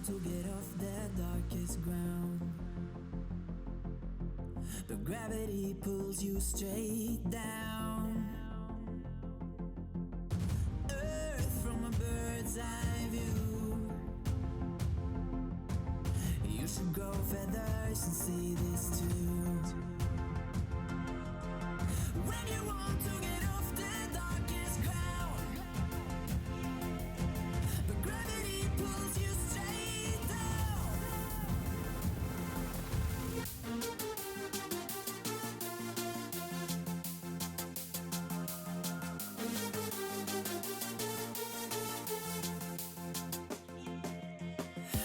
to get off the darkest ground, but gravity pulls you straight down. Earth from a bird's eye view. You should grow feathers and see this too. When you want to get off the darkest ground, but gravity pulls you straight down.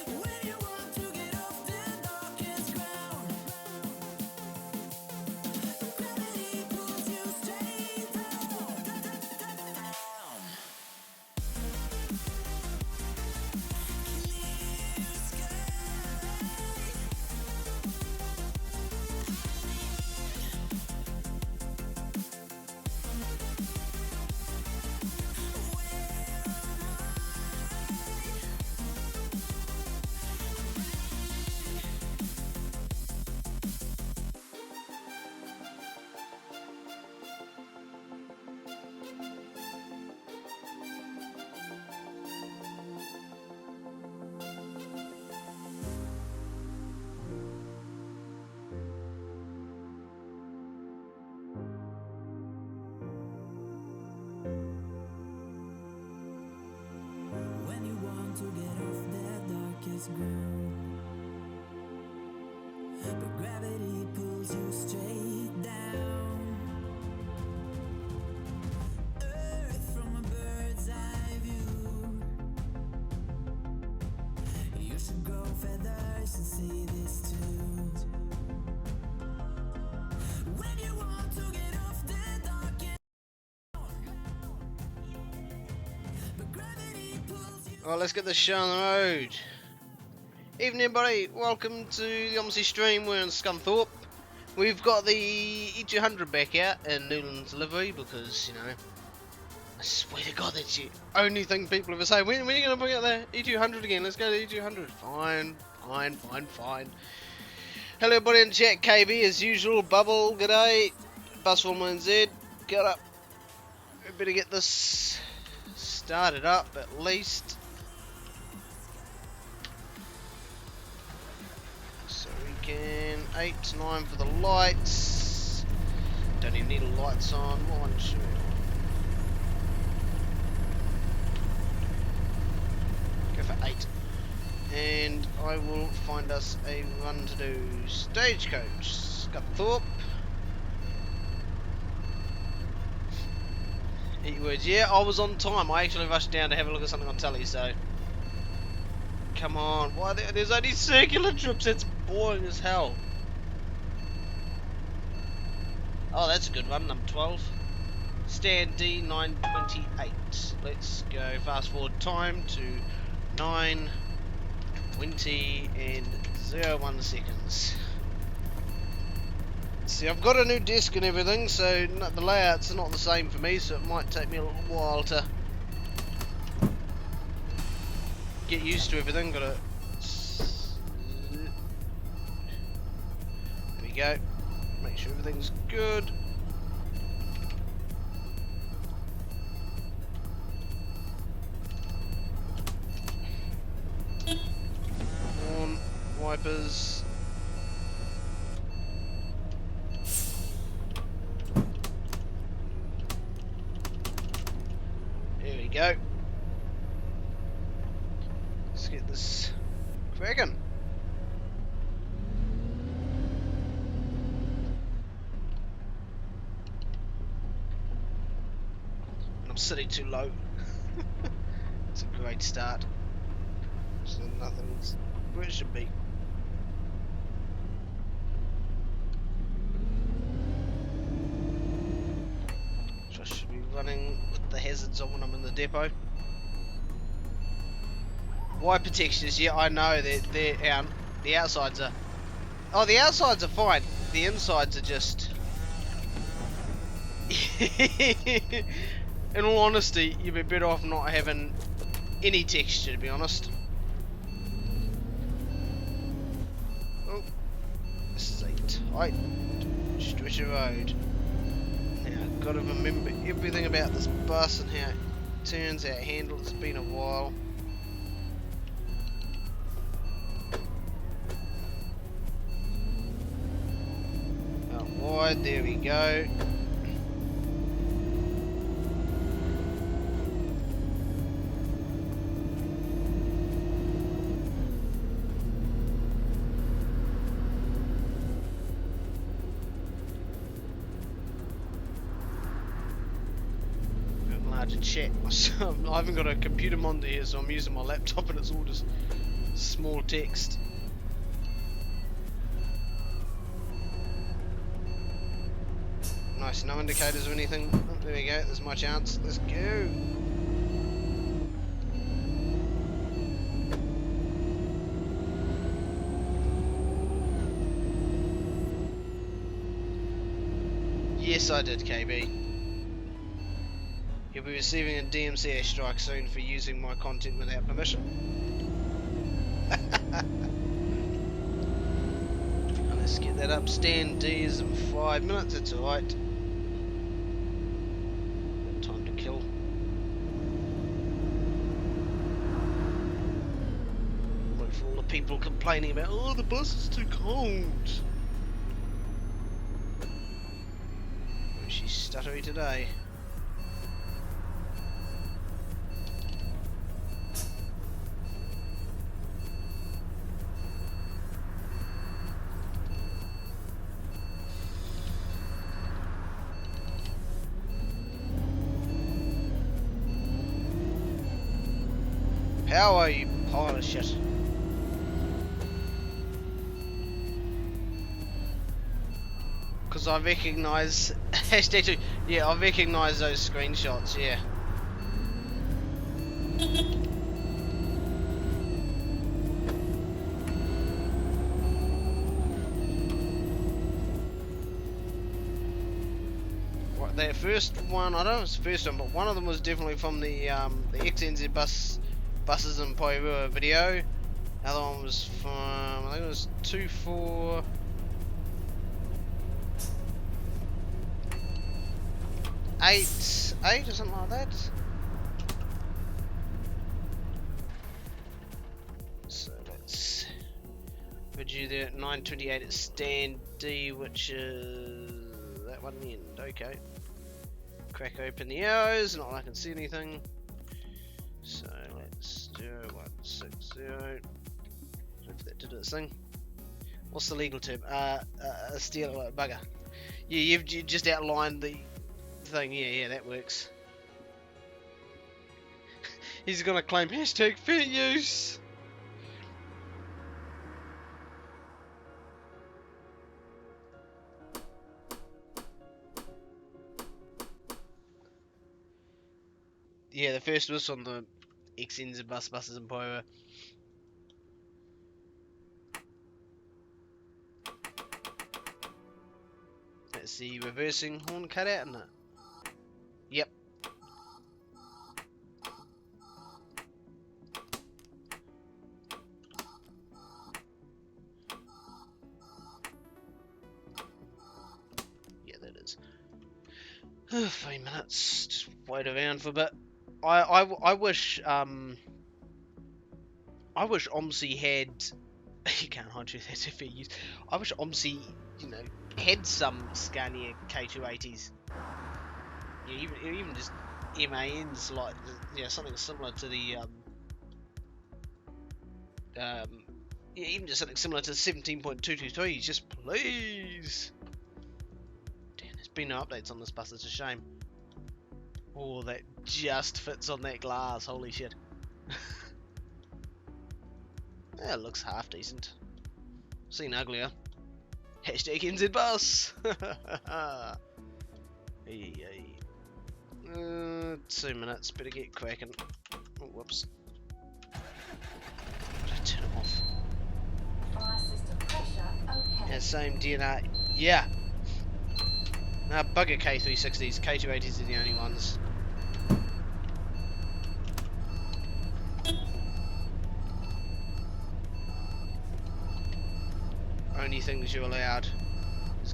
When you want to get off the darkest ground, but gravity pulls you straight down. Clear sky. When you want to get off the darkest ground, but gravity pulls you straight down. Earth from a bird's eye view. You should grow feathers and see this too. When you want to get off the darkest, but gravity pulls you. Alright, let's get this show on the road. Evening everybody, welcome to the Omsi stream. We're in Scunthorpe. We've got the E200 back out in Newlands livery because, you know, I swear to God that's the only thing people ever say. When are you going to bring out the E200 again? Let's go to the E200. Fine. Hello everybody in chat, KB as usual, Bubble, g'day. Buswoman Z, get up. We better get this started up at least. So we can 8 to 9 for the lights. Don't even need the lights on. What one should we go for 8? And I will find us a run to do. Stagecoach, Scunthorpe. Eat words. Yeah, I was on time. I actually rushed down to have a look at something on telly, so. Come on. Why there's only circular trips? It's boring as hell. Oh, that's a good one. Number 12. Stand D 928. Let's go fast forward time to 9:20 and 01 seconds. See, I've got a new desk and everything, so the layouts are not the same for me, so it might take me a little while to get used to everything. Gotta. There we go. Make sure everything's good. On wipers. There we go. Let's get this cracking. I'm sitting too low. It's a great start. So nothing's where it should be. So I should be running with the hazards on when I'm in the depot. Wiper textures, yeah, I know they're out. The outsides are. Oh, the outsides are fine. The insides are just. In all honesty, you'd be better off not having any texture, to be honest. tight stretch of road. Now, I've got to remember everything about this bus and how it turns, how it handles. It's been a while. Out wide, there we go. To check myself. I haven't got a computer monitor here, so I'm using my laptop and it's all just small text. Nice, no indicators or anything. Oh, there we go, there's my chance. Let's go. Yes, I did, KB. You'll be receiving a DMCA strike soon for using my content without permission. Let's get that up. Stand D is in 5 minutes, it's alright. Time to kill. Wait for all the people complaining about, oh, the bus is too cold. Oh, she's stuttery today. How are you, pile of shit? Because I recognise hashtag 2. Yeah, I recognise those screenshots. Yeah. What, that first one, I don't know if it's the first one, but one of them was definitely from the XNZ buses in Poirua video. The other one was from, I think it was 248 or something like that. So let's put you there at 9:28 at stand D, which is that one in the end. Okay. Crack open the arrows, not like I can see anything. So let's do 160. Hope that did its thing. What's the legal term? A steal bugger. Yeah, you've just outlined the thing. Yeah, that works. He's gonna claim hashtag fair use. Yeah, the first was on the XNZ buses in Poirua. That's the reversing horn cutout, isn't it? Yep. Yeah, that is. 3 minutes. Just wait around for a bit. I wish OMSI had. You can't hide truth. That's a fair use. I wish OMSI, had some Scania K280s. Yeah, even just MANs, like something similar to the even just something similar to 17.223. Just please. Damn, there's been no updates on this bus. It's a shame. Oh, that just fits on that glass. Holy shit. Yeah, it looks half decent. Seen uglier. Hashtag NZ bus. Hey. 2 minutes. Better get cracking. Oh, whoops. Turn it off. Fire system pressure okay. Yeah, same DNR. Yeah. Nah, bugger K360s. K280s are the only ones. Only things you're allowed.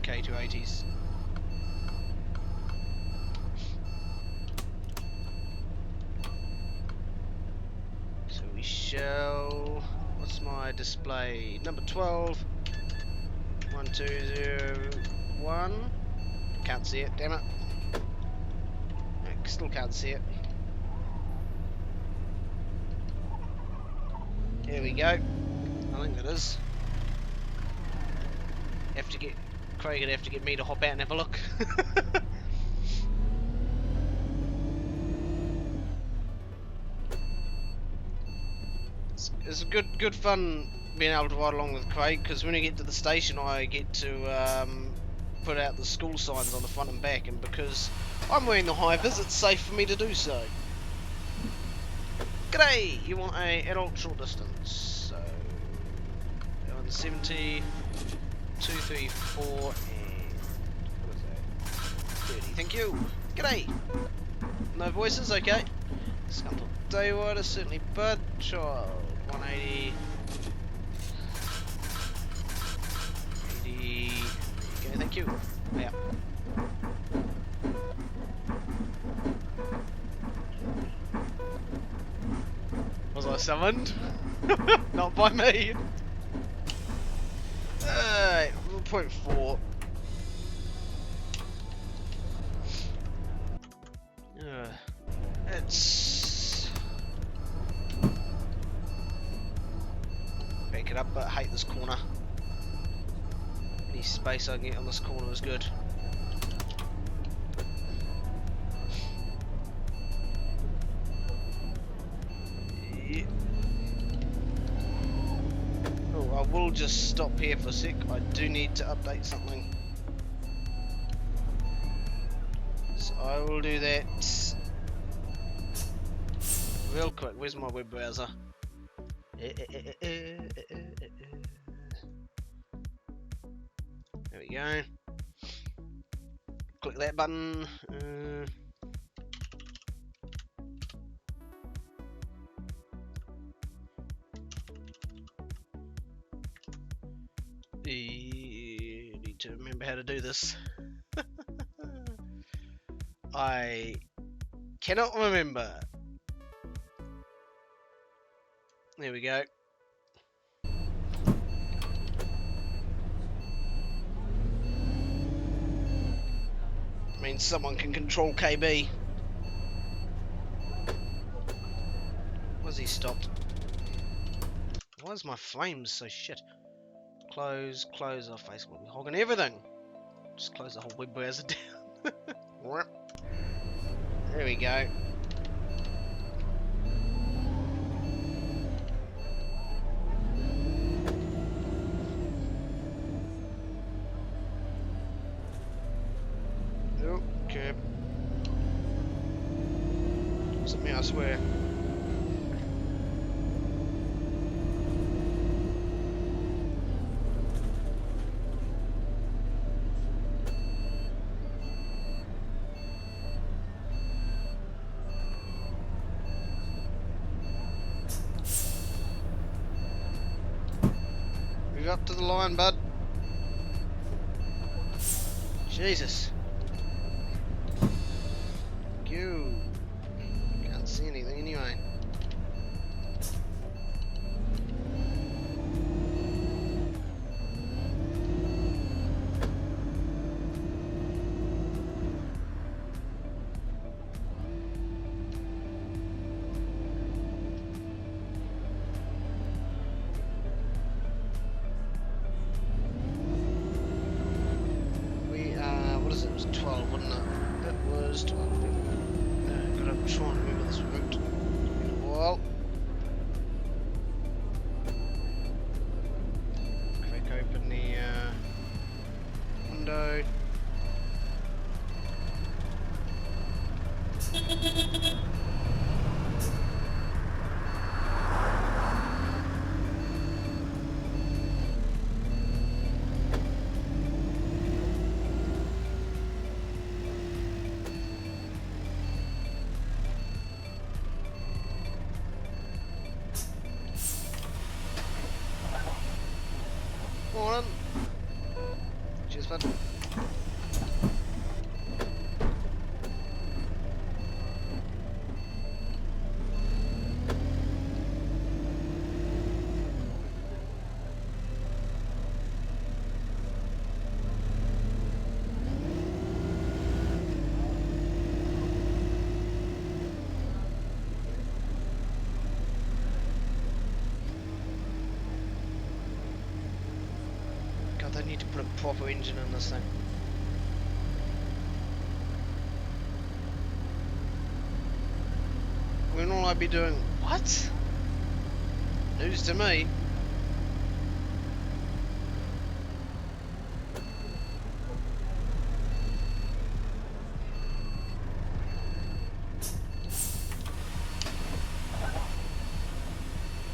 K280s. So we shall. What's my display? Number 12. 1201. Can't see it, damn it. I still can't see it. Here we go. I think it is. Have to get Craig would have to get me to hop out and have a look. It's good fun being able to ride along with Craig, because when you get to the station I get to put out the school signs on the front and back, and because I'm wearing the high vis it's safe for me to do so. G'day! You want a adult short distance, so 170, 234 and what is that? 30, thank you! G'day! No voices, okay. Scunthorpe Dayrider, certainly Bud, Child, 180. 80. Okay, thank you. Yeah. Was I summoned? Not by me. 0.4. It's back it up, but I hate this corner. Any space I can get on this corner is good. Yeah. Oh, I will just stop here for a sec. I do need to update something. So I will do that real quick. Where's my web browser? There we go. Click that button. Need to remember how to do this. I cannot remember. There we go. Means someone can control KB. Why's he stopped? Why is my frames so shit? Close our Facebook. We're hogging everything. Just close the whole web browser down. There we go. Okay. Wasn't me, I swear. Move up to the line, bud. Jesus. You can't see anything anyway. We what is it? It was 12, wasn't it? It was 12. Gotta try and remember this route. It's been a while. Crack open the window. Morning. Cheers, bud. Need to put a proper engine in this thing. When will I be doing what? News to me.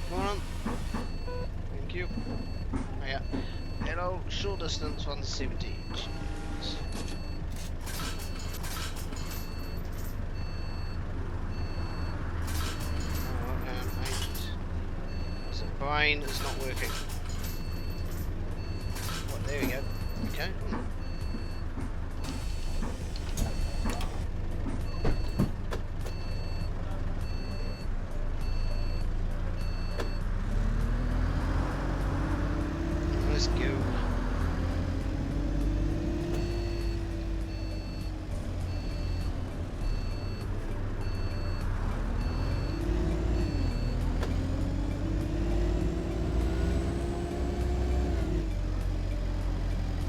Come on. Thank you. Oh, yeah. Hello, short distance 170. Jeez. So brain is not working. What, there we go. Okay. Let's go.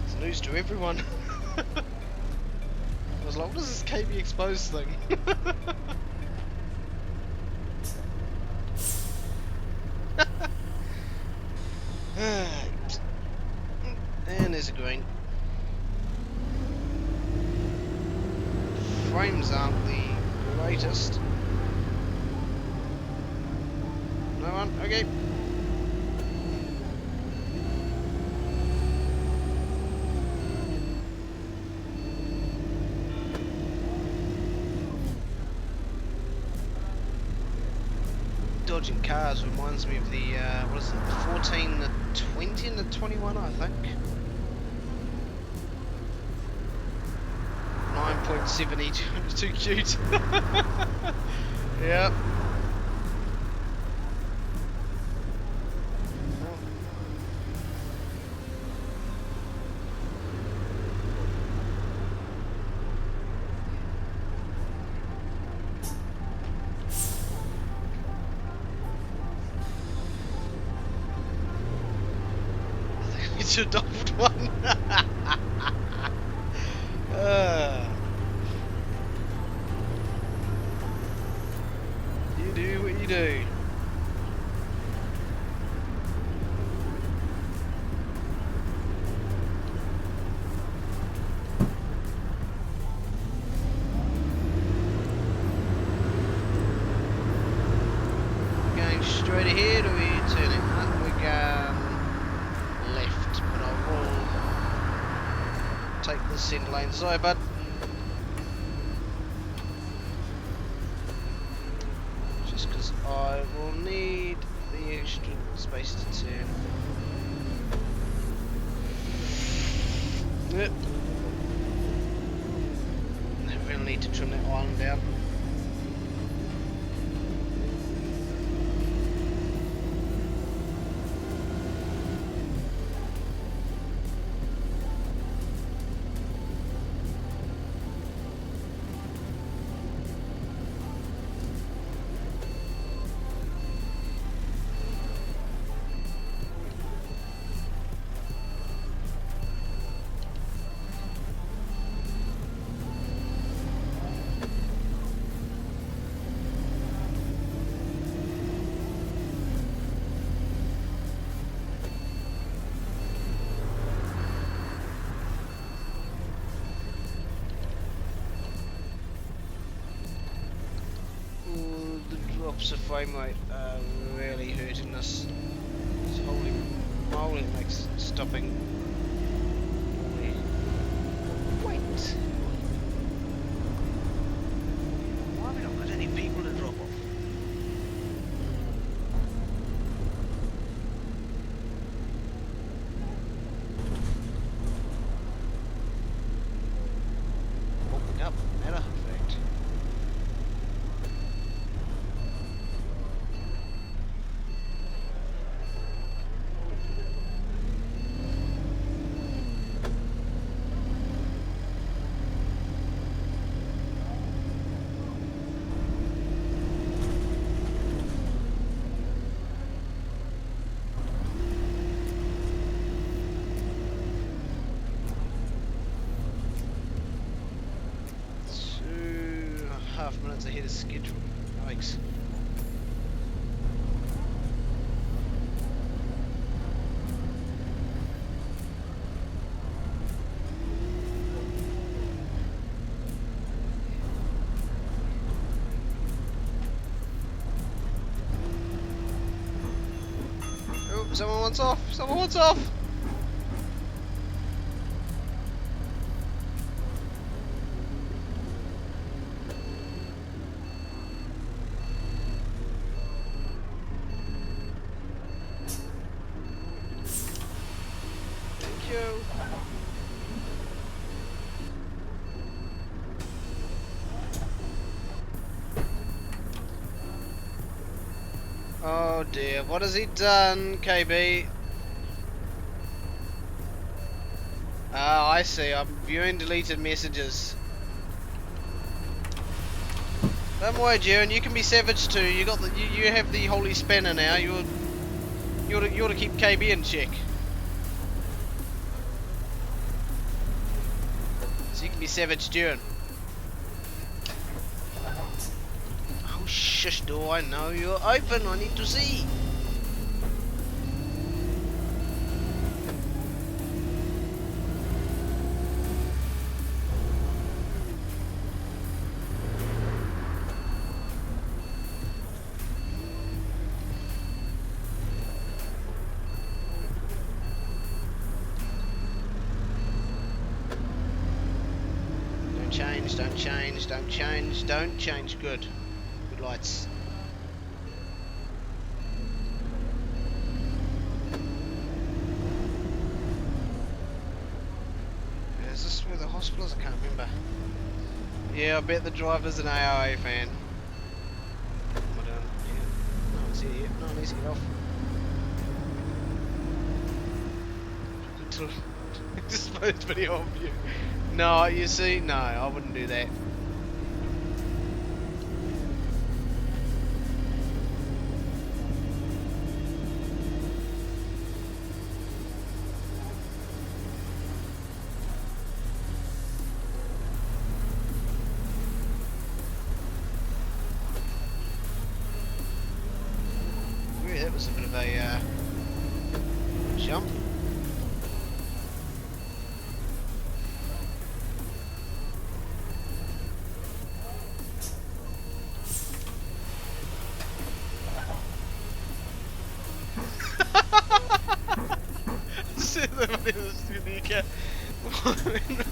It's news to everyone. I was like, what is this KB exposed thing? And there's a green. Frames aren't the greatest. No one? Okay. Dodging cars reminds me of the, what is it, 14, the 20 and the 21, I think. 9.70, too cute. Yep. It's your doubled one. You do what you do. Going straight ahead, or are you turning? We're going left, but I will take the centre lane. Sorry, bud. Just because I will need the extra space to turn. Yep. I really need to trim that island down. Drops of frame rate are really hurting this. It's holy moly, it makes stopping. Wait. Why have we not got any people to drop off? Open up, matter of fact. 2.5 minutes ahead of schedule. Yikes. Oh, someone wants off! Someone wants off! Thank you. Oh dear, what has he done, KB? Ah, I see. I'm viewing deleted messages. Don't worry, Jaren. You can be savage too. You got the you have the holy spanner now. You're to keep KB in check. So you can be savage, Jaren. Oh shush! Do I know you're open? I need to see. Change, don't change, don't change, don't change. Good. Good lights. Is this where the hospital is? I can't remember. Yeah, I bet the driver's an AOA fan. What am I doing? Yeah. No one's here yet. No one needs to get off. Until disposed video of you. No, you see, no, I wouldn't do that. Yeah, that was a bit of a jump.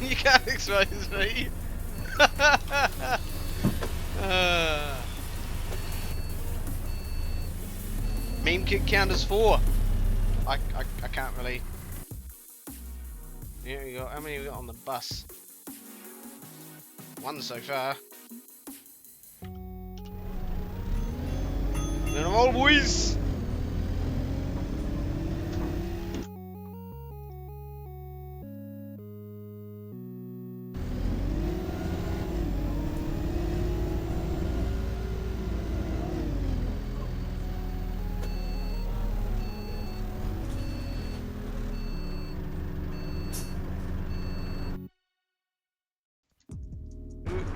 You can't expose me. Meme kick count is 4. I can't really. Yeah, we got how many we got on the bus? 1 so far. Then I'm all boys.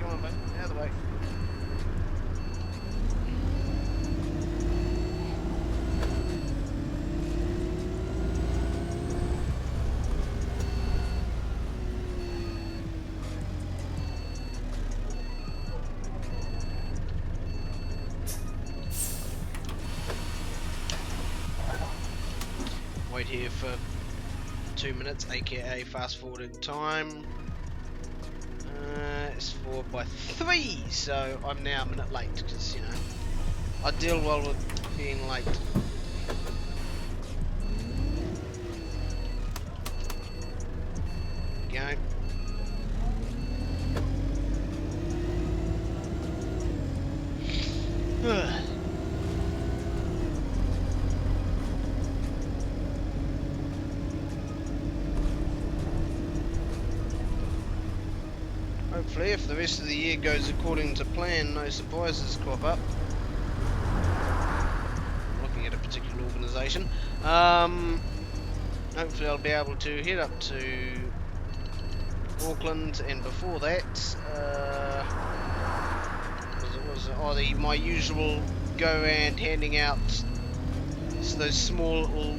Come on, mate. Out of the way. Wait here for 2 minutes, aka fast forwarding time. It's 4 by 3, so I'm now a minute late because, you know, I deal well with being late. Go. Hopefully, if the rest of the year goes according to plan, no surprises crop up. Looking at a particular organisation. Hopefully I'll be able to head up to Auckland, and before that, my usual go around handing out those small little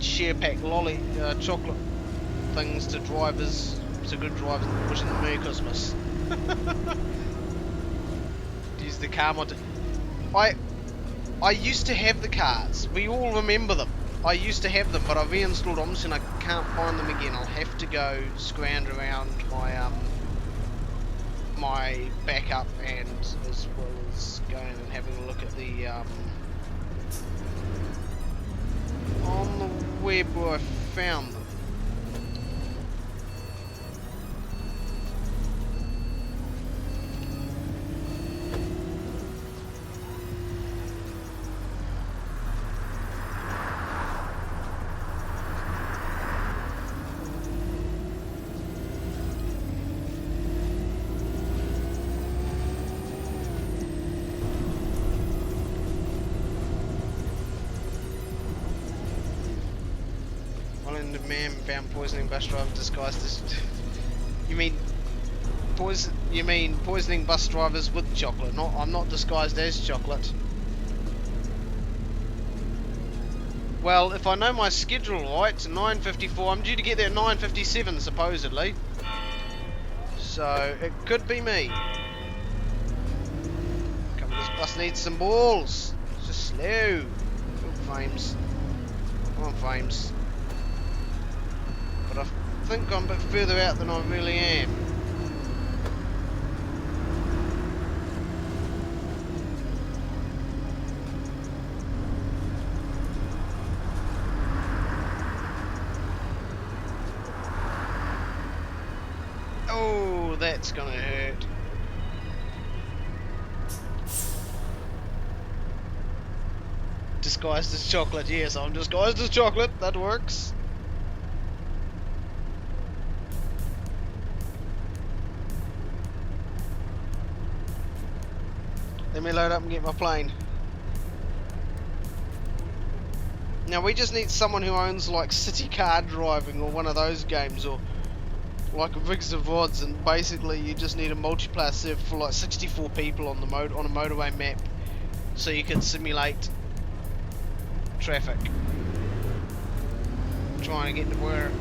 share pack chocolate things to drivers, to good drivers, wishing them Merry Christmas. Use the car mod. I used to have the cars. We all remember them. I used to have them, but I reinstalled OMSI and I can't find them again. I'll have to go scrounge around my backup, and as well as going and having a look at the on the web where I found them. Man found poisoning bus driver disguised as. You mean poisoning bus drivers with chocolate? Not, I'm not disguised as chocolate. Well, if I know my schedule right, 9:54. I'm due to get there at 9:57 supposedly. So it could be me. Come on, this bus needs some balls. It's just slow. Come on, Fames. Come on, Fames. But I think I'm a bit further out than I really am. Oh, that's gonna hurt. Disguised as chocolate, yes, I'm disguised as chocolate, that works. Let me load up and get my plane. Now we just need someone who owns like City Car Driving or one of those games, or like Rigs of Rods, and basically you just need a multiplayer server for like 64 people on the on a motorway map, so you can simulate traffic. Trying to get to work.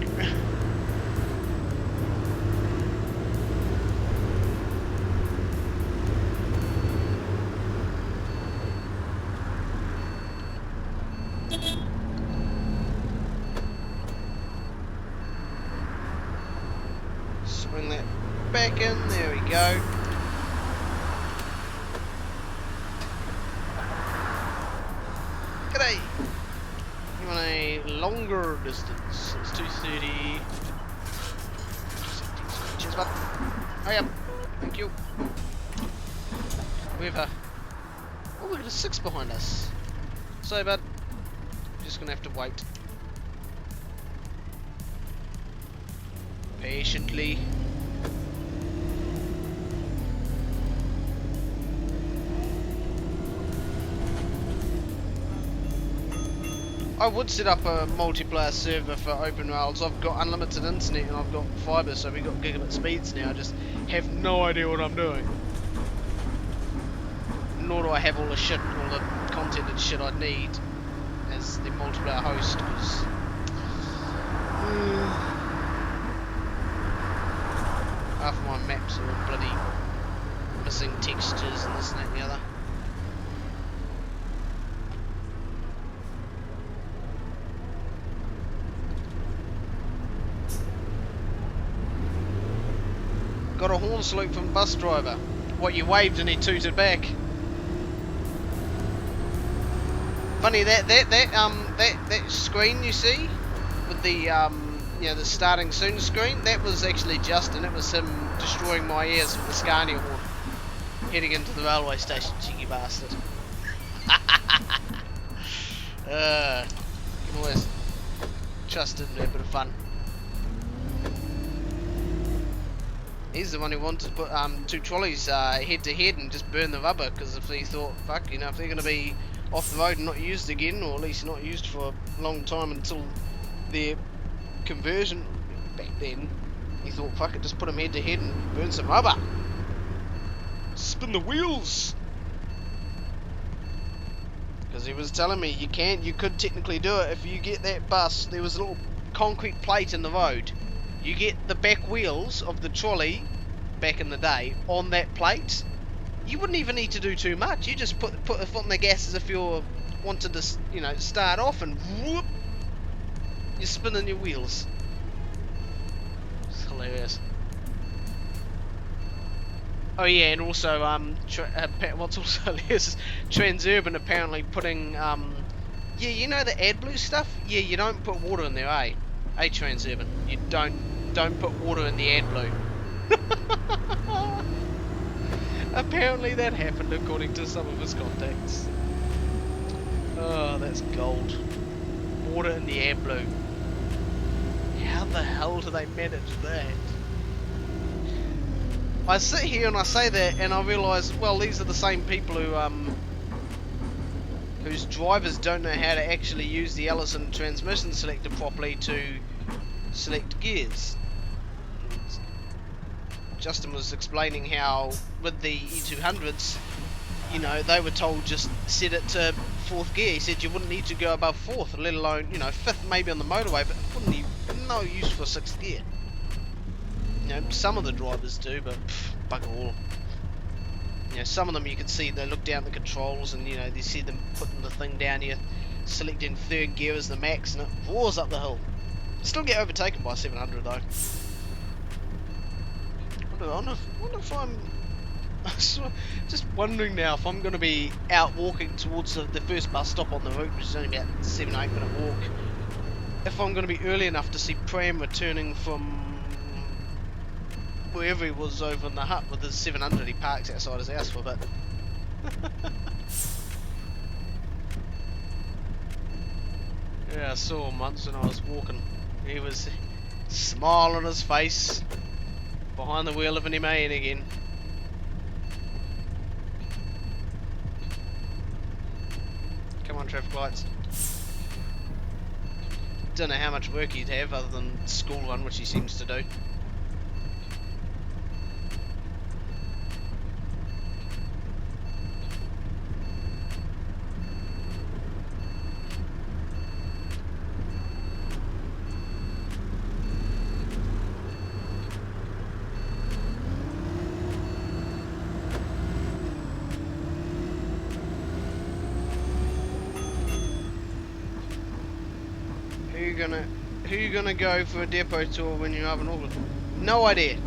Swing that back in, there we go. G'day! You want a longer distance? It's 230. Cheers, bud. Hurry up. Thank you. We have a... Oh, we've got a 6 behind us. Sorry, bud. Just gonna have to wait. Patiently. I would set up a multiplayer server for open rails. I've got unlimited internet and I've got fibre, so we've got gigabit speeds now. I just have no idea what I'm doing. Nor do I have all the shit, all the content and shit I need as the multiplayer host. 'Cause half of my maps are all bloody missing textures and this and that and the other. Got a horn salute from bus driver. What, you waved and he tooted back? Funny that screen you see with the you know, the starting soon screen, that was actually Justin. It was him destroying my ears with the Scania horn heading into the railway station, cheeky bastard. You can always trust him to have a bit of fun. He's the one who wanted to put 2 trolleys head to head and just burn the rubber, because if he thought, fuck, you know, if they're going to be off the road and not used again, or at least not used for a long time until their conversion back then, he thought, fuck it, just put them head to head and burn some rubber. Spin the wheels. Because he was telling me you could technically do it if you get that bus. There was a little concrete plate in the road. You get the back wheels of the trolley back in the day on that plate. You wouldn't even need to do too much. You just put a foot on the gas as if you're wanted to, you know, start off, and whoop, you're spinning your wheels. It's hilarious. Oh yeah, and also what's also hilarious is Transurban apparently putting yeah, you know the AdBlue stuff. Yeah, you don't put water in there, eh? Hey Transurban, you don't put water in the AdBlue. Apparently that happened according to some of his contacts. Oh, that's gold. Water in the AdBlue. How the hell do they manage that? I sit here and I say that and I realise, well, these are the same people who whose drivers don't know how to actually use the Allison transmission selector properly to select gears. Justin was explaining how with the E200s, you know, they were told just set it to 4th gear. He said you wouldn't need to go above 4th, let alone, you know, 5th maybe on the motorway, but it wouldn't even, no use for 6th gear. You know, some of the drivers do, but bugger all. You know, some of them you can see they look down the controls and, you know, they see them putting the thing down here, selecting 3rd gear as the max, and it roars up the hill. Still get overtaken by 700 though. I wonder if I'm just wondering now if I'm going to be out walking towards the first bus stop on the route, which is only about 7 or 8 minute walk. If I'm going to be early enough to see Pram returning from wherever he was over in the hut with his 700 he parks outside his house for a bit. Yeah, I saw him once when I was walking. He was smile on his face behind the wheel of an MAN again. Come on, traffic lights. Don't know how much work he'd have other than school run, which he seems to do. Who you gonna go for a depot tour when you're up in Auckland? No idea.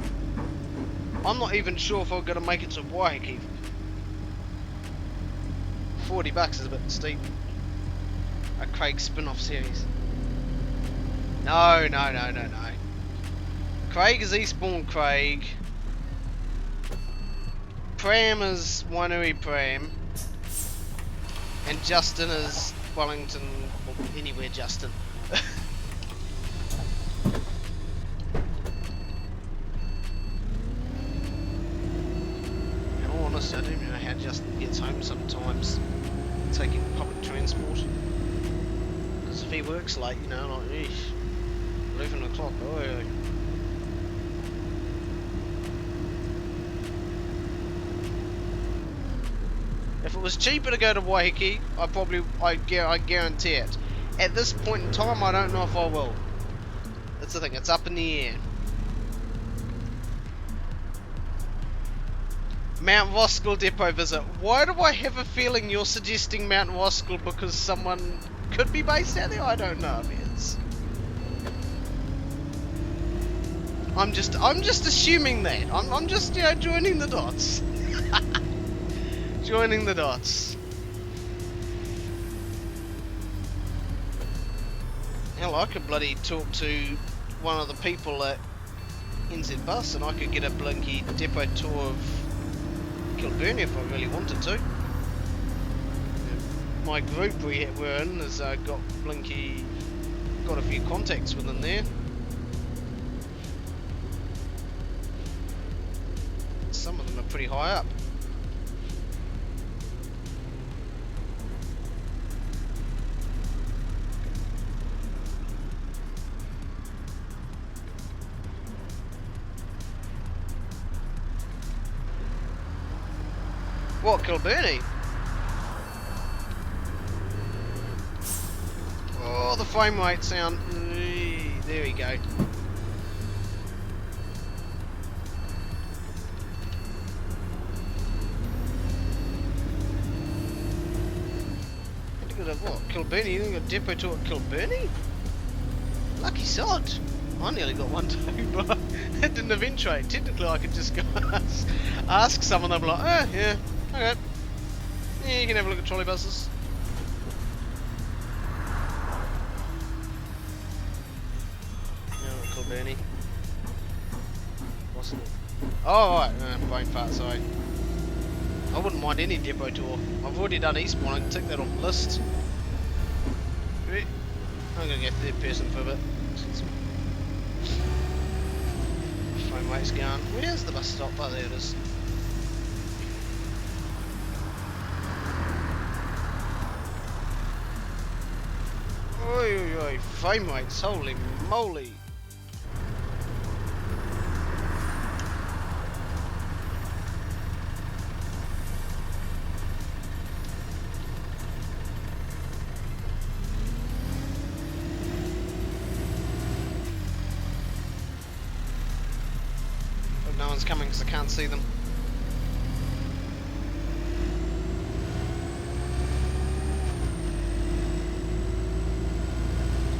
I'm not even sure if I'm gonna make it to Waiheke. $40 is a bit steep. A Craig spin-off series. No. Craig is Eastbourne Craig. Pram is Wainui Pram. And Justin is Wellington, or anywhere Justin. I don't even know how Justin gets home sometimes, taking public transport. Because if he works late, you know, like, eesh, 11 o'clock, oh. If it was cheaper to go to Waiheke, I guarantee it. At this point in time, I don't know if I will. That's the thing, it's up in the air. Mount Roskill depot visit. Why do I have a feeling you're suggesting Mount Roskill because someone could be based out there? I don't know if it is. I'm just assuming that. I'm just, you know, joining the dots. Joining the dots. Hell, I could bloody talk to one of the people at NZ Bus and I could get a blinky depot tour of Kilburn if I really wanted to. My group we're in has got a few contacts within there. Some of them are pretty high up. What, Kilburnie? frame rate sound. There we go. What? Kilburnie? You got a depot tour at Kilburnie? Lucky sod. I nearly got one too, but it didn't eventuate. Technically, I could just go ask someone. They'll be like, "Oh, yeah, okay. Yeah, you can have a look at trolley buses." No, Kilburnie. What's it? Oh, right. Brain fart, sorry. I wouldn't mind any depot tour. I've already done Eastbourne, I can tick that off the list. Right. I'm gonna go third person for a bit. Frame rate's gone. Where's the bus stop? Oh, there it is. Oi, oi, oi. Frame rates, holy moly. No one's coming because I can't see them.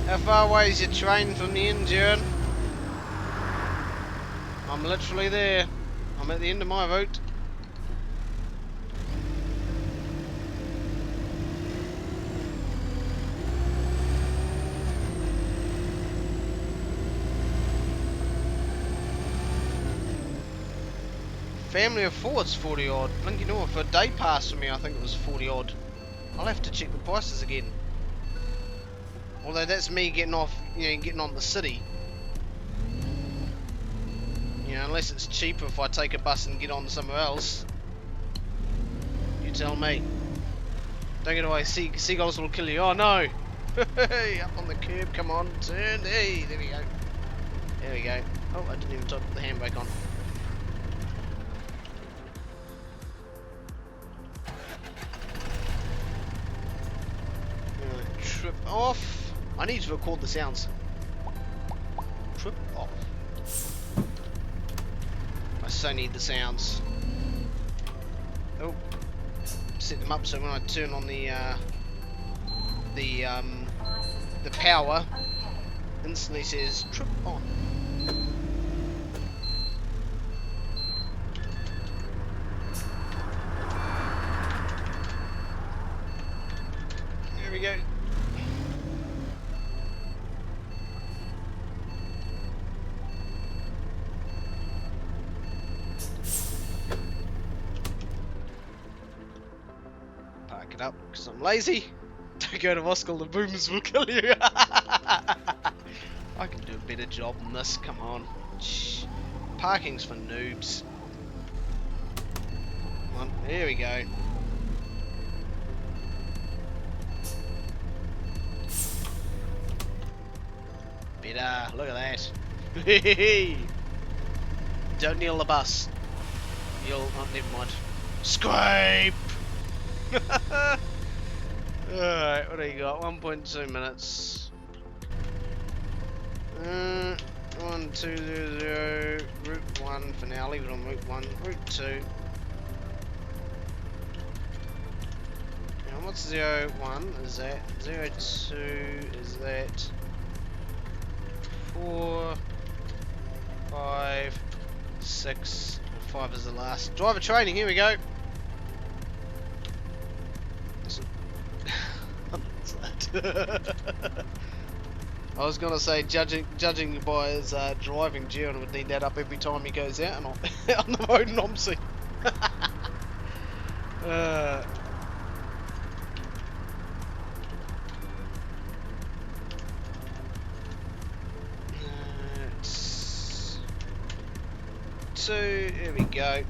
How far away is your train from the end, Jaron? I'm literally there. I'm at the end of my route. Family of four, it's 40 odd. Linky North for a day pass for me, I think it was 40 odd. I'll have to check the prices again. Although that's me getting off, getting on the city. Unless it's cheaper if I take a bus and get on somewhere else. You tell me. Don't get away, seagulls will kill you. Oh no! Hey, up on the curb, come on, turn. Hey, there we go. There we go. Oh, I didn't even put the handbrake on. Trip off. I need to record the sounds. Trip off. I so need the sounds. Oh, set them up so when I turn on the power, instantly says trip on. There we go. Park it up because I'm lazy. Don't go to Moscow, the boomers will kill you. I can do a better job than this, come on. Shh. Parking's for noobs. Come on, there we go. Better, look at that. Don't kneel the bus. You'll, oh, never mind. Scrape! Alright, what do you got? 1.2 minutes. 1200, route 1 for now, leave it on route 1. Route 2. Now what's 01 is that? 02 is that? 4, 5, 6, 5 is the last. Driver training, here we go. I was gonna say, judging by his driving, Jaron would need that up every time he goes out and on the road in Omsi. Here we go.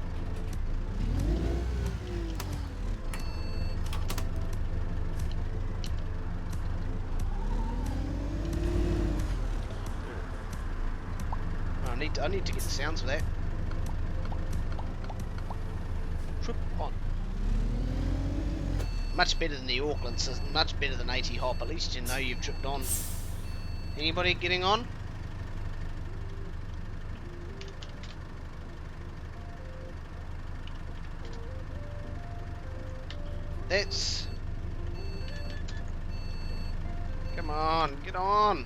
I need to get the sounds for that. Trip on. Much better than the Auckland system, much better than 80 hop. At least you know you've tripped on. Anybody getting on? That's... Come on, get on!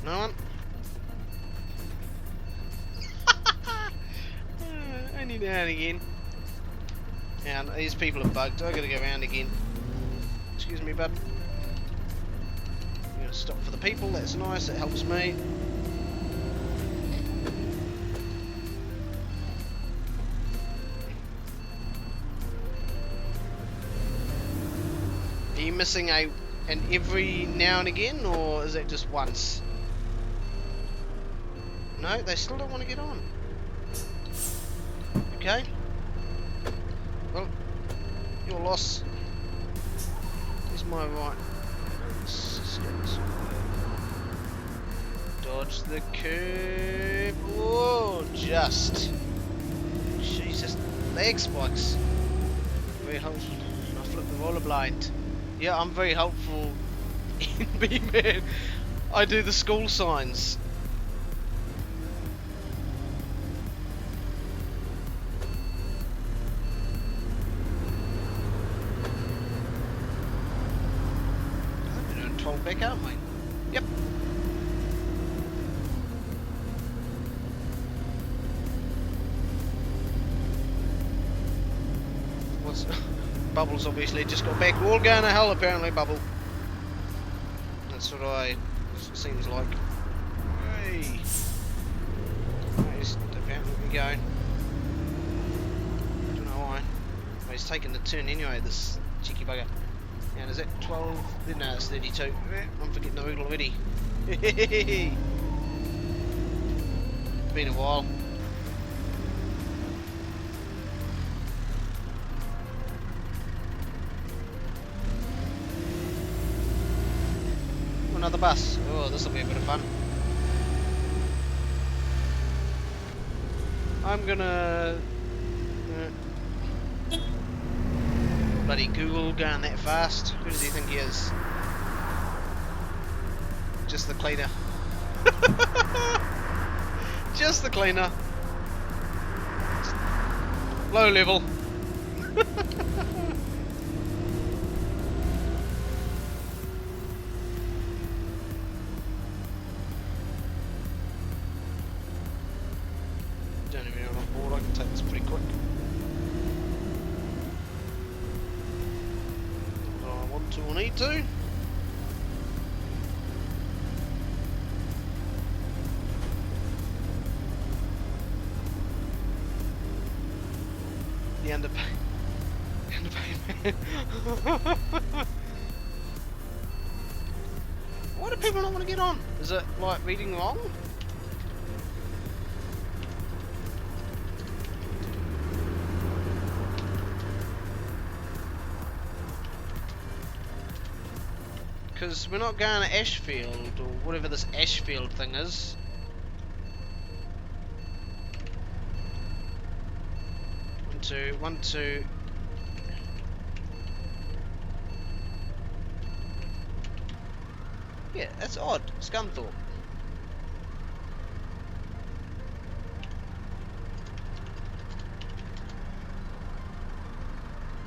No one? Only now and again. And these people are bugged. I gotta go around again. Excuse me, bud. I'm gonna stop for the people. That's nice. That helps me. Are you missing an every now and again, or is it just once? No, they still don't want to get on. Okay. Well, your loss is my right. Let's just get this one. Dodge the curb. Whoa, just. Jesus, leg spikes. Very helpful. I flip the roller blind. Yeah, I'm very helpful in B-Man. I do the school signs. We're doing 12 back, aren't we? Yep. What's... Bubble's obviously just got back. We're all going to hell apparently, Bubble. That's what it seems like. Hey! He's apparently going. Don't know why. Oh, he's taking the turn anyway, this cheeky bugger. And is that 12? No, it's 32. I'm forgetting the route already. Been a while. Another bus. Oh, this will be a bit of fun. I'm gonna bloody Google going that fast. Who does he think he is? Just the cleaner. Just the cleaner. Low level. Don't even know on board. I can take this pretty quick. I want to or need to. The underpay. The underpay man. Why do people not want to get on? Is it like reading wrong? Because we're not going to Ashfield, or whatever this Ashfield thing is. One, two. Yeah, that's odd. Scunthorpe.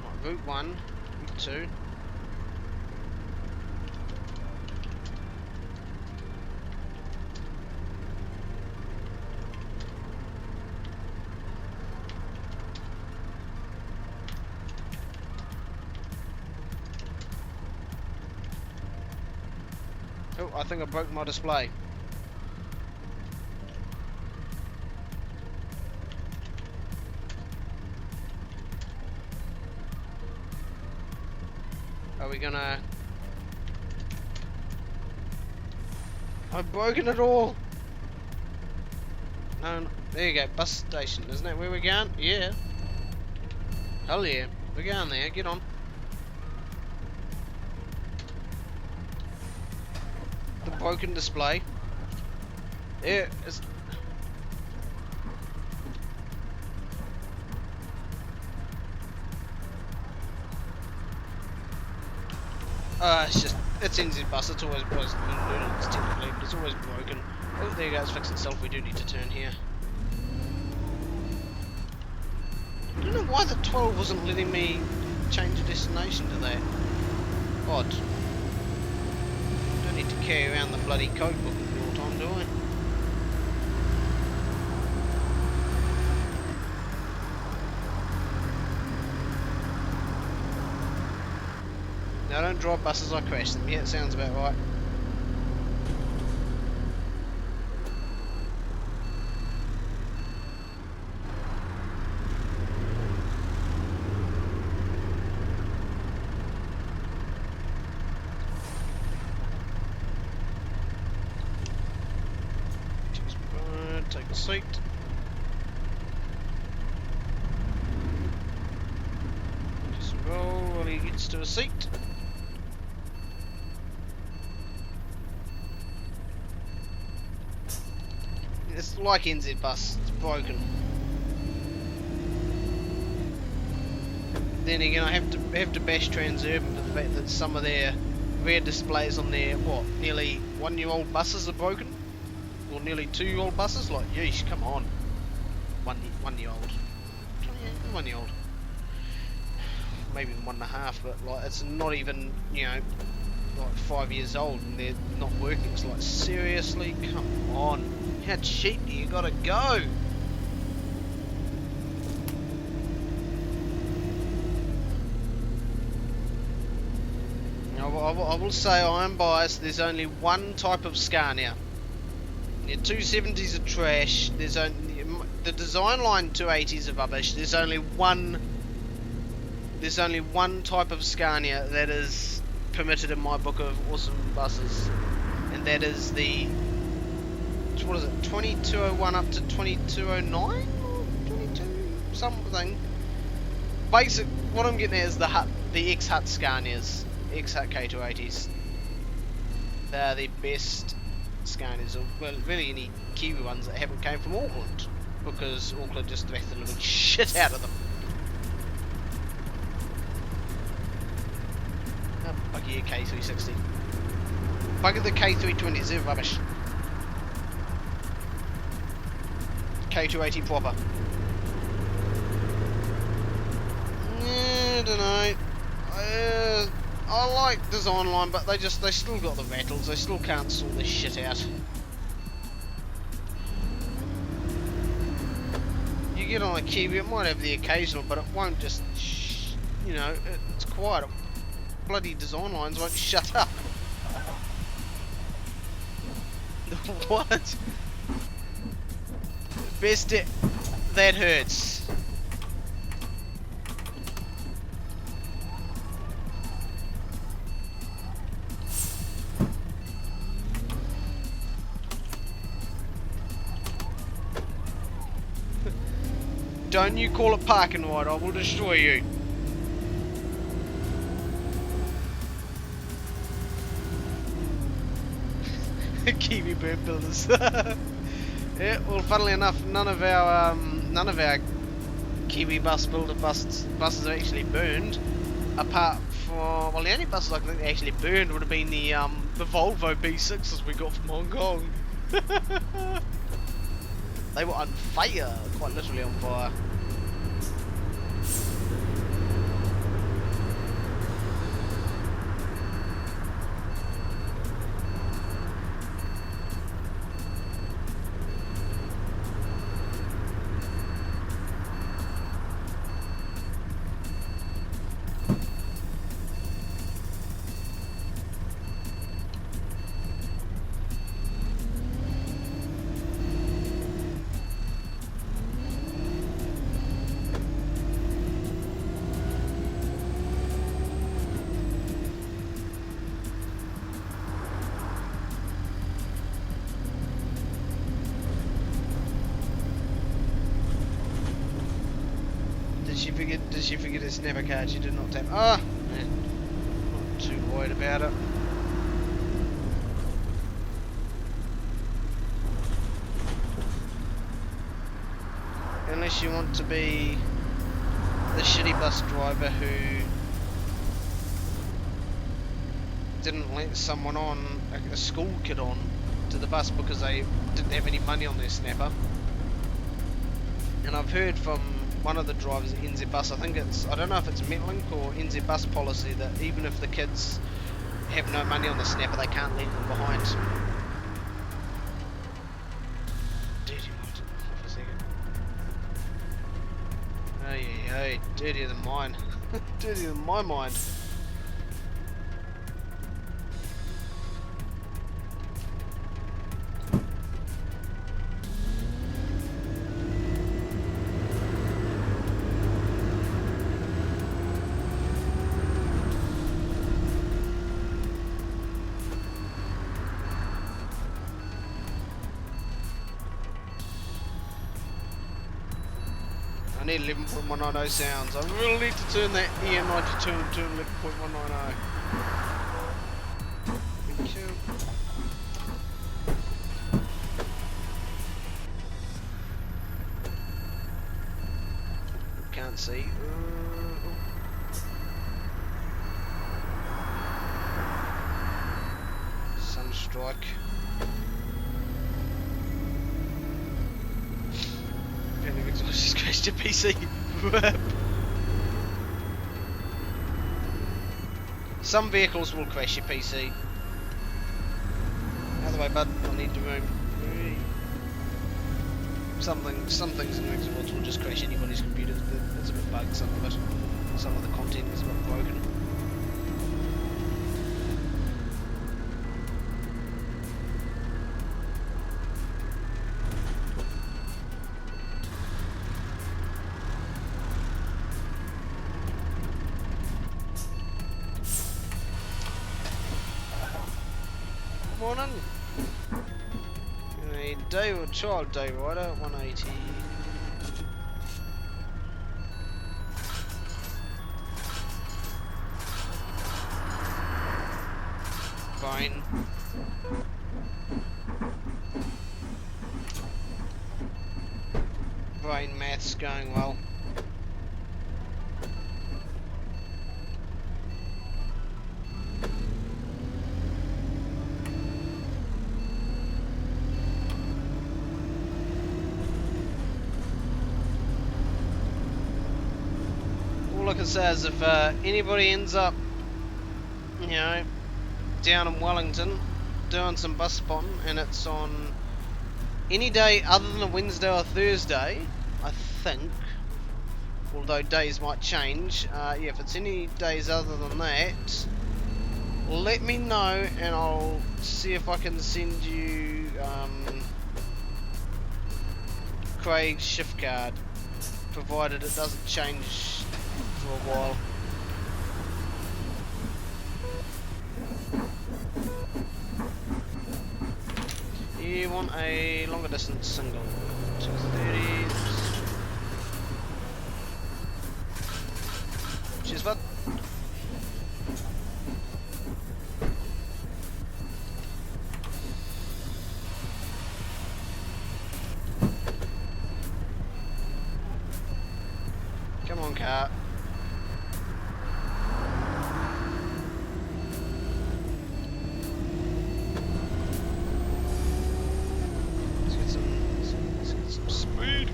Right, route 1, route 2. Oh, I think I broke my display. Are we gonna... I've broken it all! No, there you go, bus station. Isn't that where we're going? Yeah. Hell yeah. We're going there, get on. The broken display. Yeah, it's... It's just, it's NZ bus, it's always it's technically, but it's always broken. Oh, there you go, it's fixed itself, we do need to turn here. I don't know why the 12 wasn't letting me change the destination to that. Odd. Don't need to carry around the bloody code book all the time, do I? No, I don't drive buses, I crash them. Yeah, it sounds about right. Just take a seat. Just roll while he gets to a seat. It's like NZ bus, it's broken. Then again, I have to bash Transurban for the fact that some of their rear displays on their nearly 1-year-old buses are broken, or nearly 2-year-old buses. Like, yeesh, come on, 1-year-old, 1-year-old, maybe 1.5, but like it's not even like 5 years old and they're not working. It's like, seriously, come on. How cheap do you gotta go? I will say I am biased. There's only one type of Scania. The 270s are trash. There's only the design line 280s are rubbish. There's only one type of Scania that is permitted in my book of awesome buses, and that is the, what is it, 2201 up to 2209 or 22 something. Basic. What I'm getting at is the ex-Hut Scanias, ex-Hut K280s. They're the best Scanias, or well, really any Kiwi ones that haven't came from Auckland, because Auckland just wrecked the living shit out of them. Oh, buggy a K360. Bugger the K320s, they're rubbish. K280 proper. I don't know. I like design line, but they still got the rattles. They still can't sort this shit out. You get on a Kiwi, it might have the occasional, but it won't just, it's quiet. Bloody design lines won't shut up. What? Best it. That hurts. Don't you call it parking right, I will destroy you. Kiwi bird builders. Yeah, well, funnily enough, none of our Kiwi bus builder buses are actually burned. Apart from, well, the only buses I think they actually burned would have been the Volvo B6s we got from Hong Kong. They were on fire, quite literally on fire. Did she forget her snapper card? She did not tap. Ah, not too worried about it. Unless you want to be the shitty bus driver who didn't let someone on, a school kid on, to the bus because they didn't have any money on their snapper. And I've heard from one of the drivers at NZ Bus, I don't know if it's Metlink or NZ Bus policy, that even if the kids have no money on the snapper, they can't leave them behind. Dirty Martin, for a second. Hey, dirtier than mine. Dirtier than my mind. I need 11.190 sounds. I really need to turn that EM92 into 11.190. Thank you. Can't see. Sunstrike. Panic exhaust just crashed your PC. Some vehicles will crash your PC. Out of the way, bud. I need to room. Some things in exports will just crash anybody's computer. It's a bit bugged, some of it. Some of the content is a bit broken. Morning. A child day rider, 180. Fine. Brain maths going well. All I can say is if anybody ends up, you know, down in Wellington doing some bus spotting and it's on any day other than a Wednesday or Thursday, I think, although days might change, yeah, if it's any days other than that, let me know and I'll see if I can send you Craig's shift card, provided it doesn't change for a while. You want a longer distance single, 230. Cheers, bud. Come on, car. Let's get some speed.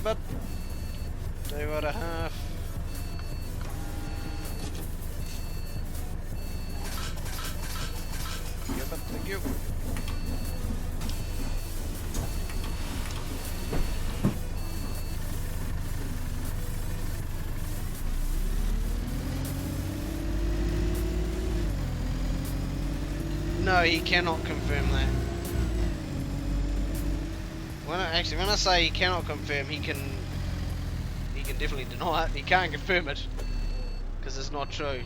Bud. Day about a half. Yeah, bud, thank you. No, he cannot confirm that. When I say he cannot confirm, he can definitely deny it. He can't confirm it because it's not true.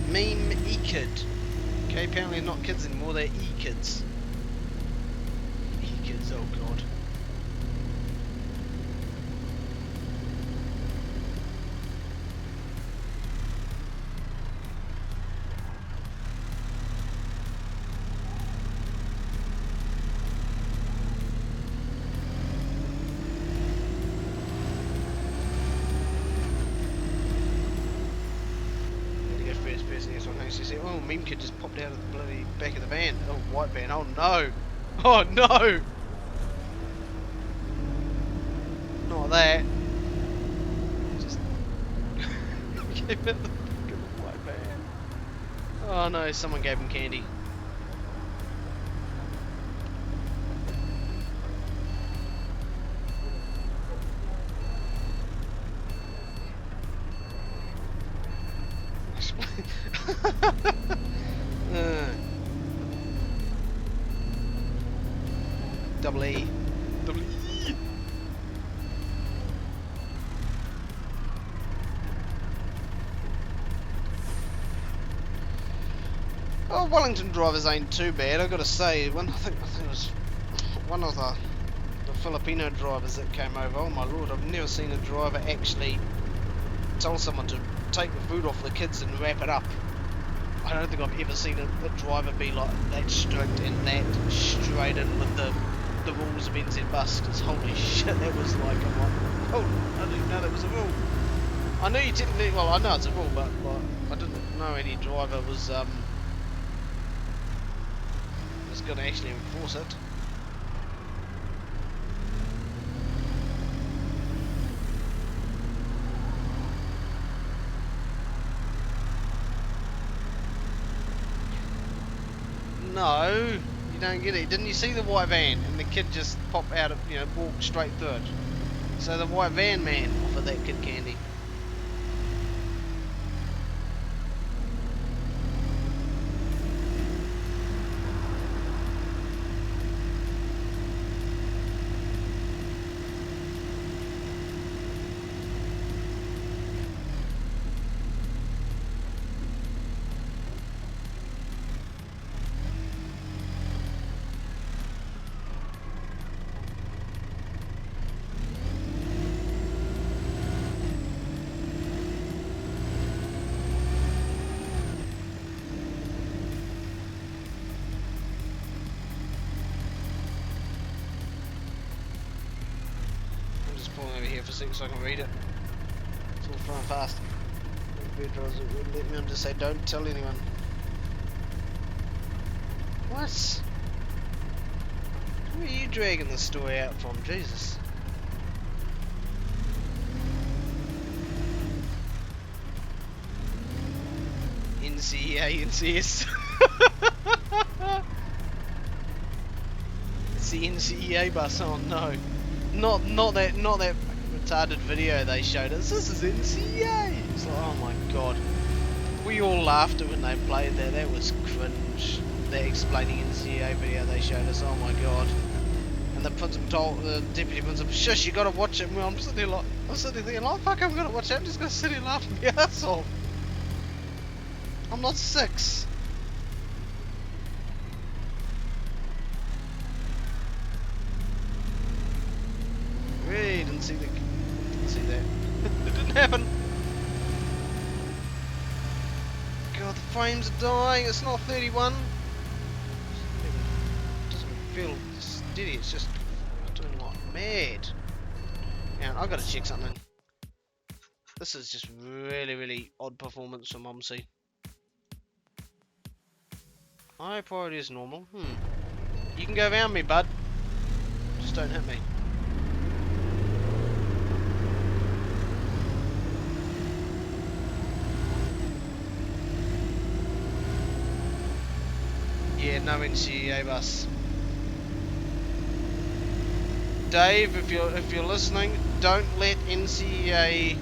Meme E-Kid. Okay, apparently not kids anymore, they're E-Kids. E-Kids, oh god. First person, yes, one actually said, oh, Meme Kid just popped out of the bloody back of the van. Oh, white van, oh no! Oh no! Not that. Just gave it the fucking white van. Oh no, someone gave him candy. Double E. Double E. Oh, Wellington drivers ain't too bad. I gotta say, I think it was one of the Filipino drivers that came over. Oh my lord, I've never seen a driver actually tell someone to take the food off the kids and wrap it up. I don't think I've ever seen a driver be like that strict and that straight in with the rules of NZ Bus, because holy shit, that was like, I'm like, oh, I didn't know that was a rule. I knew you technically, well, I know it's a rule, but like, I didn't know any driver was going to actually enforce it. No, you don't get it. Didn't you see the white van and the kid just pop out of, walk straight through it? So the white van man offered that kid candy. Over here for a second so I can read it. It's all flying fast. Let me just say, don't tell anyone. What? Where are you dragging the story out from? Jesus. NCEA, NCS. It's the NCEA bus. Oh no. Not that retarded video they showed us. This is NCA. It's like, oh my god. We all laughed at when they played that. That was cringe. That explaining NCA video they showed us. Oh my god. And the principal told the deputy principal, shush, you gotta watch it. Well, I'm sitting there thinking, oh fuck, I'm gonna watch it. I'm just gonna sit here laughing my ass off. I'm not 6. Really didn't see that. It didn't happen. God, the frames are dying. It's not 31. It doesn't feel steady. It's just doing like mad. Yeah, I've got to check something. This is just really odd performance from Mumsy. High priority is normal. You can go around me, bud. Just don't hit me. Yeah, no NCEA bus. Dave, if you're listening, don't let NCEA,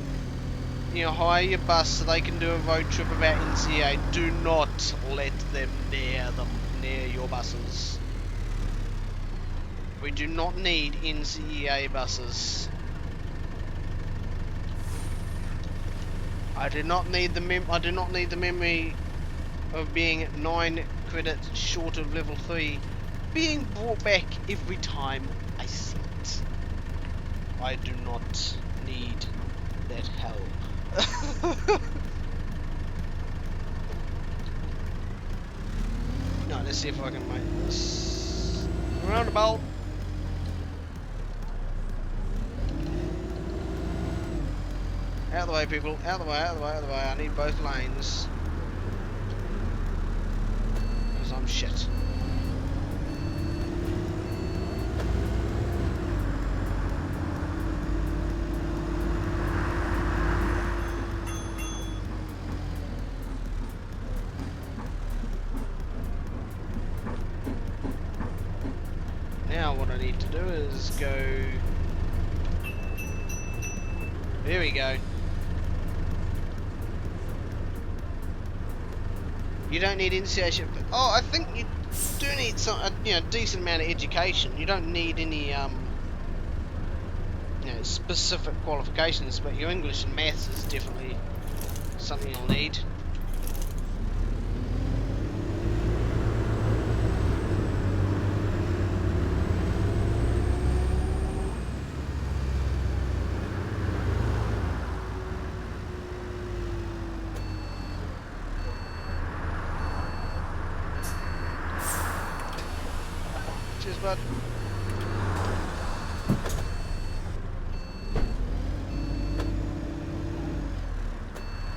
you know, hire your bus so they can do a road trip about NCEA. Do not let them near your buses. We do not need NCEA buses. I do not need the memory of being 9 credits short of level 3 being brought back every time I see it. I do not need that help. No, let's see if I can make this roundabout. Out of the way, people. Out of the way, out of the way, out of the way. I need both lanes. Because I'm shit. Now what I need to do is go... Here we go. You don't need initiation. Oh, I think you do need some, decent amount of education. You don't need any, specific qualifications, but your English and maths is definitely something you'll need. Cheers, bud.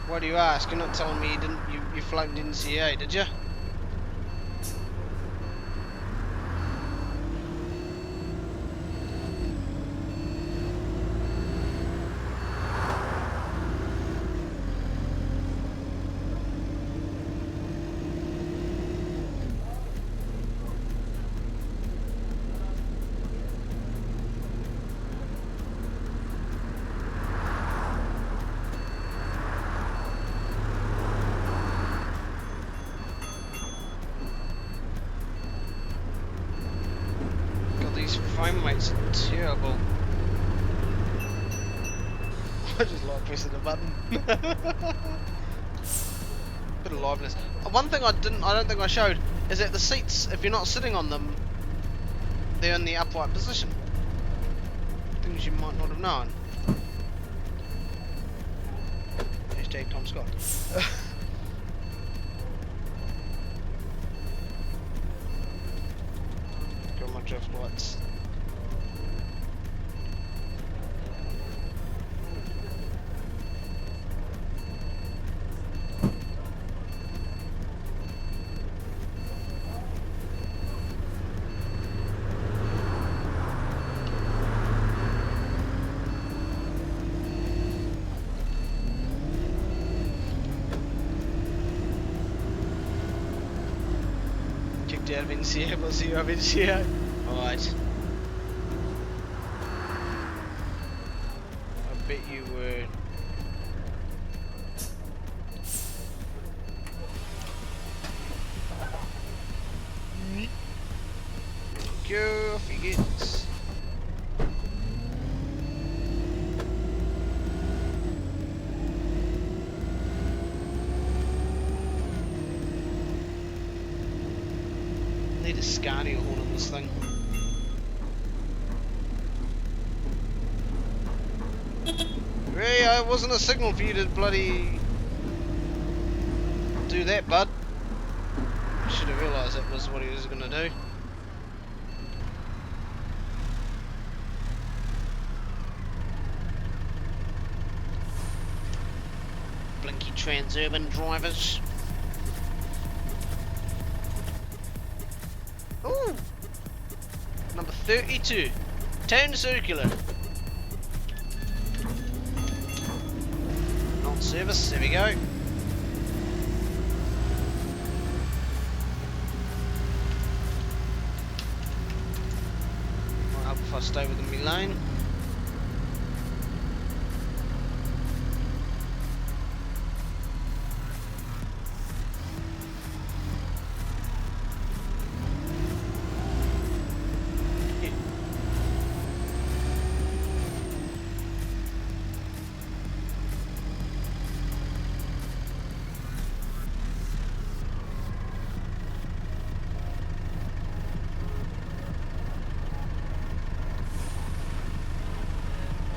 Why do you ask? You're not telling me you floated in CA, did you? These frame rates are terrible. I just like pressing the button. Bit of liveness. One thing I don't think I showed is that the seats, if you're not sitting on them, they're in the upright position. Things you might not have known. Hashtag Tom Scott. Got my drift lights. Kicked out of NCA, but zero of NCA. Alright. I bet you were. Go, off he gets. Need a Scania horn on this thing. Hey, it wasn't a signal for you to bloody do that, bud. Should have realised that was what he was gonna do. Blinky Transurban drivers. Ooh! Number 32. Town Circular. Not service, there we go. if I stay within my lane.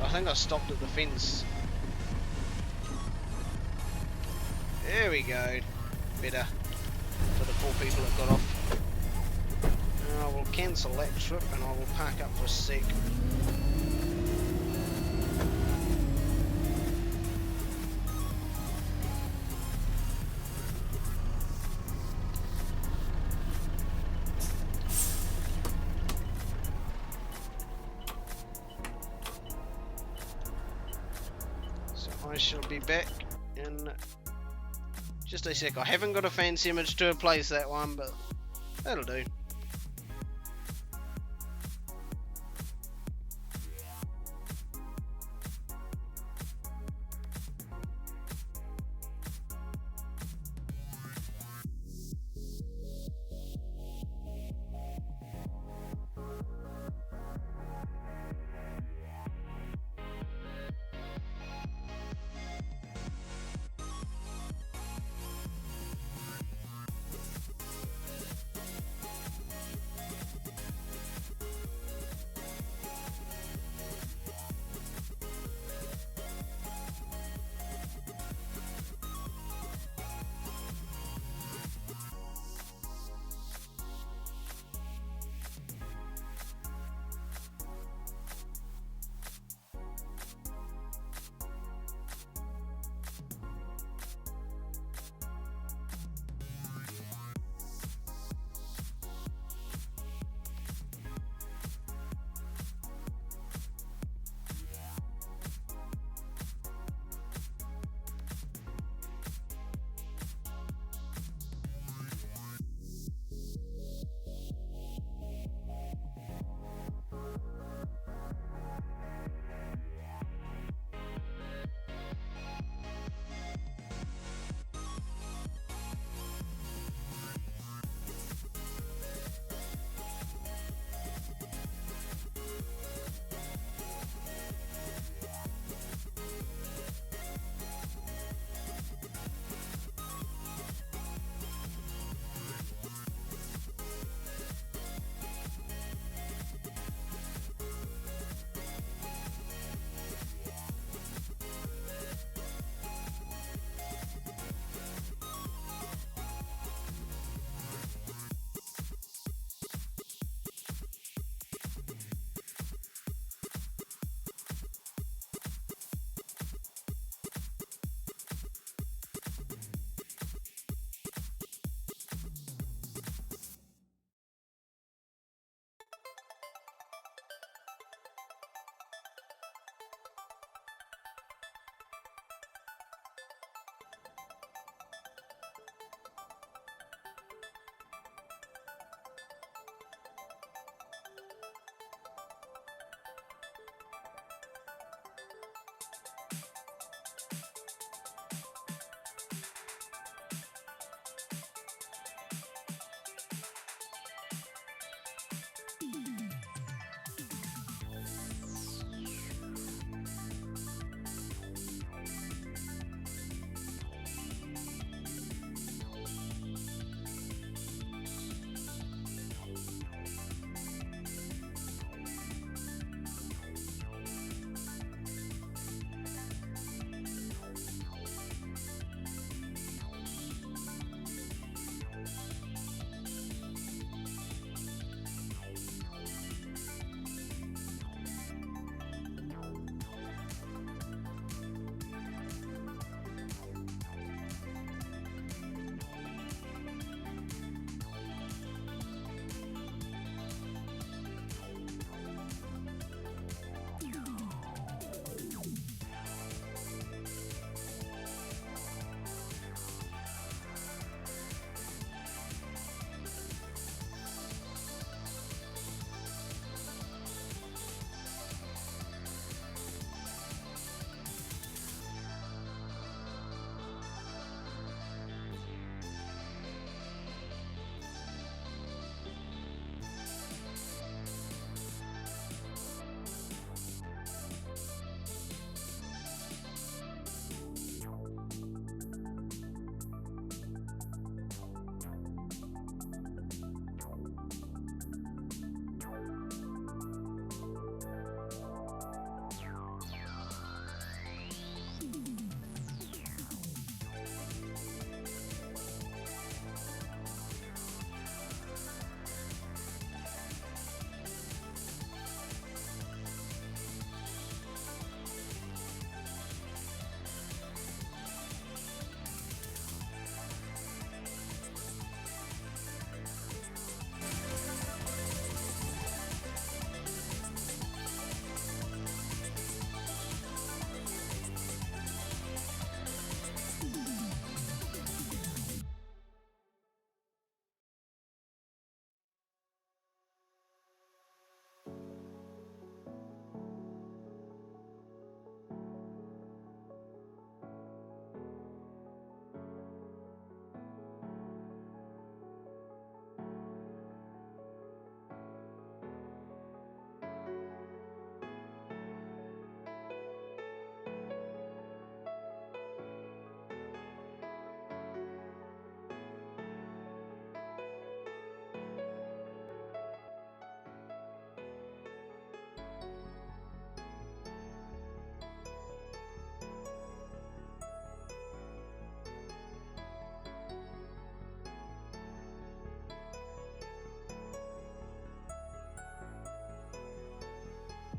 I think I stopped at the fence. There we go. Better for the poor people that got off. I will cancel that trip and I will park up for a sec. I shall be back in just a sec. I haven't got a fancy image to replace that one, but that'll do.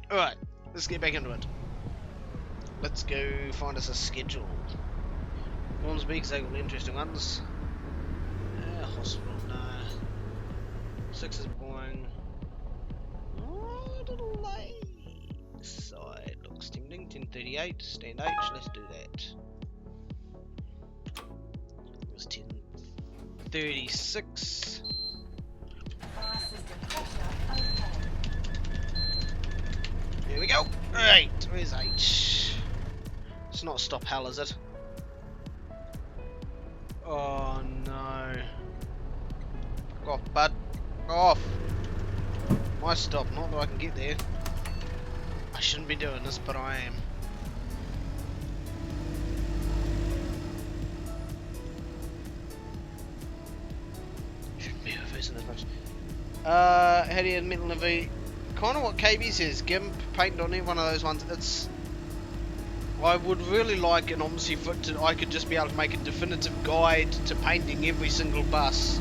Alright, let's get back into it. Let's go find us a schedule. Ormsby, because they got interesting ones. Hospital, no. 6 is boring. Oh, little Lakeside looks tempting. 10:38, stand H, let's do that. It was 10:36. Fire system pressure okay. Here we go. Right, where's H? It's not stop hell, is it? Oh no. Go off, bud. Go off. My stop, not that I can get there. I shouldn't be doing this, but I am. Shouldn't be reversing as much. How do you admit in the kind of what KB says, GIMP, paint on it, one of those ones. It's. I would really like an OMSI foot to. I could just be able to make a definitive guide to painting every single bus.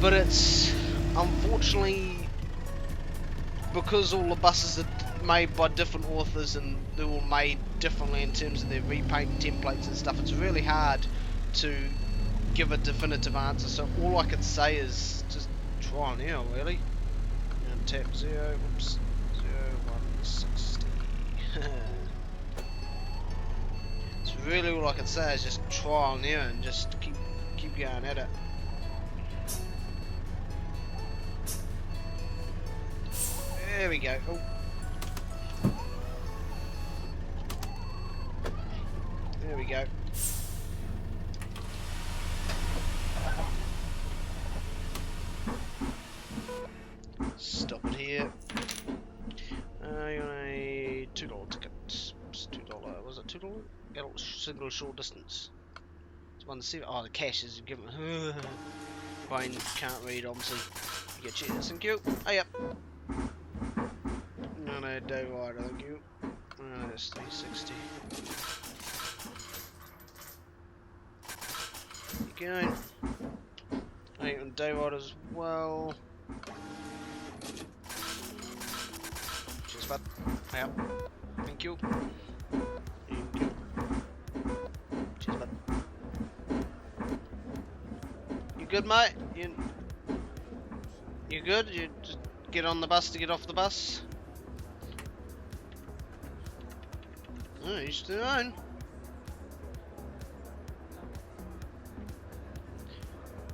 But it's unfortunately because all the buses are made by different authors and they're all made differently in terms of their repaint templates and stuff. It's really hard to give a definitive answer. So all I can say is just try and error really. And tap 0, whoops, 0160. It's really all I can say is just trial and error and just keep going at it. There we go. Oh. There we go. Stop it here. You want a $2 ticket. It's $2. Was it $2? Adult single short distance. It's 1.7. Oh, the cash is given. Brain can't read, obviously. You get cheers. Thank you. Hey up. No, day rider, thank you. That's 360. Keep going. Hey, on day rider as well. Cheers, bud. Hey up. Thank you. Thank you. Cheers, bud. You good, mate? You good? You just get on the bus to get off the bus? Oh, you still on?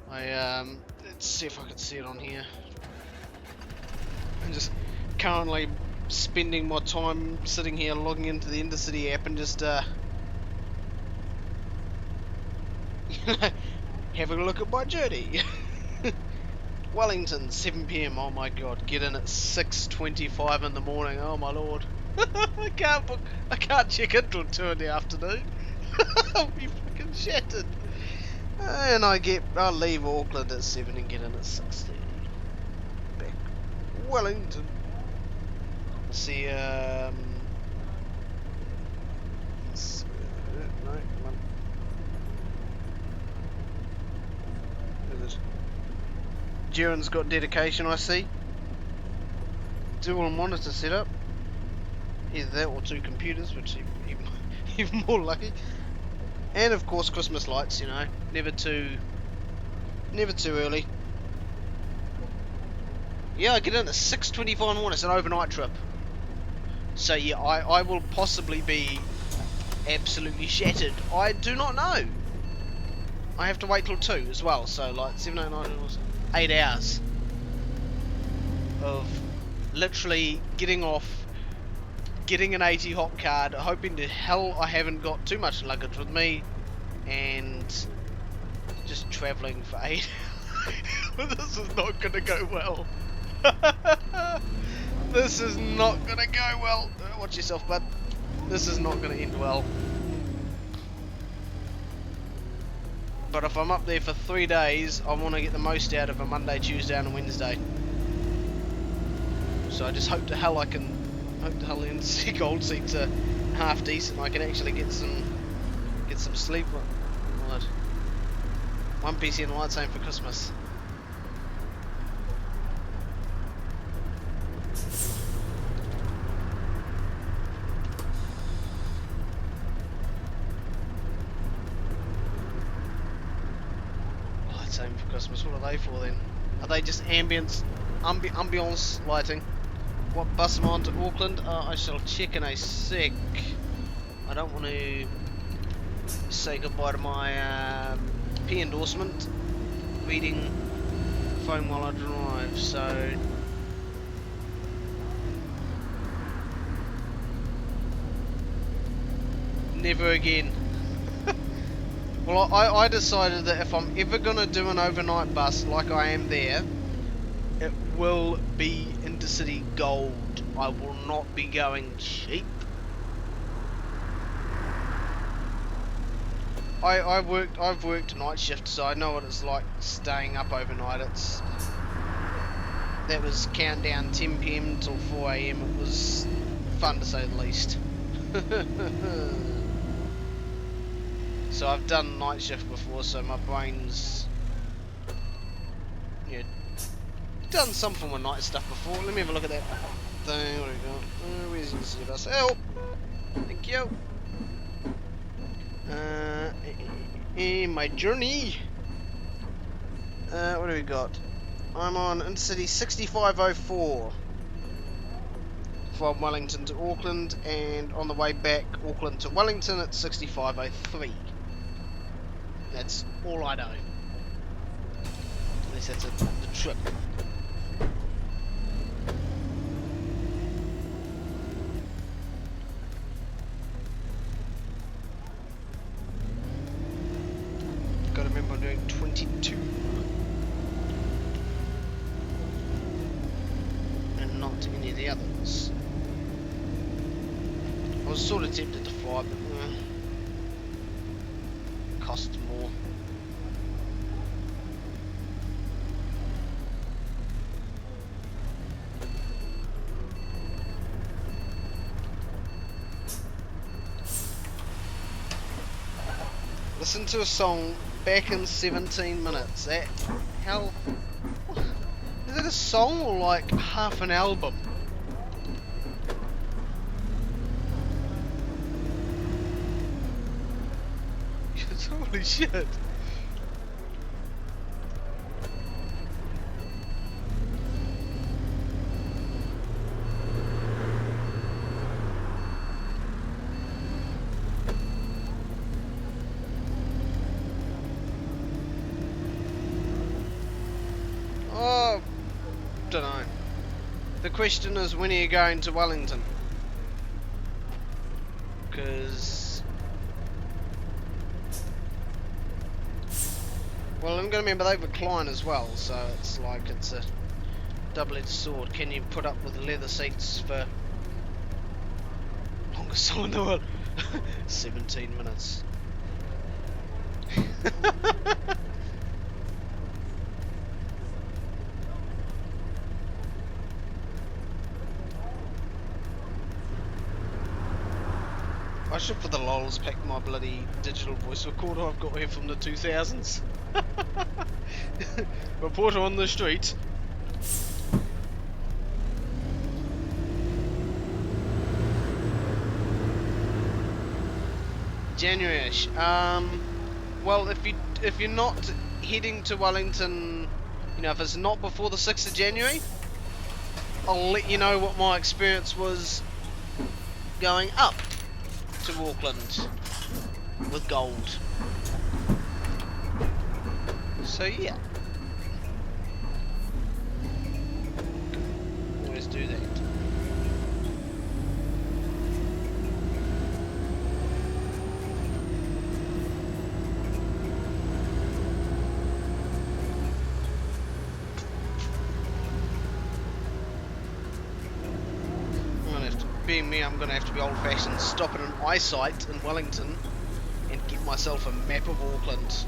Let's see if I can see it on here. I'm just currently spending my time sitting here logging into the Intercity app and just having a look at my journey. Wellington, 7 PM. Oh my god, get in at 6:25 in the morning. Oh my lord. I can't check in till 2 in the afternoon. I'll be fucking shattered. And I leave Auckland at 7 and get in at 6:30. Back Wellington. See, no, come on. Who's it? Jiren's got dedication, I see. Dual monitor setup. Either that or 2 computers, which even more lucky. And of course Christmas lights, you know, never too early. Yeah, I get in at 6:25 in the morning. It's an overnight trip. So yeah, I will possibly be absolutely shattered. I do not know. I have to wait till 2 as well. So like 7, 8, 9, 8 hours of literally getting off, getting an 80 hop card, hoping to hell I haven't got too much luggage with me, and just travelling for 8 hours. This is not going to go well. This is not going to go well. Watch yourself, bud. This is not going to end well. But if I'm up there for 3 days, I want to get the most out of a Monday, Tuesday and a Wednesday. So I just hope to hell I can, the gold seats are half decent. I can actually get some sleep. What? One PC and lights home for Christmas. lights home for Christmas. What are they for then? Are they just ambience lighting? What bus am I on to Auckland? I shall check in a sec. I don't want to say goodbye to my P endorsement, reading phone while I drive, so never again. Well, I decided that if I'm ever gonna do an overnight bus like I am there, it will be Intercity Gold. I will not be going cheap. I've worked night shift, so I know what it's like staying up overnight. That was countdown 10 PM till 4 AM. It was fun to say the least. So I've done night shift before, so my brain's done some form of night stuff before. Let me have a look at that thing. What do we got? Where's the city bus? Help! Thank you. My journey. What do we got? I'm on Intercity 6504 from Wellington to Auckland, and on the way back Auckland to Wellington at 6503. That's all I know. At least that's the trip. Gotta remember I'm doing 22. And not any of the others. I was sort of tempted to fly, but costs more. Listen to a song back in 17 minutes. That how is it a song or like half an album? Holy shit. Oh, don't know. The question is, when are you going to Wellington? Because, well, I'm going to remember they recline as well, so it's like it's a double-edged sword. Can you put up with the leather seats for longest song in the world? 17 minutes. I should for the lols pack my bloody digital voice recorder I've got here from the 2000s. Reporter on the street. January-ish. Well, if you're not heading to Wellington, you know, if it's not before the 6th of January, I'll let you know what my experience was going up to Auckland with gold. So yeah, always do that. Being me, I'm going to have to be old-fashioned, stop at an eyesight in Wellington and get myself a map of Auckland.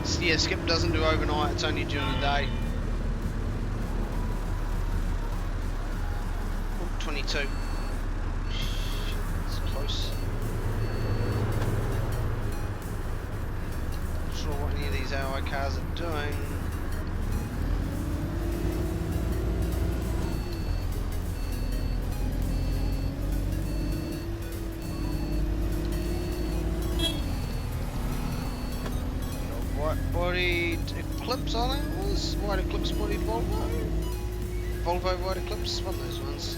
So yeah, Skip doesn't do overnight, it's only during the day. Oh, 22. It's close. Not sure what any of these AI cars are doing. white bodied Eclipse, I think it was. White Eclipse bodied Volvo. Volvo White Eclipse, one of those ones.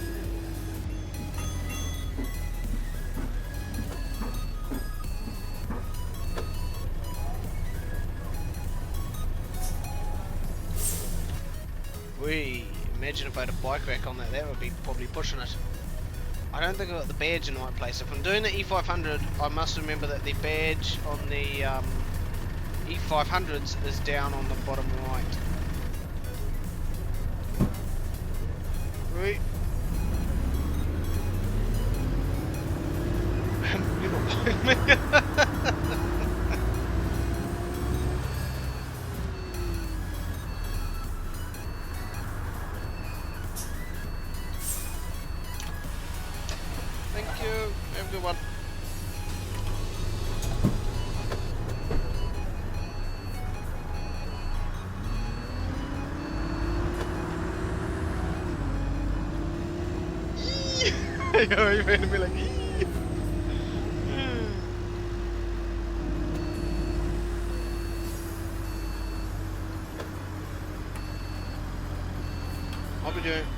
Imagine if I had a bike rack on that, that would be probably pushing it. I don't think I got the badge in the right place. If I'm doing the E500, I must remember that the badge on the E500s is down on the bottom right. Right. You're not buying me. Thank you. Have a good one. Yo, you made me like.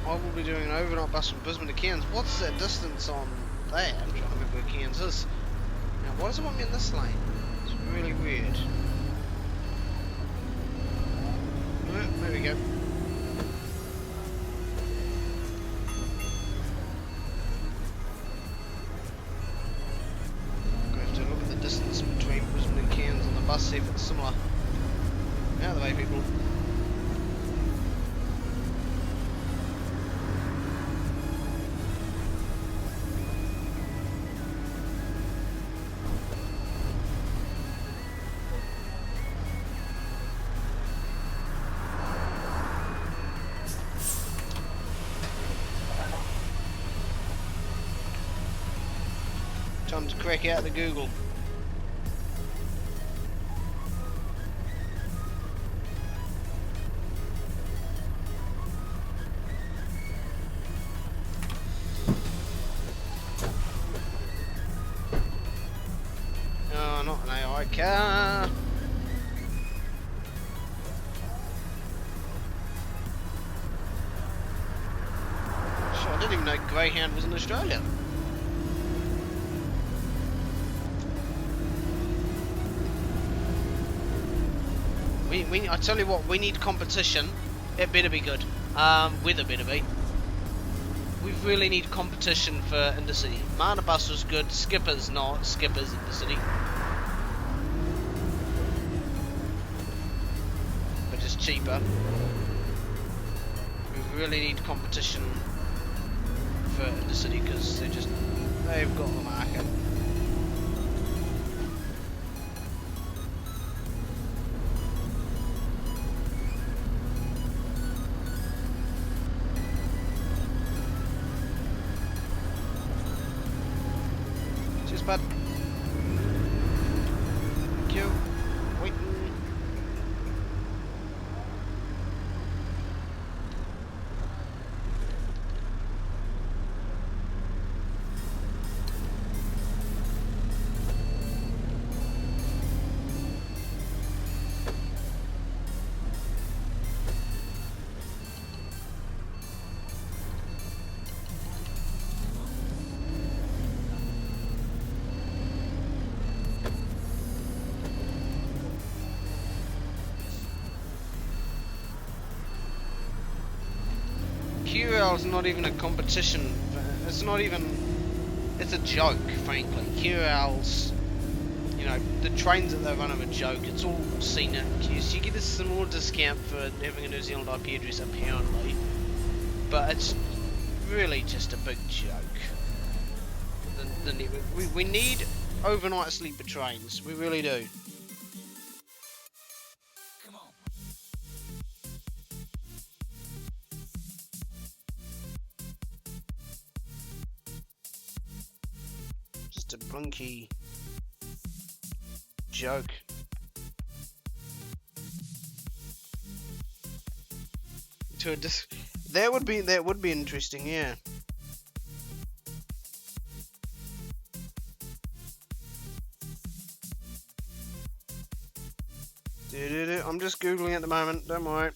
I will be doing an overnight bus from Brisbane to Cairns. What's that distance on that? I'm trying to remember where Cairns is. Now, why does it want me in this lane? It's really weird. There we go. I'm going to have to look at the distance between Brisbane and Cairns on the bus, see if it's similar. Out of the way, people. Time to crack out the Google. Oh, not an AI car. Sure, I didn't even know Greyhound was in Australia. I tell you what, we need competition. It better be good. Weather better be. We really need competition for Intercity. Mana Bus was good, Skipper's not. Skipper's Intercity. But it's cheaper. We really need competition for Intercity because they've got the market. Bud. Thank you. Waiting. QRL's not even a competition. It's not even. It's a joke, frankly. QRL's, you know, the trains that they run are a joke. It's all scenic. You get a small discount for having a New Zealand IP address, apparently, but it's really just a big joke. We need overnight sleeper trains. We really do. Just a blinky joke. That would be interesting, yeah. I'm just googling at the moment. Don't worry.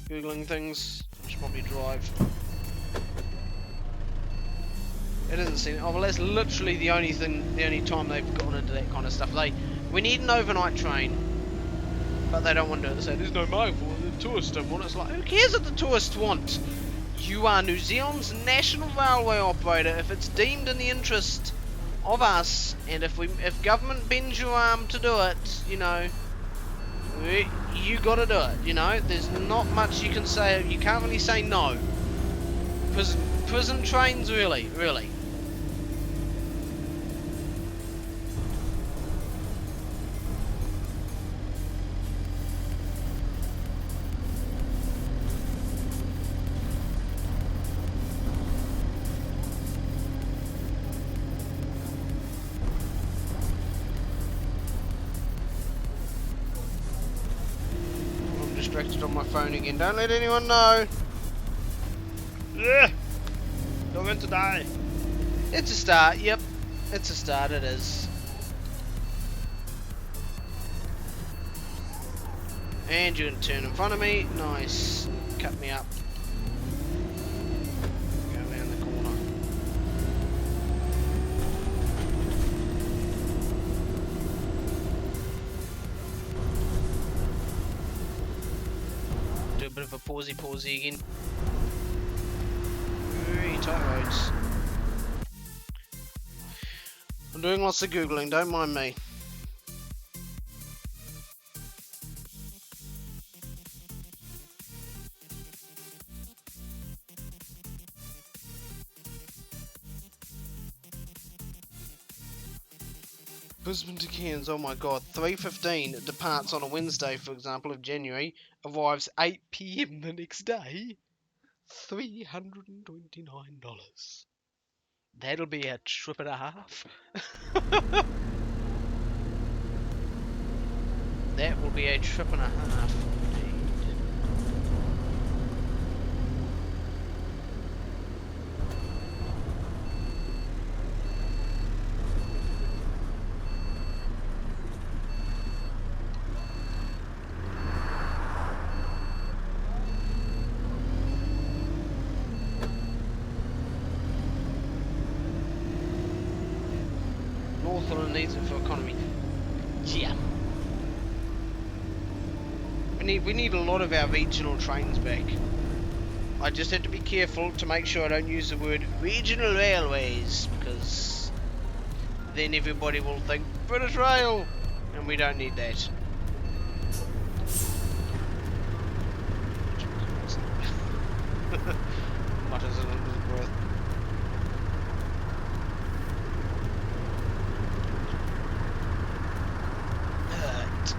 Googling things. I should probably drive. It doesn't seem. Oh well, that's literally the only time they've gone into that kind of stuff. We need an overnight train, but they don't want to do it. They say there's no market for it. The tourists don't want it. It's like, who cares what the tourists want? You are New Zealand's national railway operator. If it's deemed in the interest of us, and if government bends your arm to do it, you know, you gotta do it. You know, there's not much you can say. You can't really say no. Prison trains, really. Distracted on my phone again. Don't let anyone know. Ugh. Don't want to die. It's a start. Yep, it's a start. It is. And you're gonna turn in front of me. Nice. Cut me up. Go around the corner. Do a bit of a pausey again. Very tight roads. I'm doing lots of googling, don't mind me. Brisbane to Cairns, oh my god, 3:15 it departs on a Wednesday, for example, of January, arrives 8 PM the next day. $329. That'll be a trip and a half. That will be a trip and a half indeed. Northland needs it for economy. Yeah. We need a lot of our regional trains back. I just have to be careful to make sure I don't use the word regional railways, because then everybody will think British Rail, and we don't need that. Mutters it under his breath. Hurt.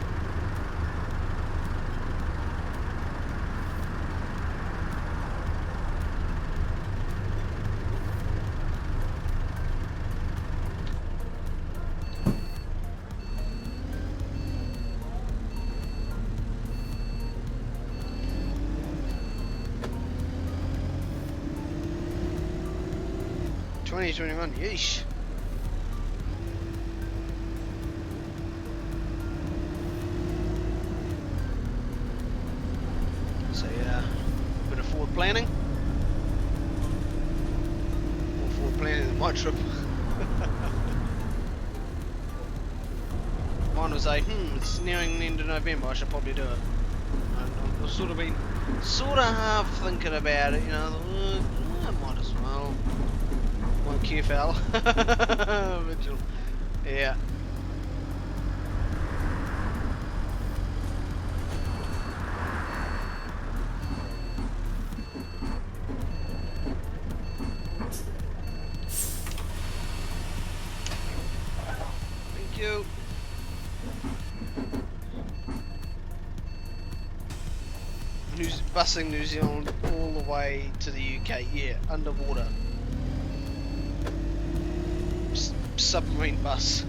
$20.21, yeesh. So yeah, a bit of forward planning. More forward planning than my trip. Mine was like, it's nearing the end of November, I should probably do it. I've sort of been, half thinking about it, you know, I might as well. One QFL. Vigil. Yeah. Thank you. busing New Zealand all the way to the UK. Yeah, underwater. Submarine bus.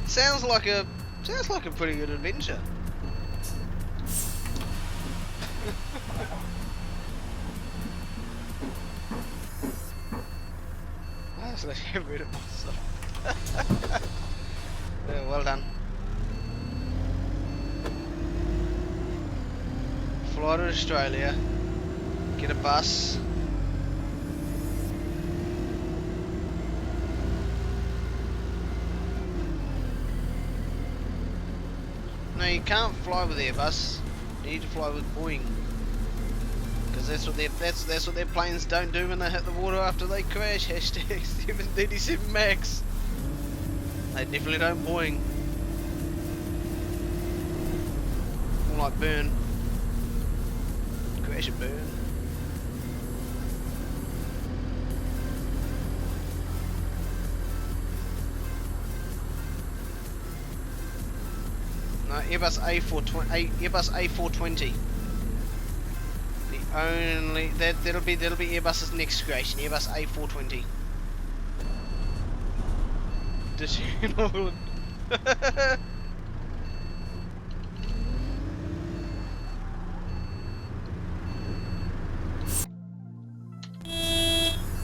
Sounds like a pretty good adventure. That's like get rid of myself. Yeah, well done. Fly to Australia. Get a bus. No, you can't fly with Airbus. You need to fly with Boeing, because that's what their planes don't do when they hit the water after they crash. Hashtag 737 Max. They definitely don't Boeing. More like burn. Crash and burn. No, Airbus A420. The only that'll be Airbus's next creation. Airbus A420. Did you know?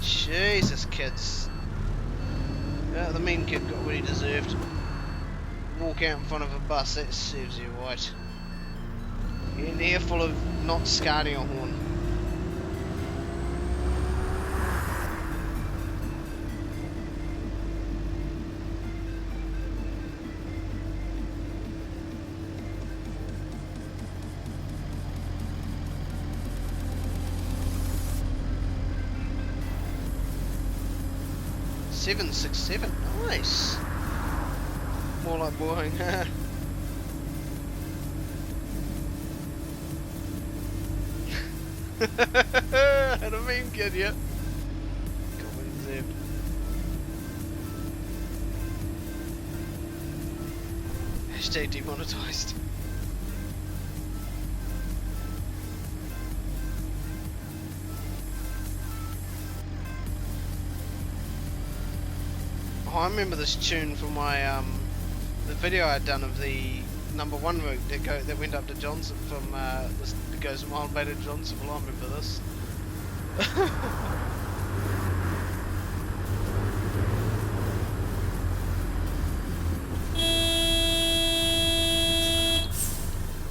Jesus, kids. Yeah, the mean kid got what he deserved. Walk out in front of a bus, that serves you right. You're in here full of not scarring a horn. $767, nice. More like Boeing. Had a meme kid, yeah. Got what he deserved. Hashtag demonetized. Oh, I remember this tune from my the video I'd done of the #1 route that went up to Johnson from this that goes from Iron Bay to Johnson. Well, I remember this.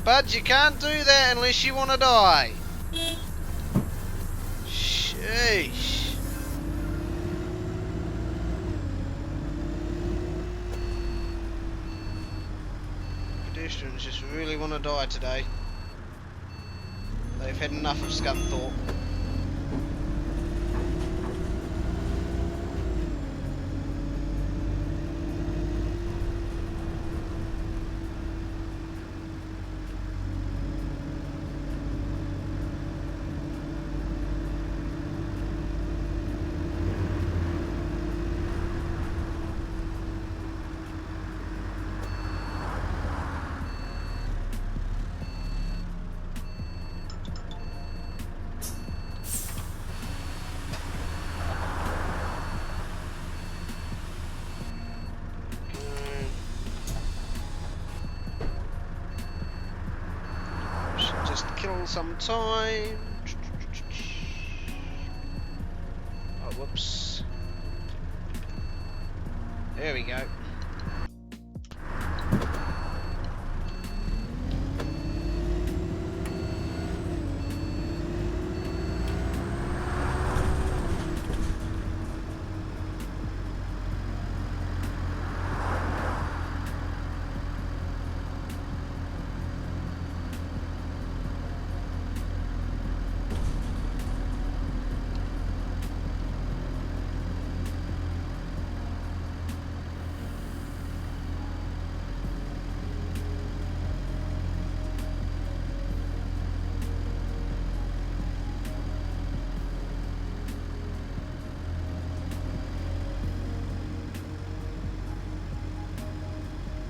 But you can't do that unless you want to die. Sheesh. Pedestrians just really want to die today. They've had enough of Scunthorpe. Some time. Oh, whoops. There we go.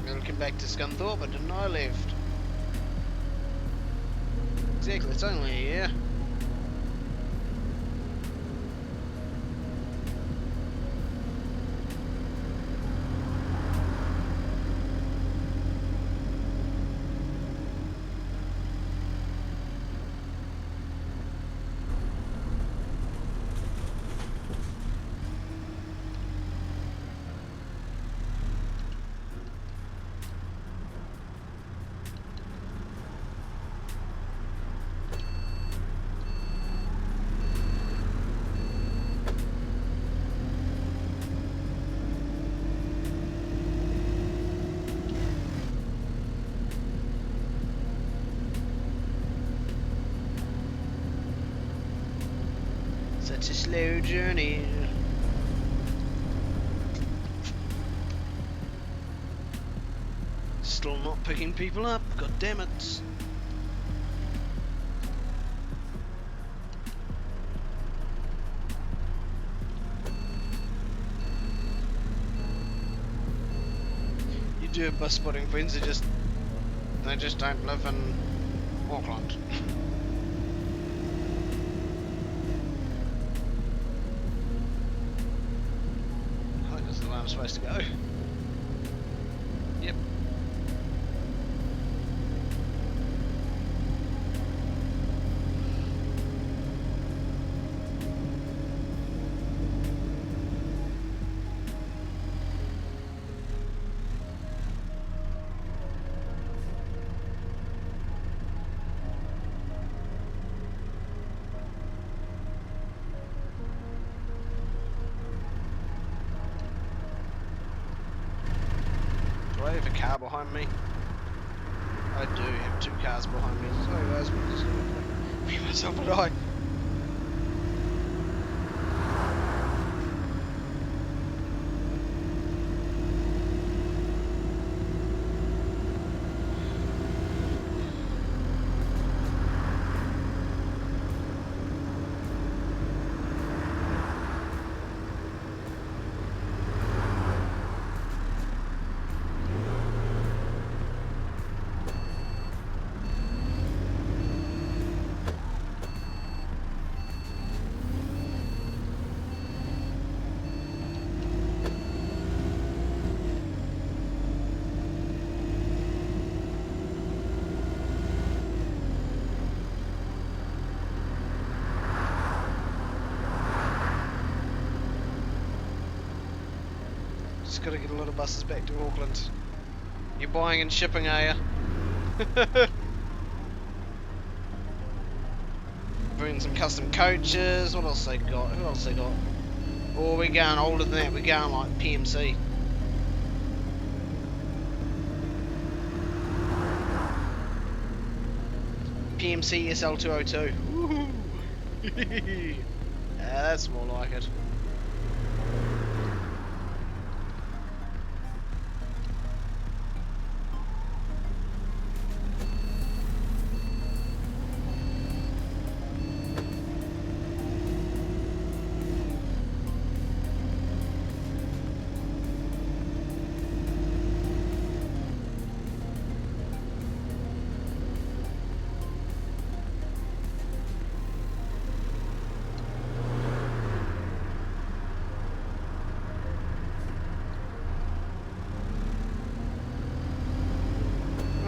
Welcome back to Scunthorpe. I didn't know I left. Exactly, it's only a year. Such a slow journey. Still not picking people up, god damn it. You do have bus spotting friends, they just don't live in Auckland. I think this is the way I'm supposed to go. Yep. Do I have a car behind me? I do have two cars behind me. Sorry guys, I'm just gonna me, myself and I. Just gotta get a lot of buses back to Auckland. You're buying and shipping, are ya? Bring some custom coaches. What else they got? Who else they got? Oh, we're going older than that. We're going like PMC. PMC SL202. Woohoo! That's more like it.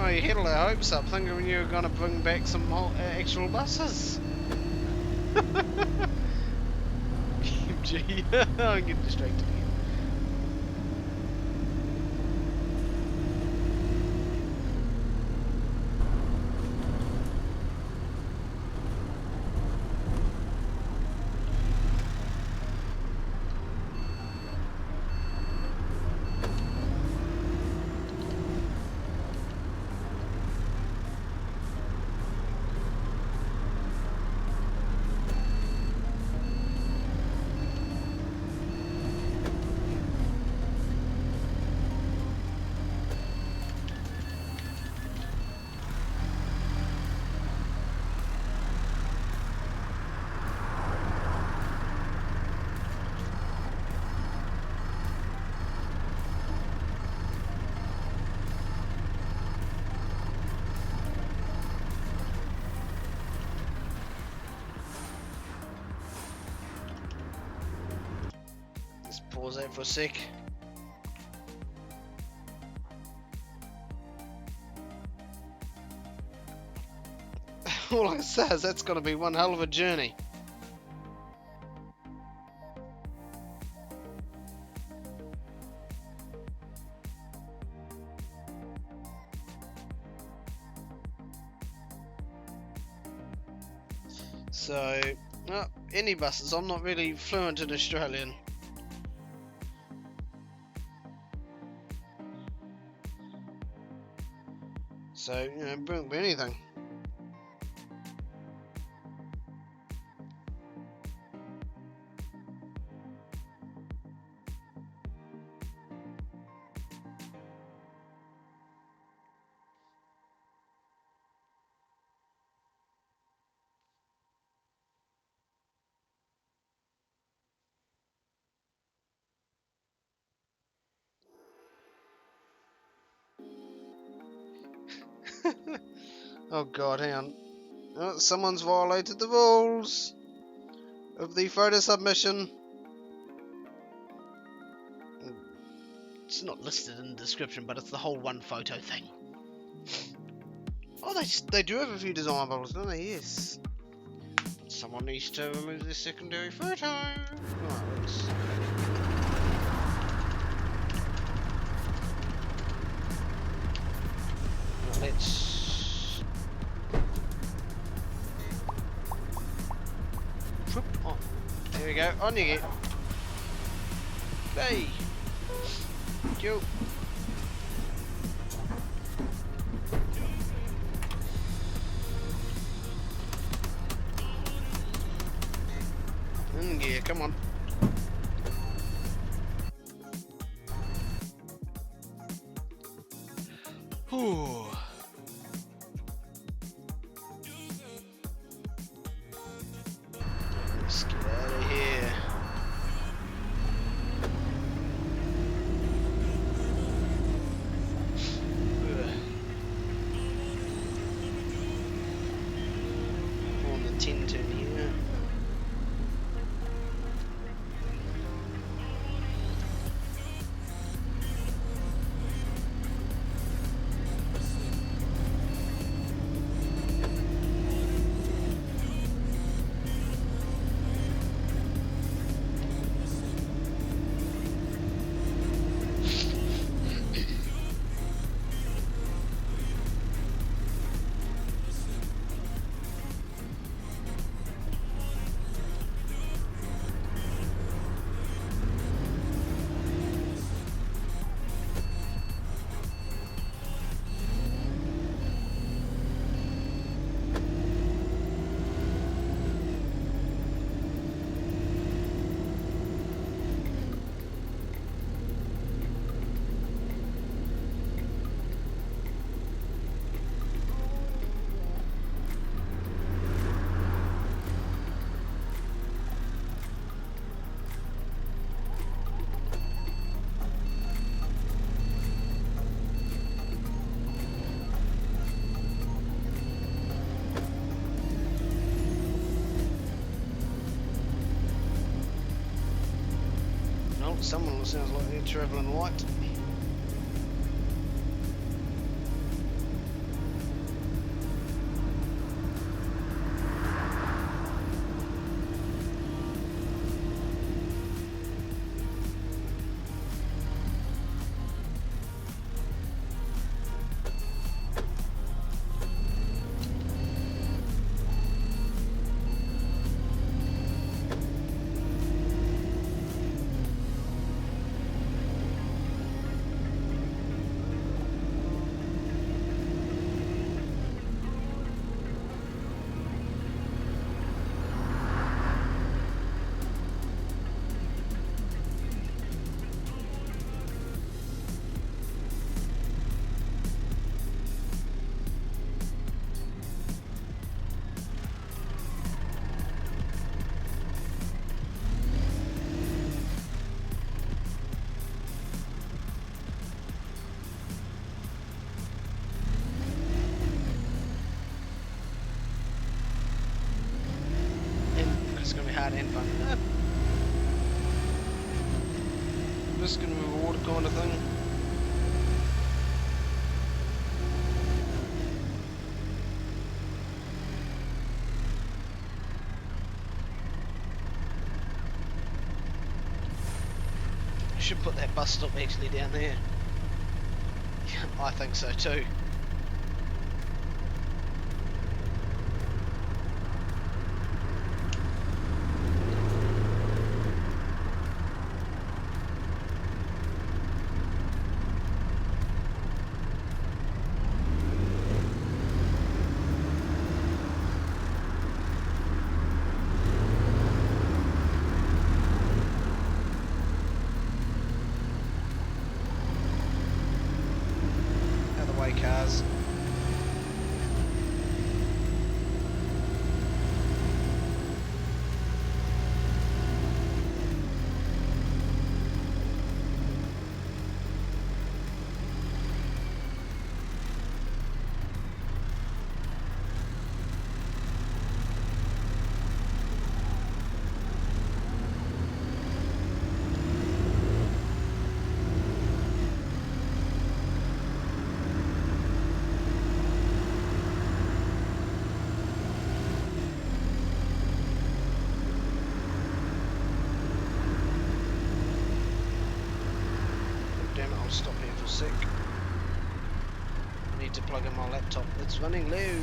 Oh, you had all our hopes up thinking you were going to bring back some actual buses. Gee, I'm getting distracted again. pause that for a sec. All I say is that's going to be one hell of a journey. So, any buses. I'm not really fluent in Australian. So, you know, won't be anything. Oh god, hang on. Oh, someone's violated the rules of the photo submission. It's not listed in the description, but it's the whole one photo thing. Oh, they do have a few design bubbles, don't they? Yes. Someone needs to remove this secondary photo. Right, let's oh, there we go. On you get. Hey. Yo. In gear, come on. Whew. Let's get out of here. On the 10 turn here. Someone sounds like they're travelling light. It's gonna be hard and fun. risk and reward kind of thing. I should put that bus stop actually down there. I think so too. Out of the way, cars. Damn it, I'll stop here for a sec. I need to plug in my laptop, it's running low.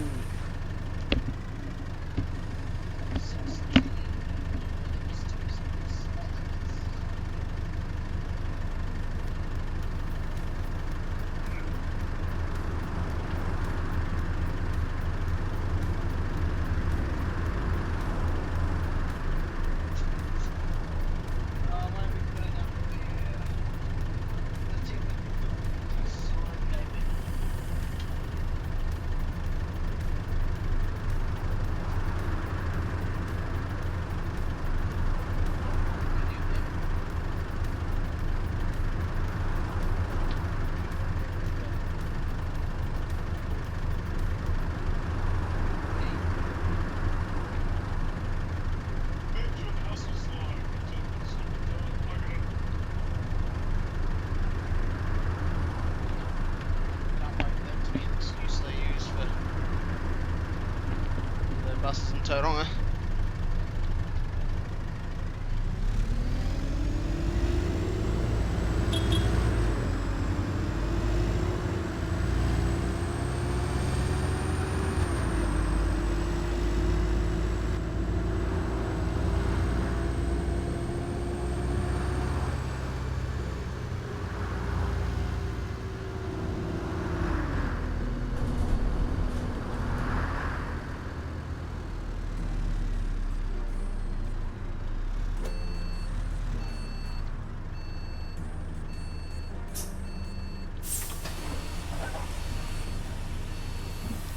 Buses in Tauranga.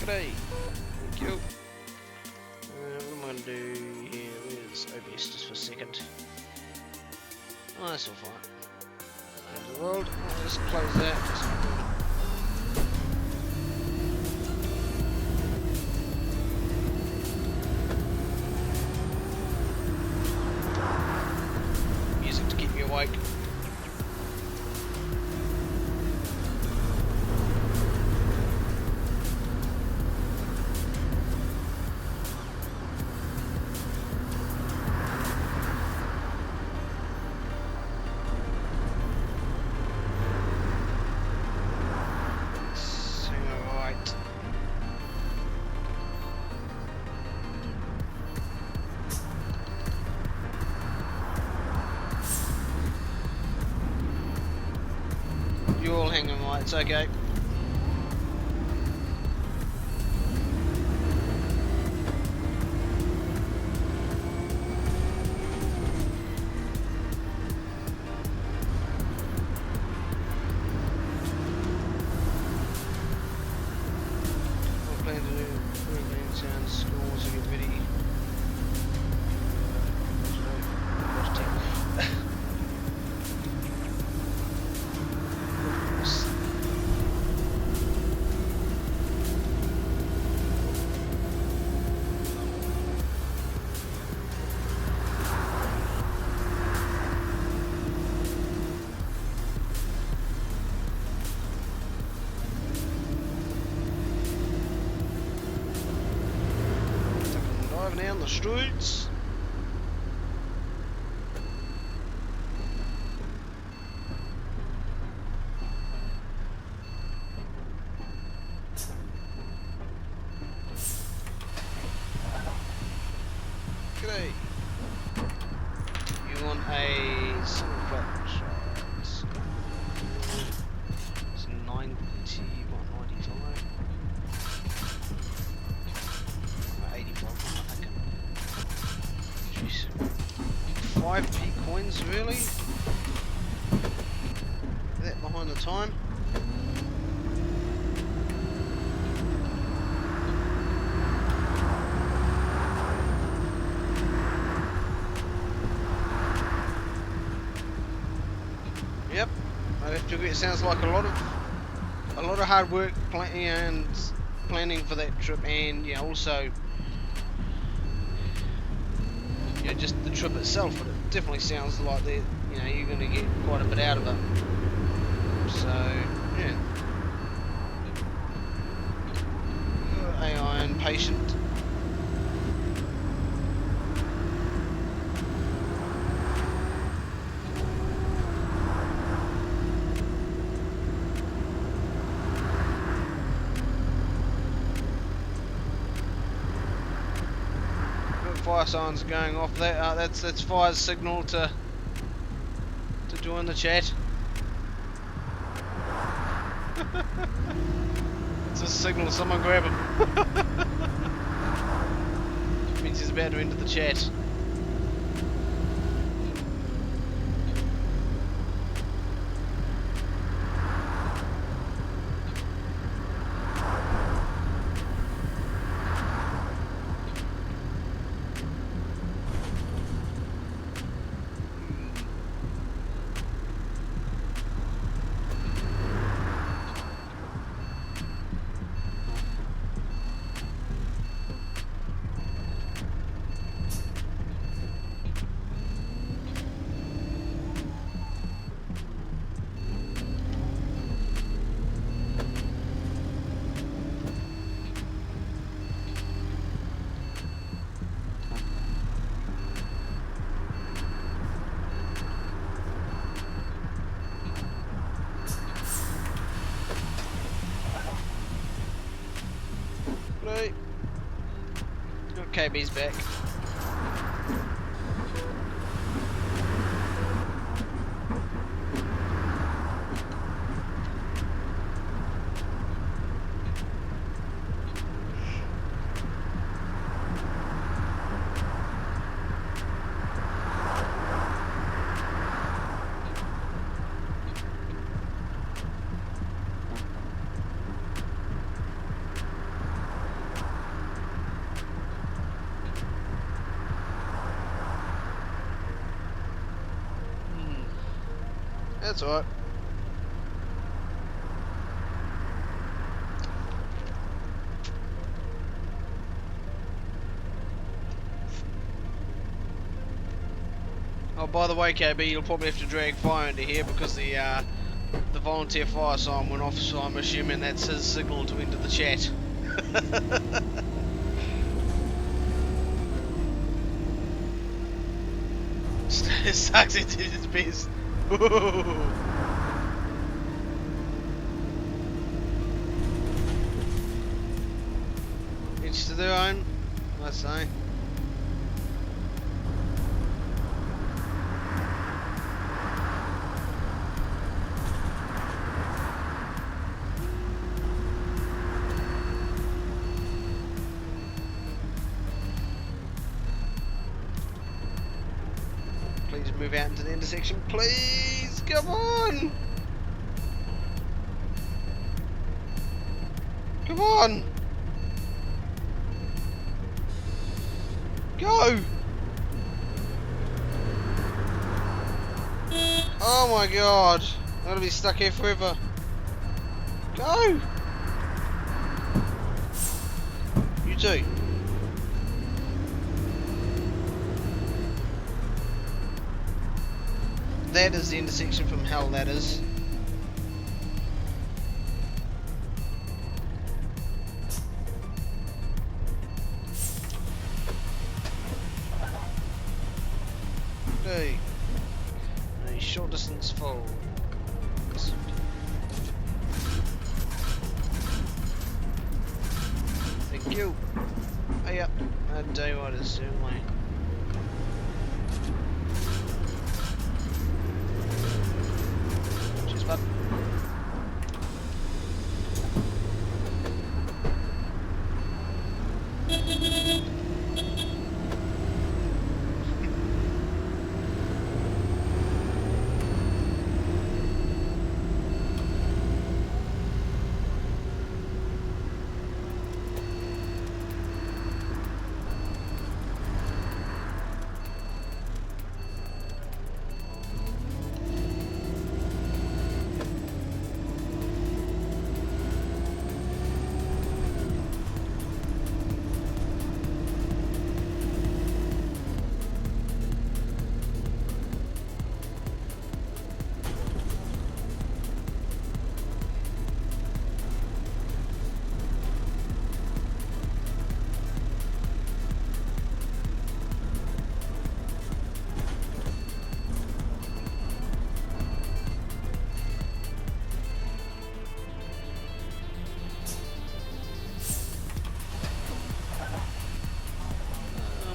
G'day. Thank you. What am I going to do here? Where's OBS just for a second? Oh, that's all fine. End of the world. I'll just close that. Music to keep me awake. You're all hanging right, it's okay. What plan to do? Green sounds, schools to get ready. down the streets. G'day. You want a single flat shot? It's 90, what, 95? 85, I think. Jeez. 5p coins, really? That behind the time? Yep, I have to agree. It sounds like a lot of hard work planning for that trip, and yeah, also just the trip itself. But it definitely sounds like that you're going to get quite a bit out of it. So yeah, AI impatient. Fire signs going off. That's fire's signal to join the chat. It's a signal. Someone grab him. Means he's about to enter the chat. Right. KB's back. That's alright. Oh, by the way, KB, you'll probably have to drag fire into here because the volunteer fire sign went off, so I'm assuming that's his signal to enter the chat. Sucks, it did its best. Each to their own, I say. Please move out into the intersection, please! Come on! Come on! Go! Oh my god! I'm gonna be stuck here forever. Go! You too. That is the intersection from hell, that is. Okay. A short distance fold. Thank you. Oh, yep. That day what is certainly. Cheers, bud.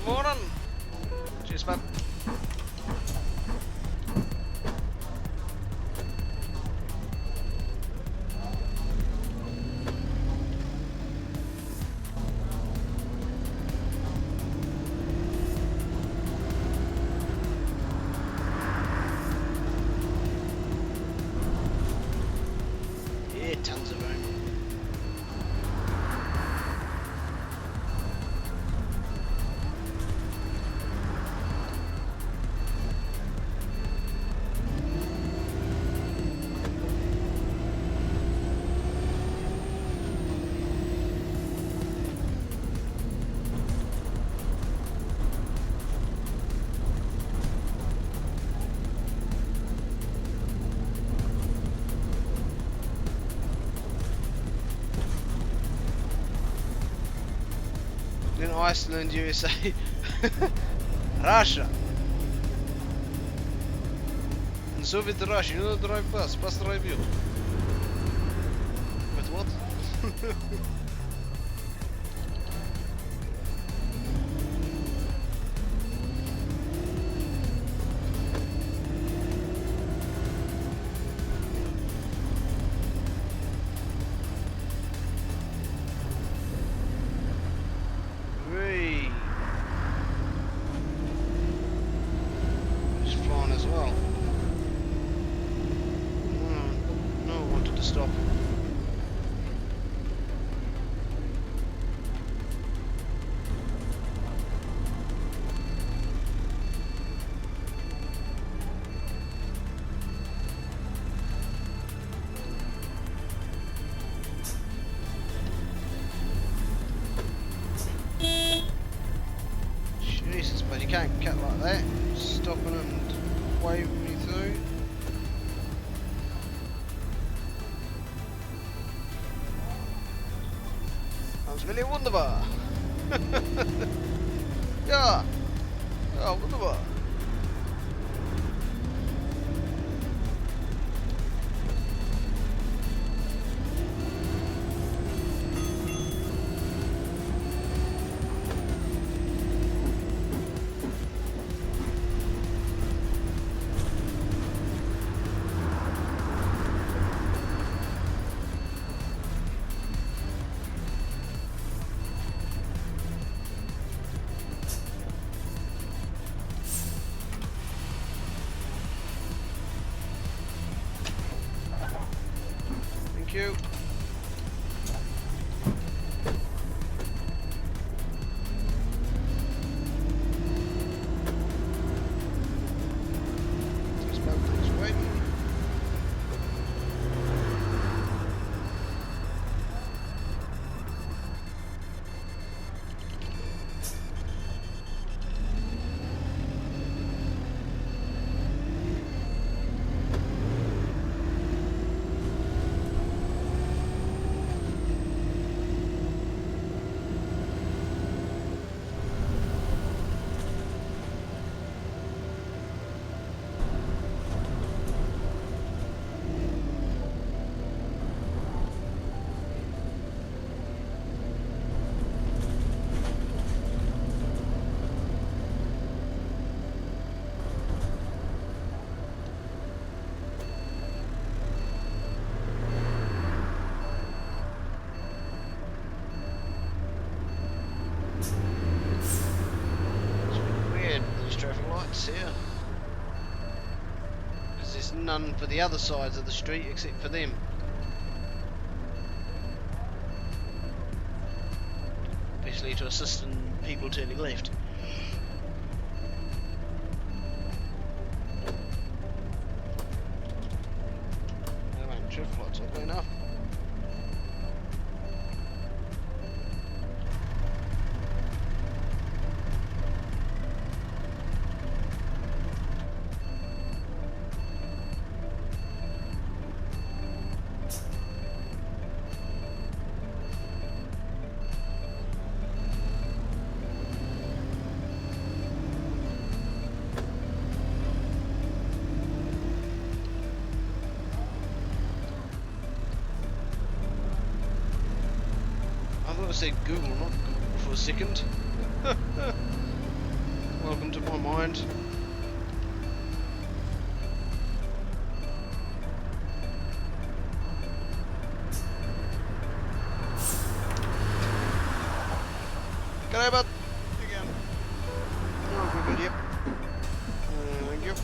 Morning. Cheers, bud. Yeah, tons of room. In Iceland, USA, Russia. In Soviet Russia, you don't drive bus drive you. Wait, what? Whee! He's flying as well. No, I wanted to stop. Jesus, but you can't cut like that. Stopping and waving me through. Das will wunderbar. Ja. Ja, wunderbar. Thank you. Just about things waiting. none for the other sides of the street except for them. Especially to assist in people turning left. Traffic lights oddly enough. I thought I said Google, not Google for a second. Welcome to my mind. G'day, bud. Again. Oh, good, yep. Thank you.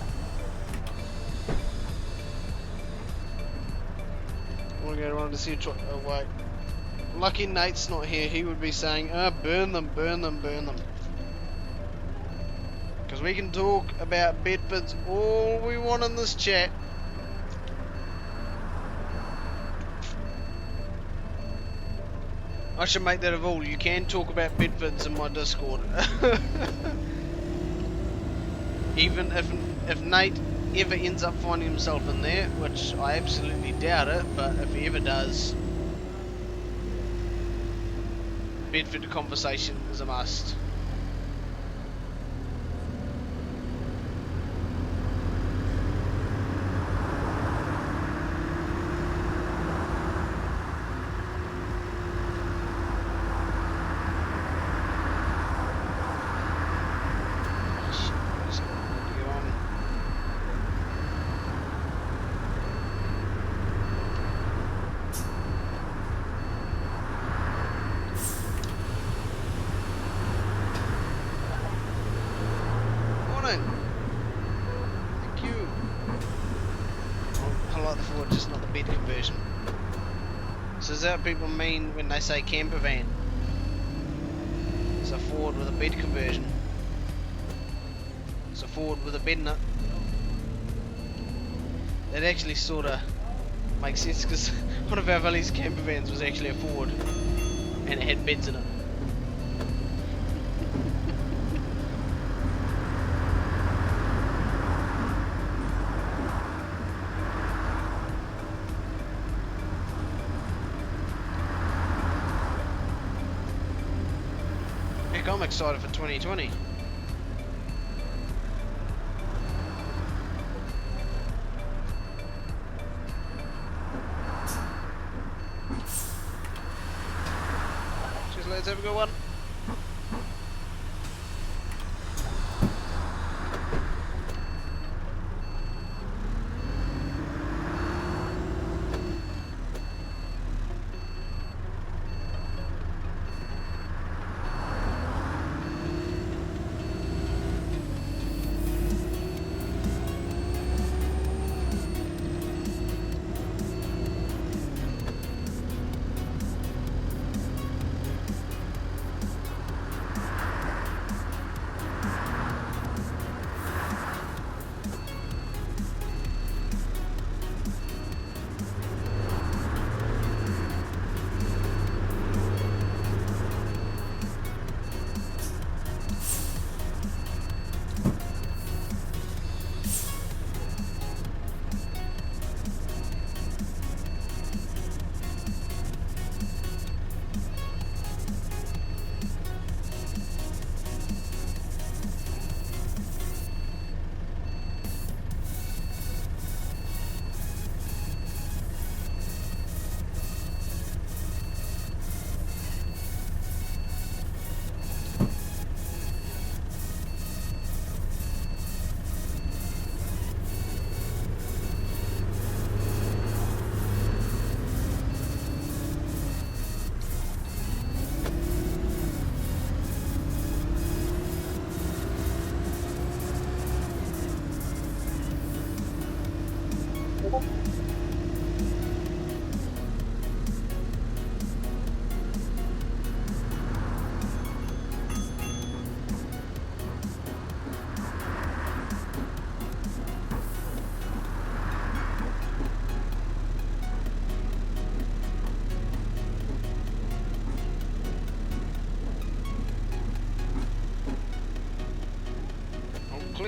I want to go around to see a truck. Oh, wait. Lucky Nate's not here, he would be saying, burn them, burn them, burn them. Because we can talk about Bedfords all we want in this chat. I should make that a rule, you can talk about Bedfords in my Discord. Even if Nate ever ends up finding himself in there, which I absolutely doubt it, but if he ever does, Bedford conversation is a must. Thank you. I like the Ford, just not the bed conversion. So is that what people mean when they say camper van? It's a Ford with a bed conversion. It's a Ford with a bed in it. That actually sort of makes sense because one of our Valley's camper vans was actually a Ford and it had beds in it. Heck, I'm excited for 2020. Cheers, lads, have a good one.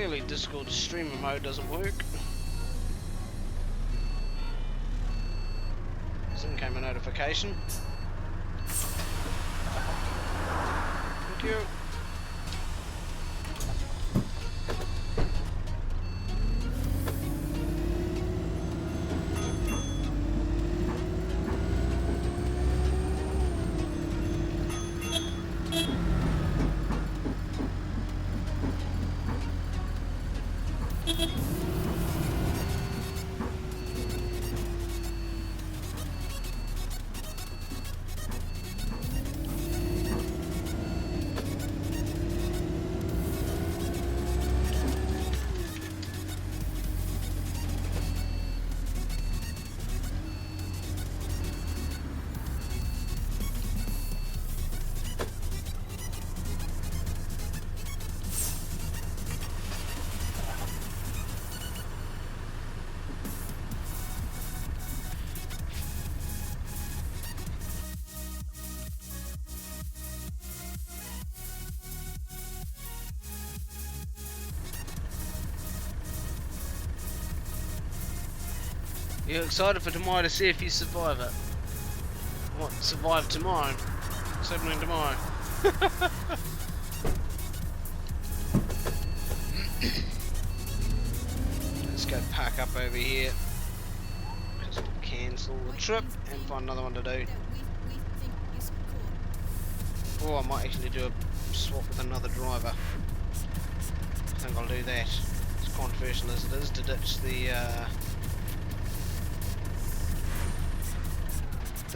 Clearly Discord streamer mode doesn't work. Then came a notification. Thank you. You're excited for tomorrow to see if you survive it. What, survive tomorrow? What's happening tomorrow? Let's go pack up over here. Just cancel the trip and find another one to do. Or I might actually do a swap with another driver. I think I'll do that. As controversial as it is to ditch the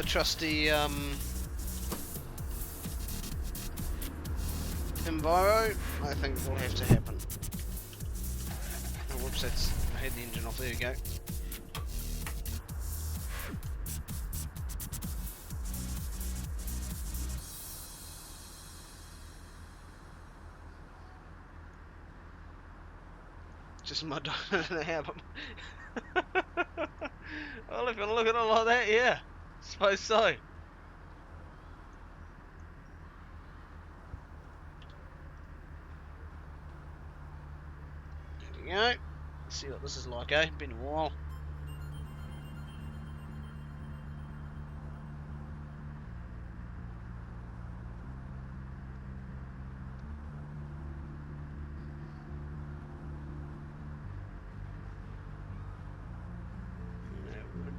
trusty Enviro, I think it will have to happen. Oh, whoops, that's, I had the engine off, there we go. Just my dog didn't happen. Well, if you look at it like that, yeah. Suppose so. There we go. Let's see what this is like, eh? Been a while.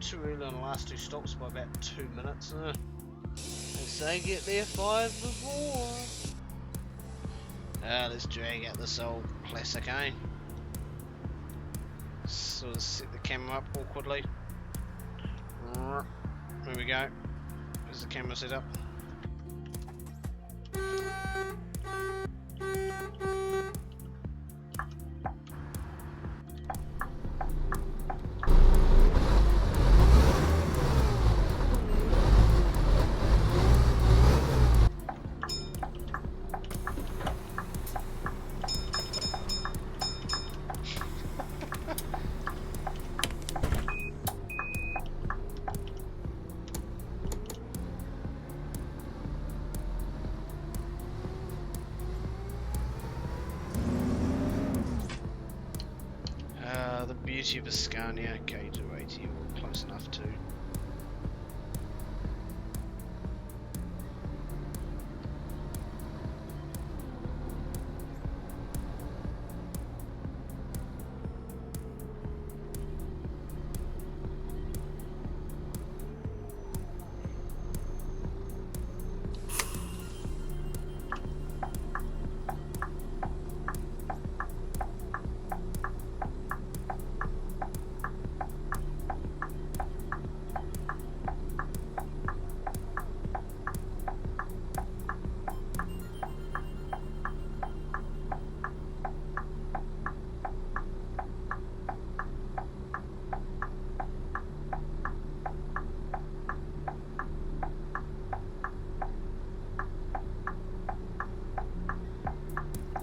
Too early on the last two stops by about 2 minutes. They say get there 5 before. Let's drag out this old classic, eh? Sort of set the camera up awkwardly. There we go. There's the camera set up. The beauty of a Scania K280, or close enough to.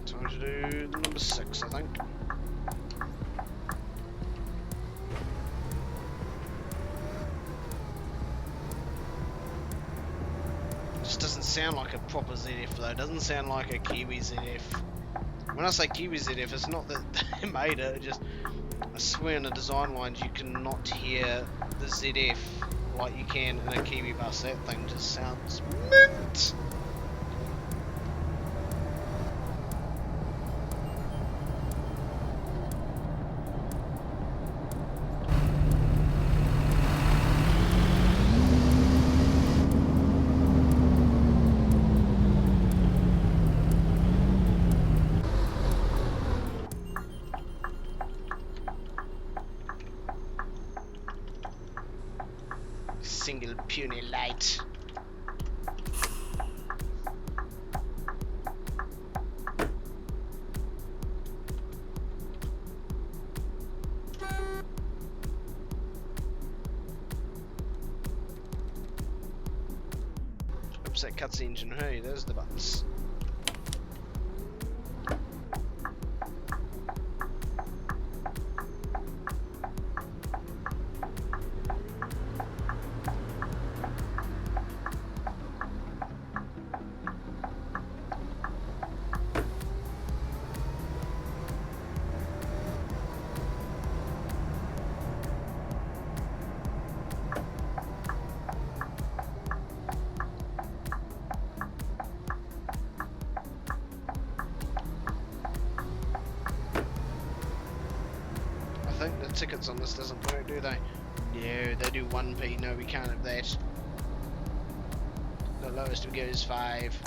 Time to do the number 6, I think. Just doesn't sound like a proper ZF though. Doesn't sound like a Kiwi ZF. When I say Kiwi ZF, it's not that they made it. Just I swear in the design lines you cannot hear the ZF like you can in a Kiwi bus. That thing just sounds mint. Single puny light. Oops, that cuts the engine. Hey, there's the buttons. I think the tickets on this doesn't work, do they? No, they do 1p. No, we can't have that. The lowest we go is 5.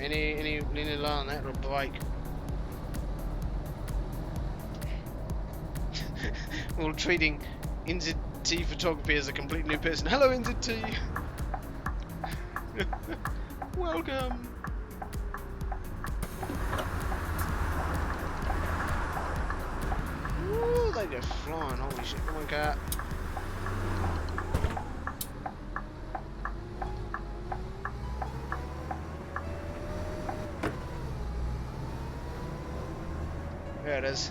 Any linear line on that will break. All treating NZT photography as a complete new person. Hello NZT! Welcome! Ooh, they go flying, holy shit, come on car. There it is.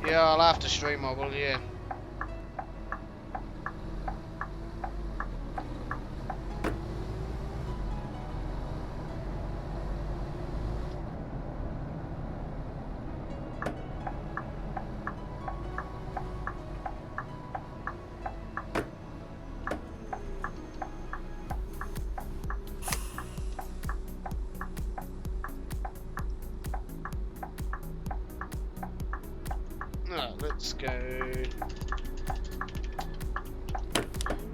Yeah, I'll have to stream, I will, yeah. Alright, let's go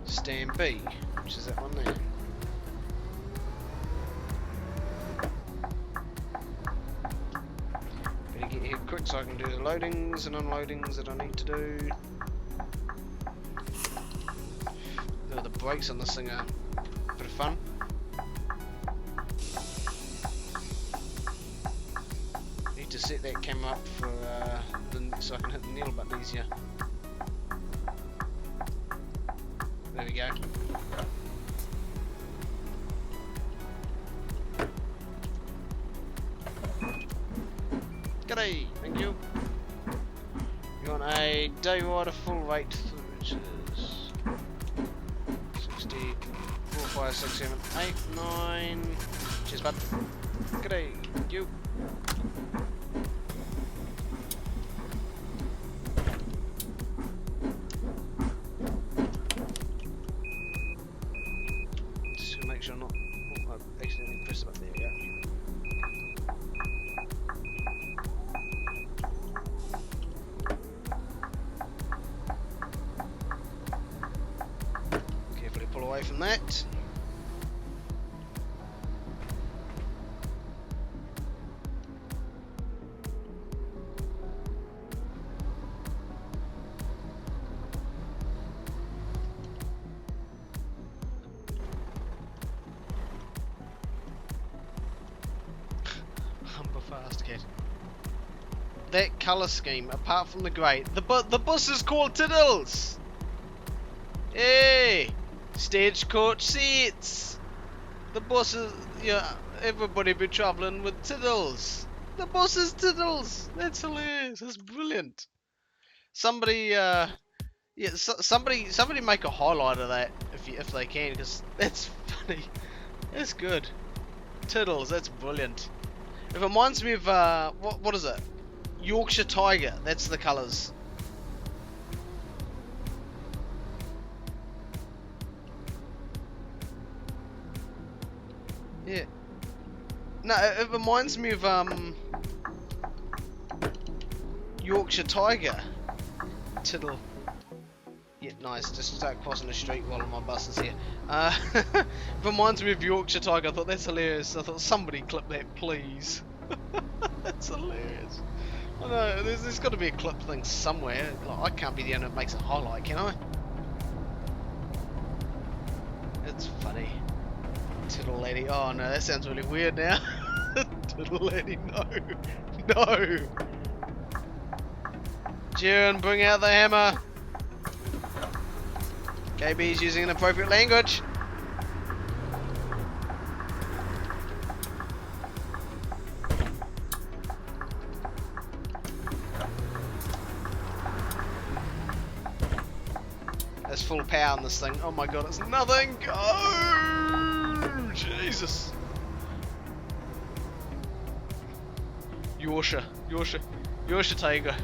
stand B, which is that one there. Better get here quick so I can do the loadings and unloadings that I need to do. Though the brakes on this thing are a bit of fun. Need to set that camera up for so I can hit the needle button easier. There we go. G'day, thank you. You want a day rider full rate, which is 60, 4, 5, 6, 7, 8, 9. Cheers, bud. G'day, thank you. Make sure I'm not. Oh, I accidentally pressed the button. There we go. Carefully pull away from that. Fast kid. That colour scheme, apart from the grey, the bus is called Tiddles. Hey, stagecoach seats. The bus is, yeah, everybody be travelling with Tiddles. The bus is Tiddles. That's hilarious. That's brilliant. Somebody, yeah, somebody make a highlight of that if they can, because that's funny. That's good. Tiddles, that's brilliant. It reminds me of what is it? Yorkshire Tiger. That's the colours. Yeah. No, it reminds me of Yorkshire Tiger. Tiddle. Yeah, nice. Just start crossing the street while my bus is here. Reminds me of Yorkshire Tiger. I thought that's hilarious. I thought somebody clip that, please. That's hilarious. I know. There's got to be a clip thing somewhere. Like, I can't be the one that makes a highlight, can I? It's funny. Tiddle lady. Oh no, that sounds really weird now. Tiddle lady, no, no. Jiren, bring out the hammer. KB's using inappropriate language. There's full power on this thing. Oh my god, it's nothing. Oh, Jesus. Yorkshire Tiger.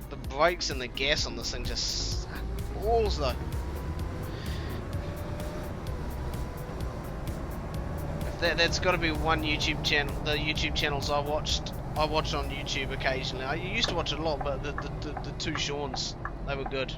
The brakes and the gas on this thing just balls though. That's got to be one YouTube channel. The YouTube channels I watch on YouTube occasionally. I used to watch it a lot, but the two Seans, they were good.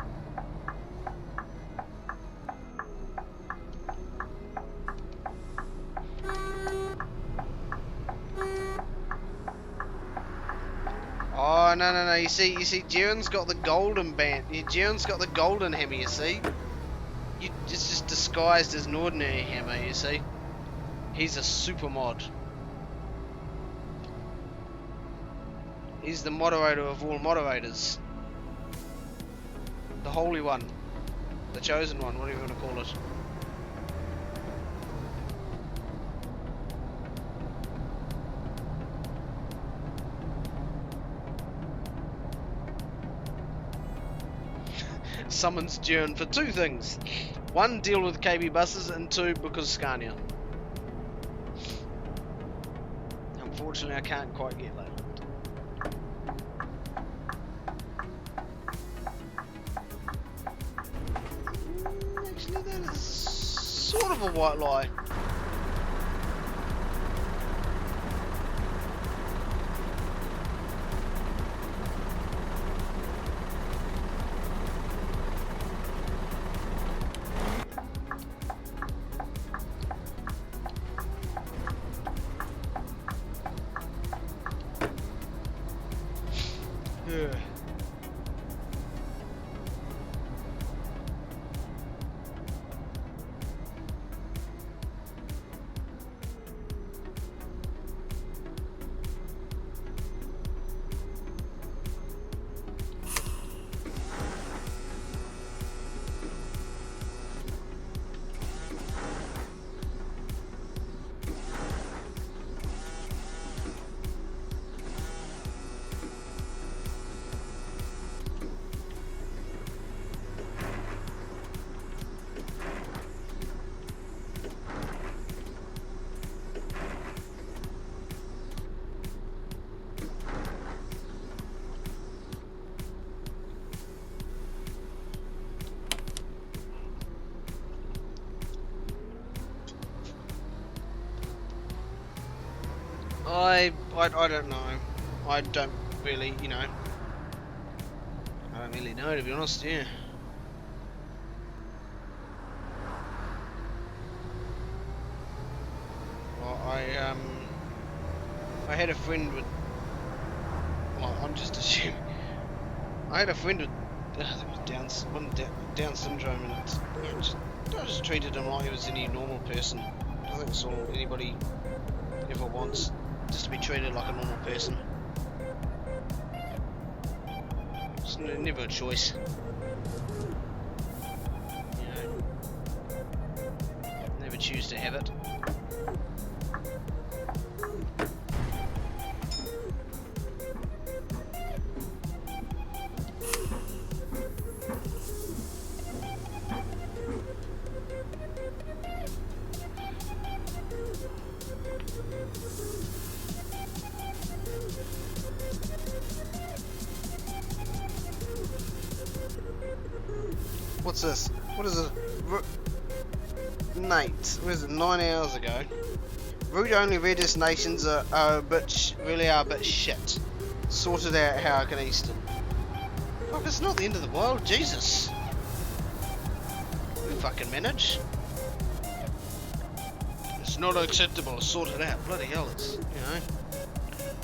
Oh no! You see, Jiren's got the golden band. Jiren's got the golden hammer. You see, it's just disguised as an ordinary hammer. You see, he's a super mod. He's the moderator of all moderators. The Holy One. The Chosen One, whatever you want to call it. Summons Jiren for two things. One, deal with KB buses, and two, because Scania. Unfortunately, I can't quite get that. Actually, that is sort of a white lie. Yeah. I don't know. I don't really, I don't really know, to be honest, yeah. Well, I had a friend with, well, I'm just assuming, I had a friend with Down syndrome, and I just treated him like he was any normal person. I think that's all anybody ever wants. Just to be treated like a normal person. It's never a choice. Never choose to have it. What's this? What is it? Nate, what is it? 9 hours ago. Route only red destinations are a bit really are a bit shit. Sorted out how I can Eastern. Fuck, it's not the end of the world, Jesus. We fucking manage. It's not acceptable. Sort it out. Bloody hell, it's, you know.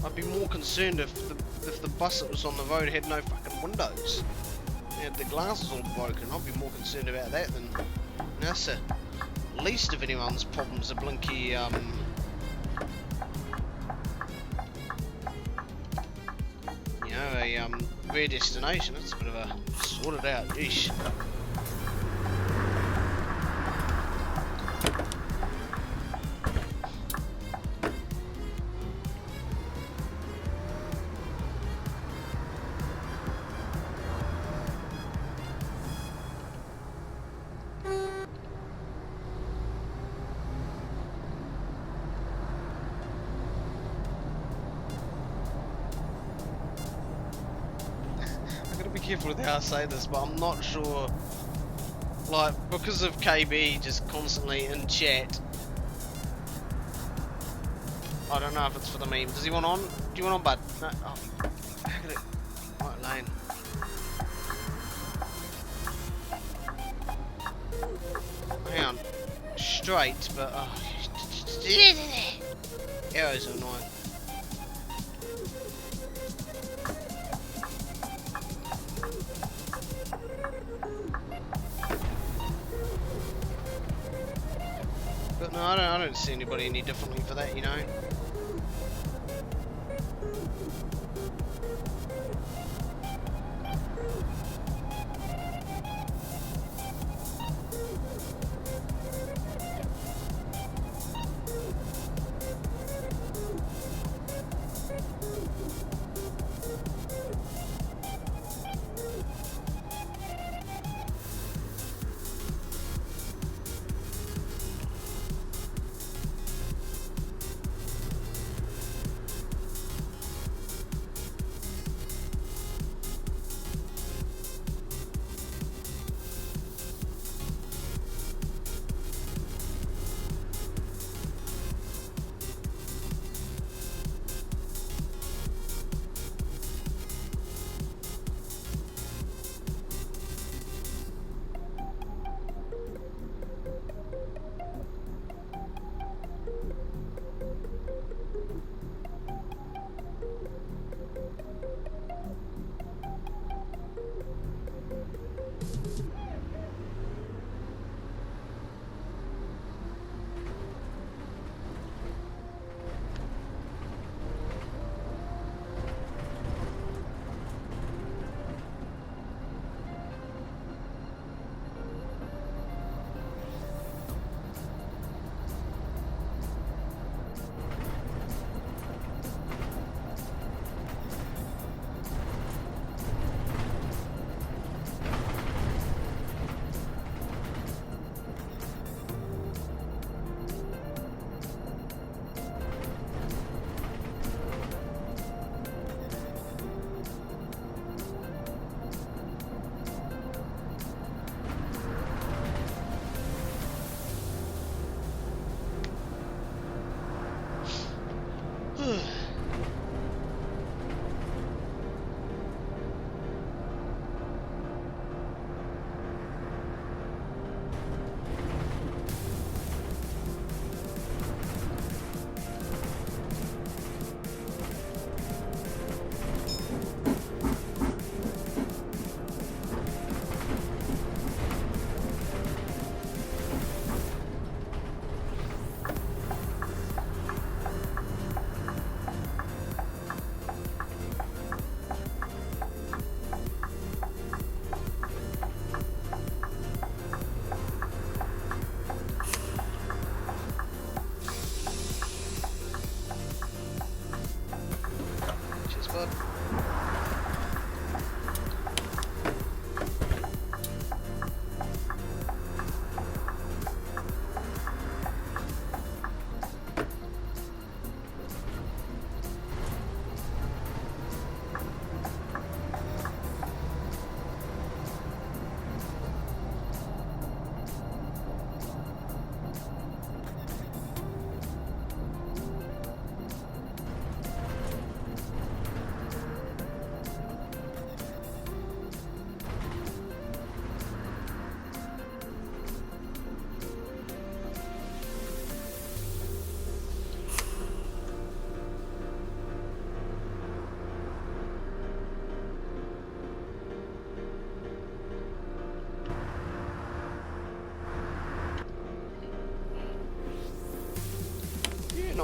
I'd be more concerned if the bus that was on the road had no fucking windows. And the glass was all broken. I'd be more concerned about that than that's the least of anyone's problems. A blinky you know, a rare destination. It's a bit of a sorted out. Yeesh. Be careful with how I say this, but I'm not sure, like, because of KB just constantly in chat, I don't know if it's for the meme. Does he want on? Do you want on, bud? No. Oh, how could it? Right lane. Hang on. Straight, but arrows are annoying. But no, I don't see anybody any differently for that, you know.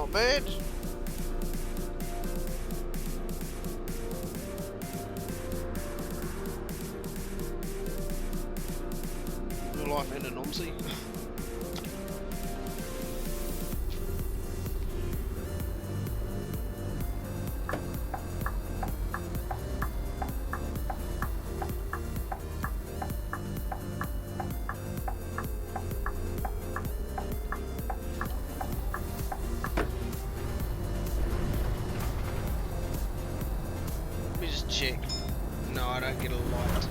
Not bad. Real life and an OMSI. Let me just check. No, I don't get a light.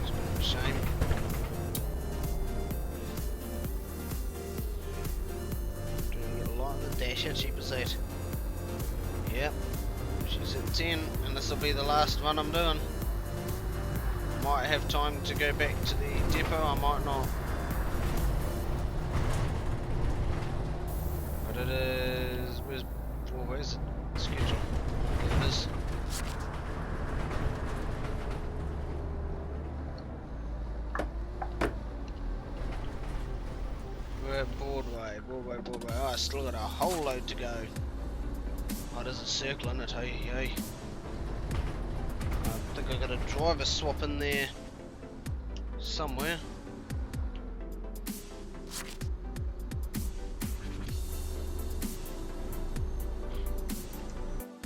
It's a bit of a shame. Don't get a light on the dash. How cheap is that? Yep. She's at 10, and this will be the last one I'm doing. Might have time to go back to the depot, I might not. But it is. Where's the schedule? There it is. We're at Broadway. Oh, I still got a whole load to go. Oh, there's a circle in it, hey. I think I got a driver swap in there somewhere.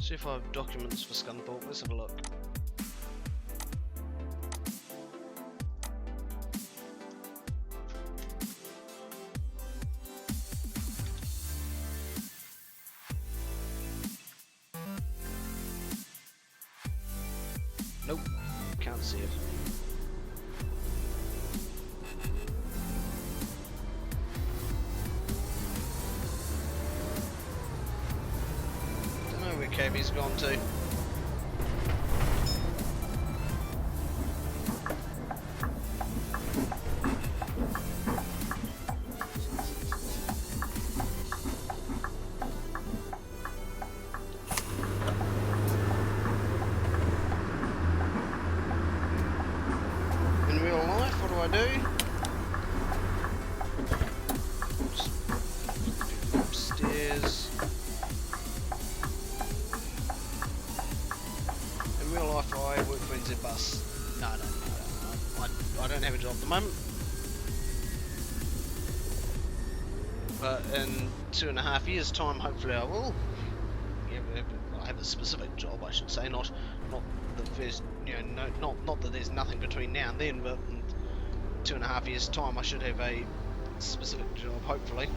See if I have documents for Scunthorpe. Let's have a look. Nope, can't see it. Don't know where KB's gone to. In real life, what do I do? Just upstairs. In real life, I work for NZ Bus. No, I don't have a job at the moment. But in 2.5 years' time, hopefully I will. Yeah, I have a specific job, I should say, not the first, not that there's nothing between now and then, but in 2.5 years' time I should have a specific job, hopefully.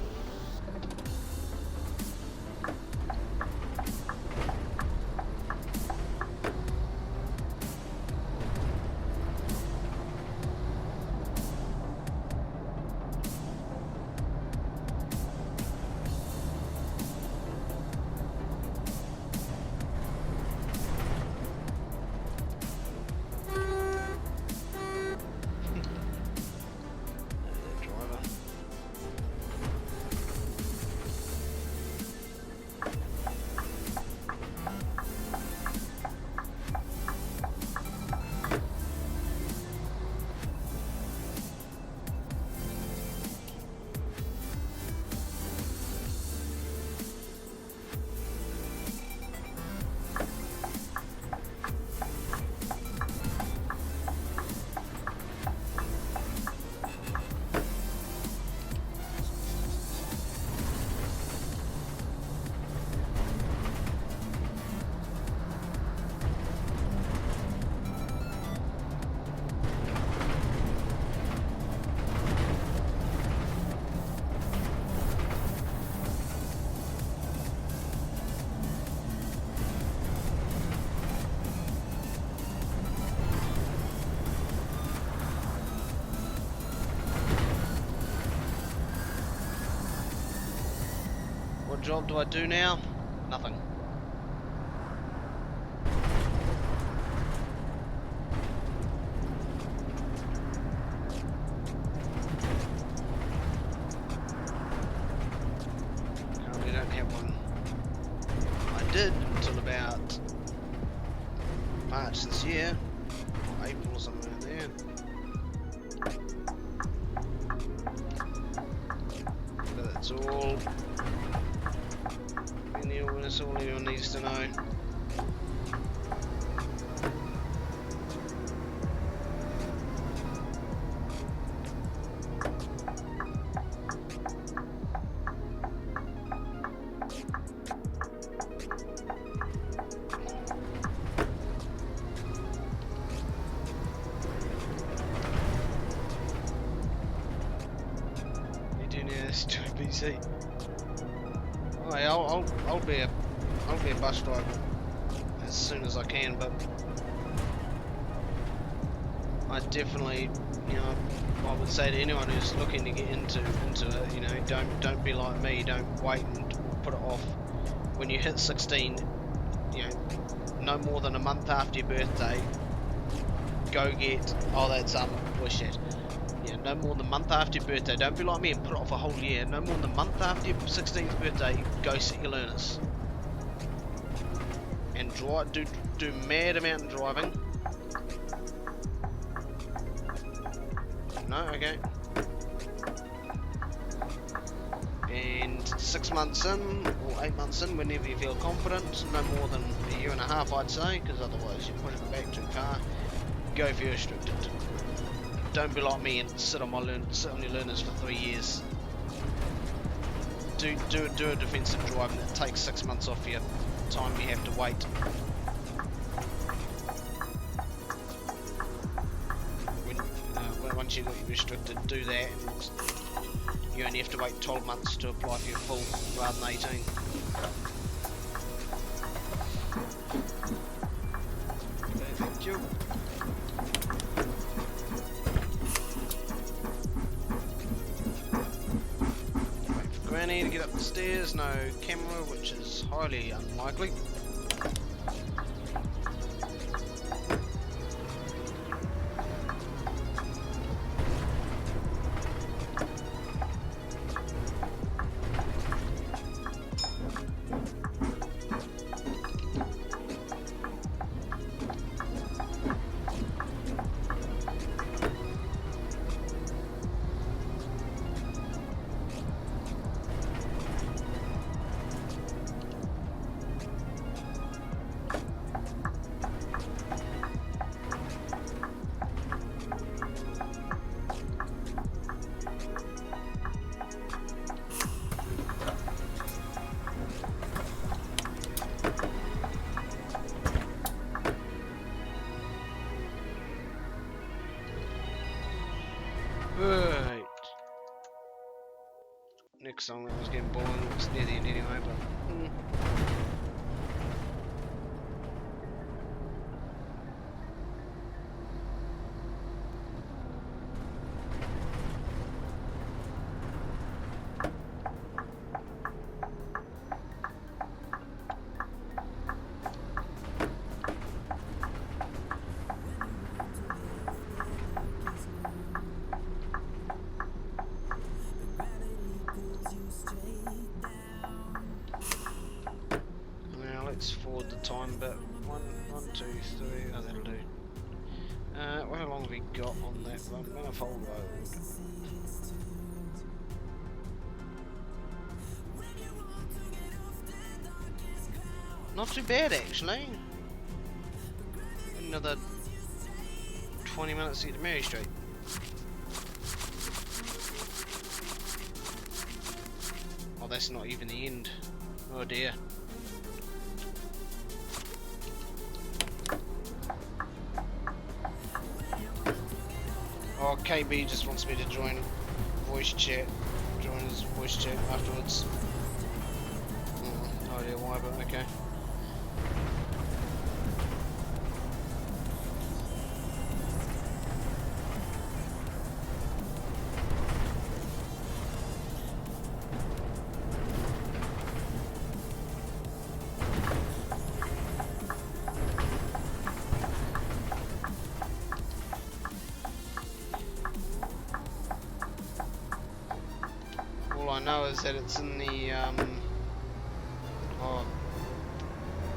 Driver. What job do I do now? Nothing. Currently don't have one. I did until about March this year, or April or somewhere in there. But that's That's all anyone needs to know. You do need this to a BC. Oh, yeah, I'll be a bus driver as soon as I can, but I definitely, you know, I would say to anyone who's looking to get into it, you know, don't be like me. Don't wait and put it off. When you hit 16, you know, no more than a month after your birthday, go get. Oh, that's bullshit. Yeah, no more than a month after your birthday. Don't be like me and put it off a whole year. No more than a month after your 16th birthday, go sit your learners. And drive, do mad amount of driving. No, okay. And 6 months in, or 8 months in, whenever you feel confident, no more than a year and a half, I'd say, because otherwise you're pushing it back too far. Go for your restricted. Don't be like me and sit on your learners for 3 years. Do a defensive driving that takes 6 months off your time you have to wait. Once you've got your restricted, do that, and you only have to wait 12 months to apply for your full rather than 18. Okay, thank you. Wait for Granny to get up the stairs, no camera, which is highly unlikely. Right. Next song that was getting boring. It's near the end anyway, but. Let's forward the time bit. 1, 2, 3. Oh, that'll do. Well, how long have we got on that one? Manifold Road. Not too bad, actually. Another 20 minutes to get to Mary Street. Oh, that's not even the end. Oh dear. Oh, KB just wants me to join voice chat. Join his voice chat afterwards. No idea why, but okay. All I know is that it's in the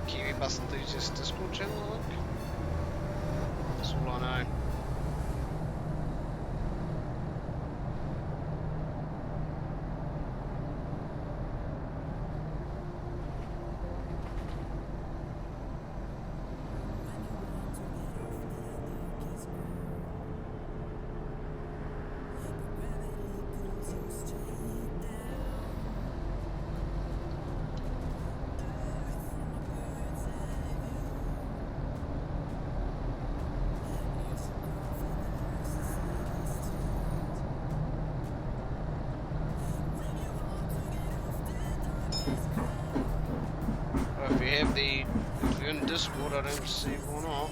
Kiwi Bus Enthusiast Discord channel, I think. That's all I know. have the. If you're in Discord, I don't see why not.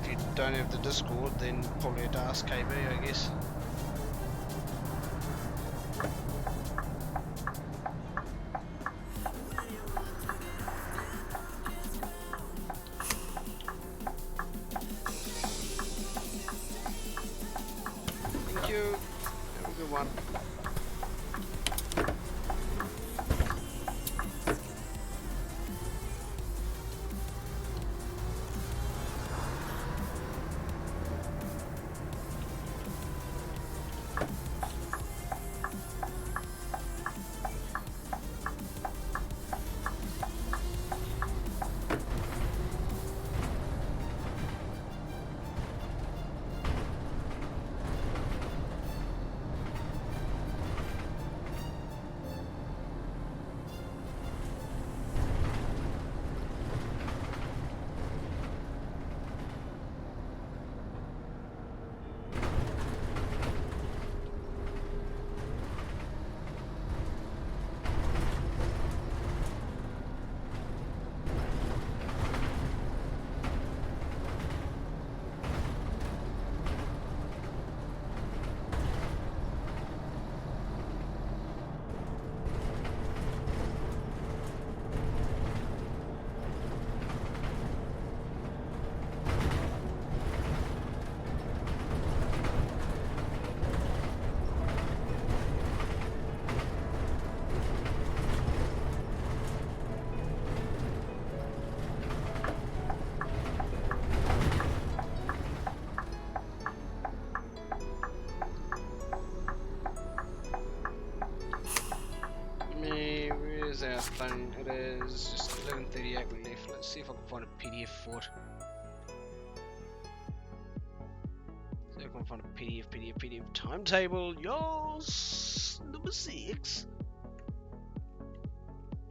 If you don't have the Discord, then probably have to ask KB, I guess. Thank you. Have a good one. Where's our thing? It is just 11:38 we left. Let's see if I can find a PDF for it. See if I can find a PDF timetable. Yours number 6.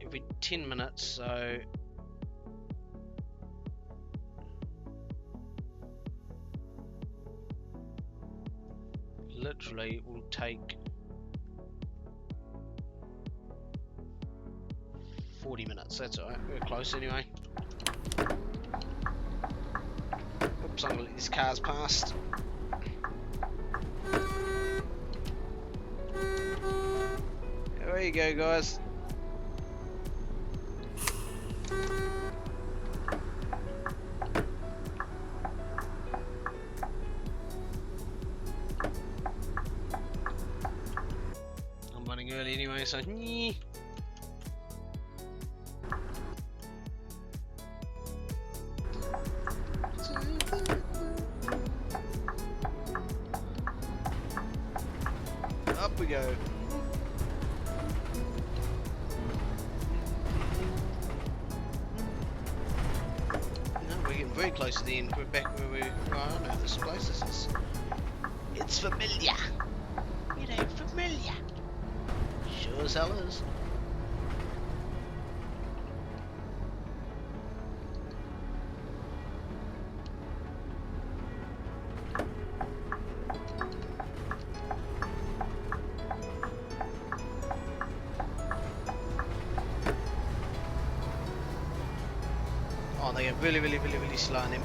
Every 10 minutes, so literally it will take 40 minutes, that's alright, we're close anyway. Oops, I'm gonna let these cars past. There you go, guys. I'm running early anyway, so nyeh. Up we go. No, we're getting very close to the end. We're back where we. Oh, I don't know this place. This is. It's familiar. You know, familiar. Sure as hell is. Oh, they get really slow and then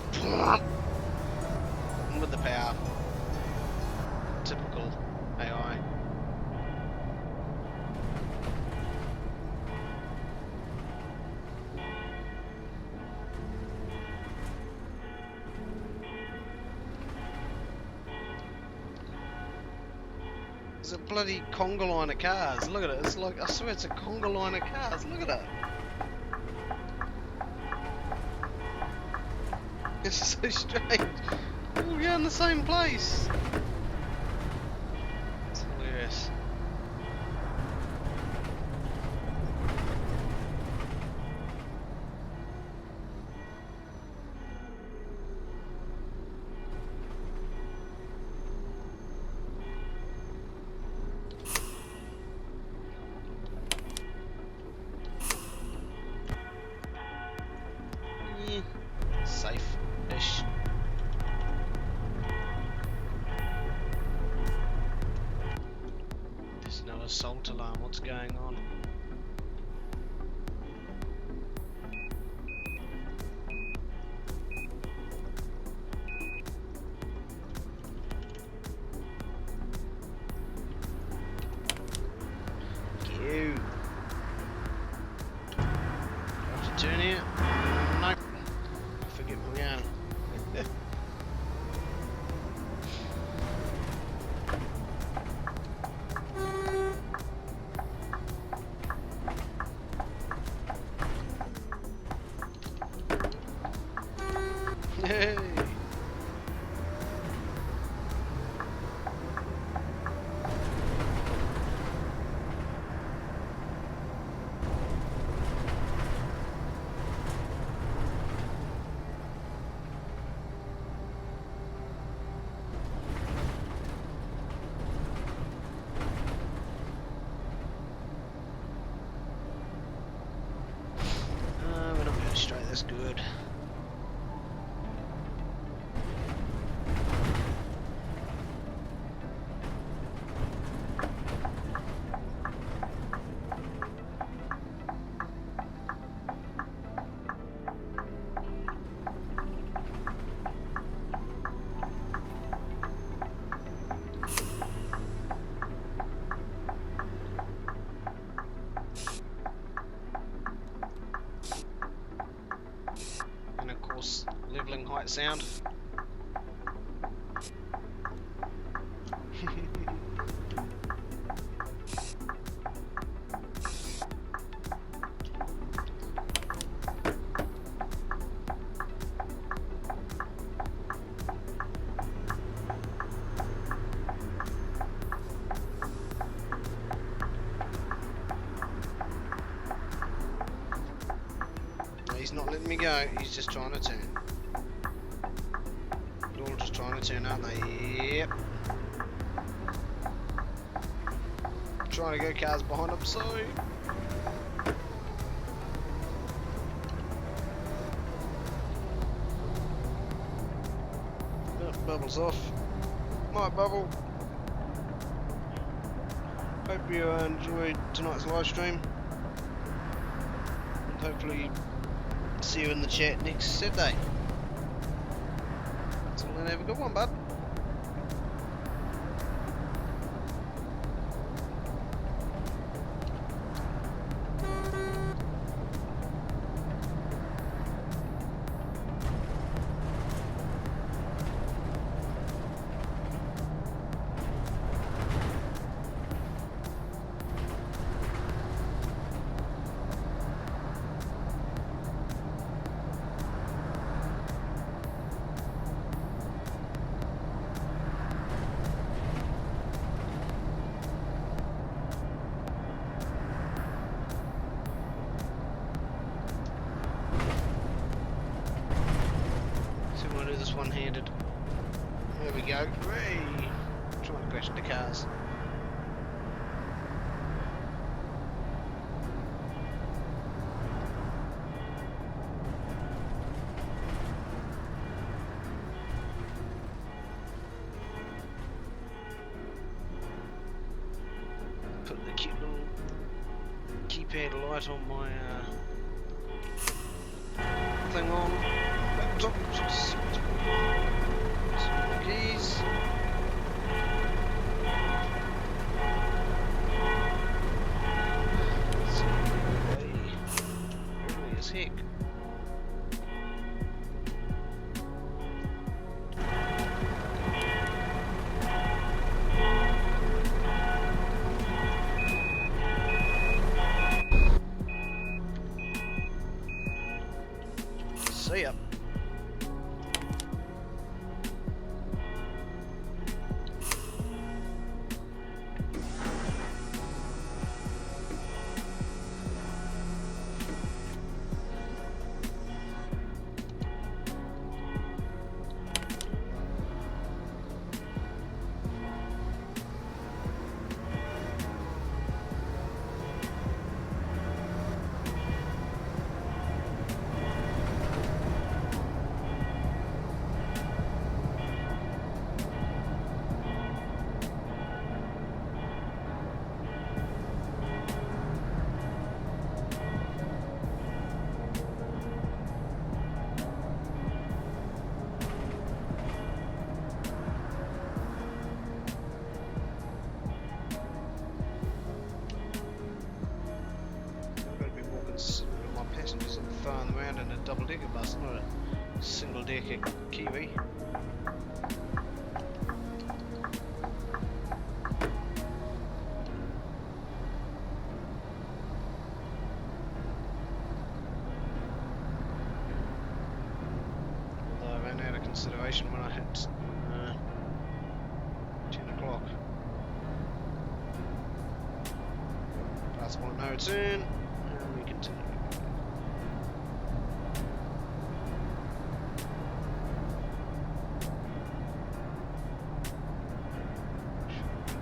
with the power. Typical AI. It's a bloody conga line of cars. Look at it. It's like, I swear it's a conga line of cars. Look at it. It's so strange. All go in the same place. It's hilarious. Safe-ish. assault alarm. What's going on? You. Have to turn here? Nope. I forget where we are. Hey. We're not going straight, that's good. And of course, leveling height sound. He's not letting me go, he's just trying to turn. They're all just trying to turn, aren't they? Yep. Trying to go cars behind him, so. Oh, Bubble's off. Night, Bubble. Hope you enjoyed tonight's live stream. And hopefully see you in the chat next Saturday. So then have a good one, bud. So we'll do this one-handed. There we go. Hey! Trying to crash into cars. Put the cute little keypad light on my thing on. Laptop. Some keys. Early as heck. See ya. around in a double-decker bus, not a single-decker Kiwi. Although I ran out of consideration when I hit 10 o'clock. Last one, no return, and we continue.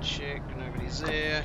Check, nobody's there.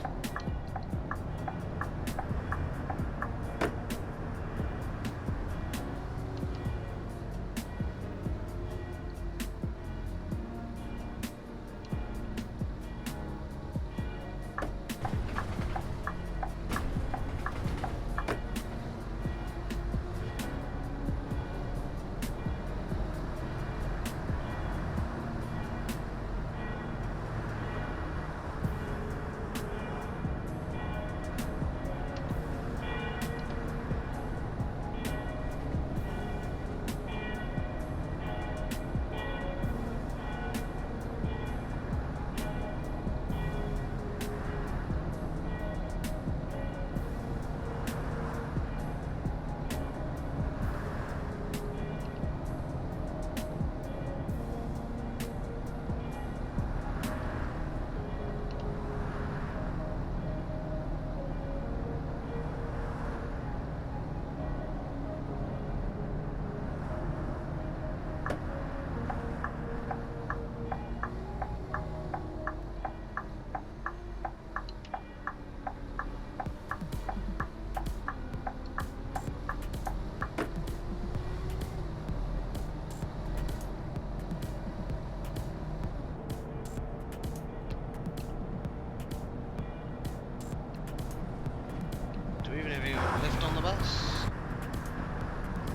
Do we even have anyone left on the bus?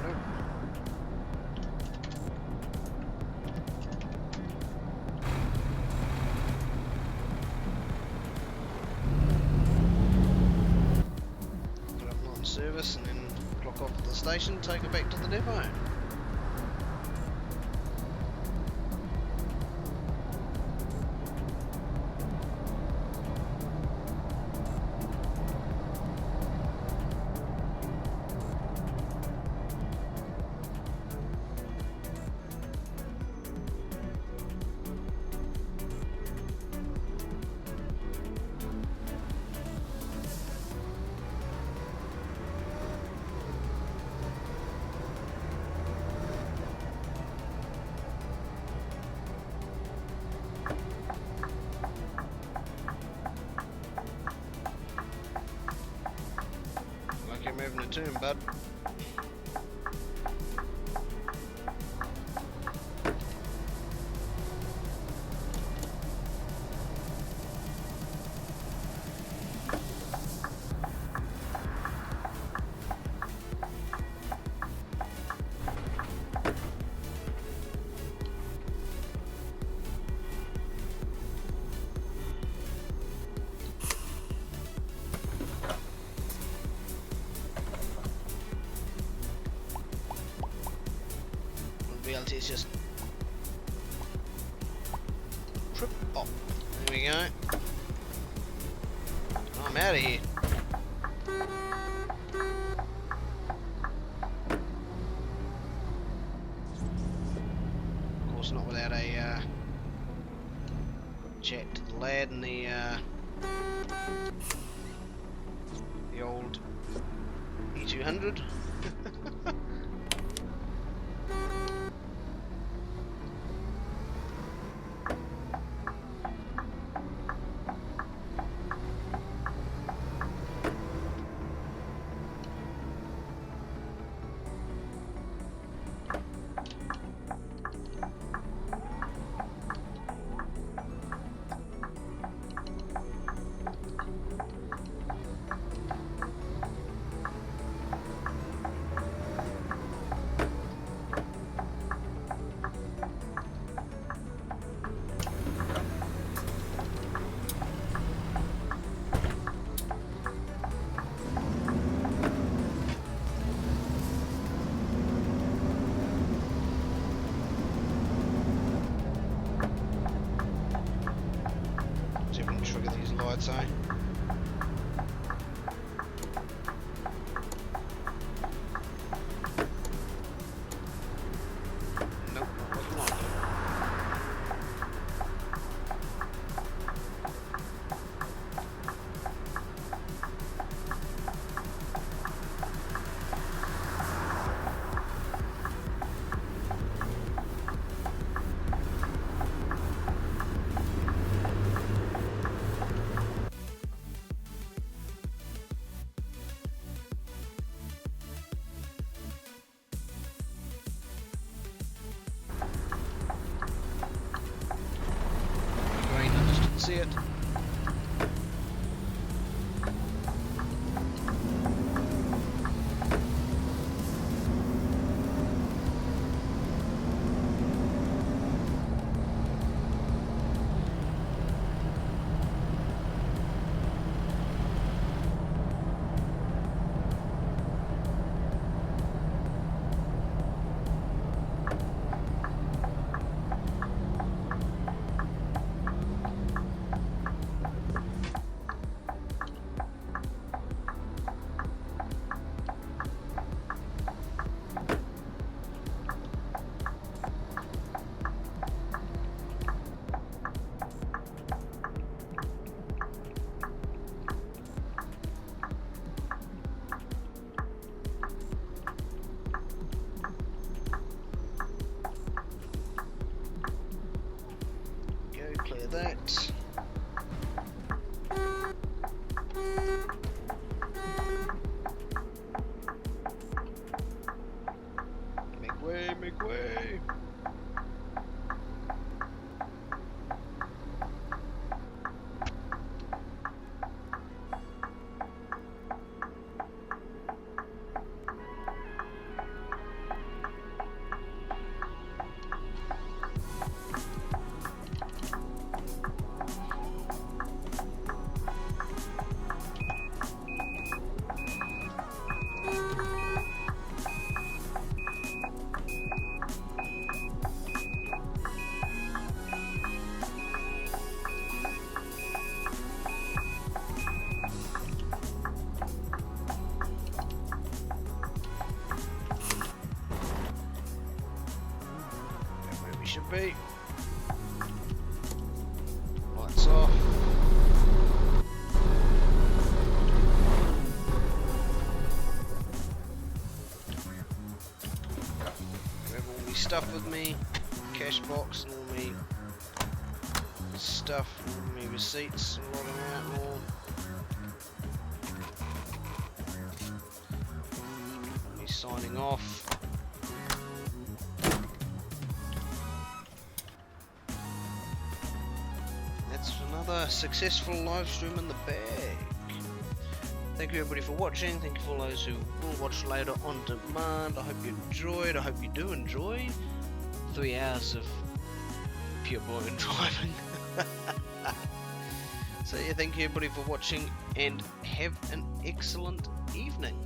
Nope. Put up not in service and then clock off at the station, take it back to the depot. Lucky I'm moving a turn, bud. VLT's just trip up. There we go. I'm out of here. Of course, not without a chat to the lad and the old E200. see it. Clear that. Make way, make way. Where we should be. Lights off. Grab all my stuff with me, cash box and all my stuff, all my receipts, logging out and all. Me signing off. That's another successful live stream in the bag. Thank you everybody for watching. Thank you for those who will watch later on demand. I hope you enjoyed. I hope you do enjoy 3 hours of pure boring driving. So yeah, thank you everybody for watching and have an excellent evening.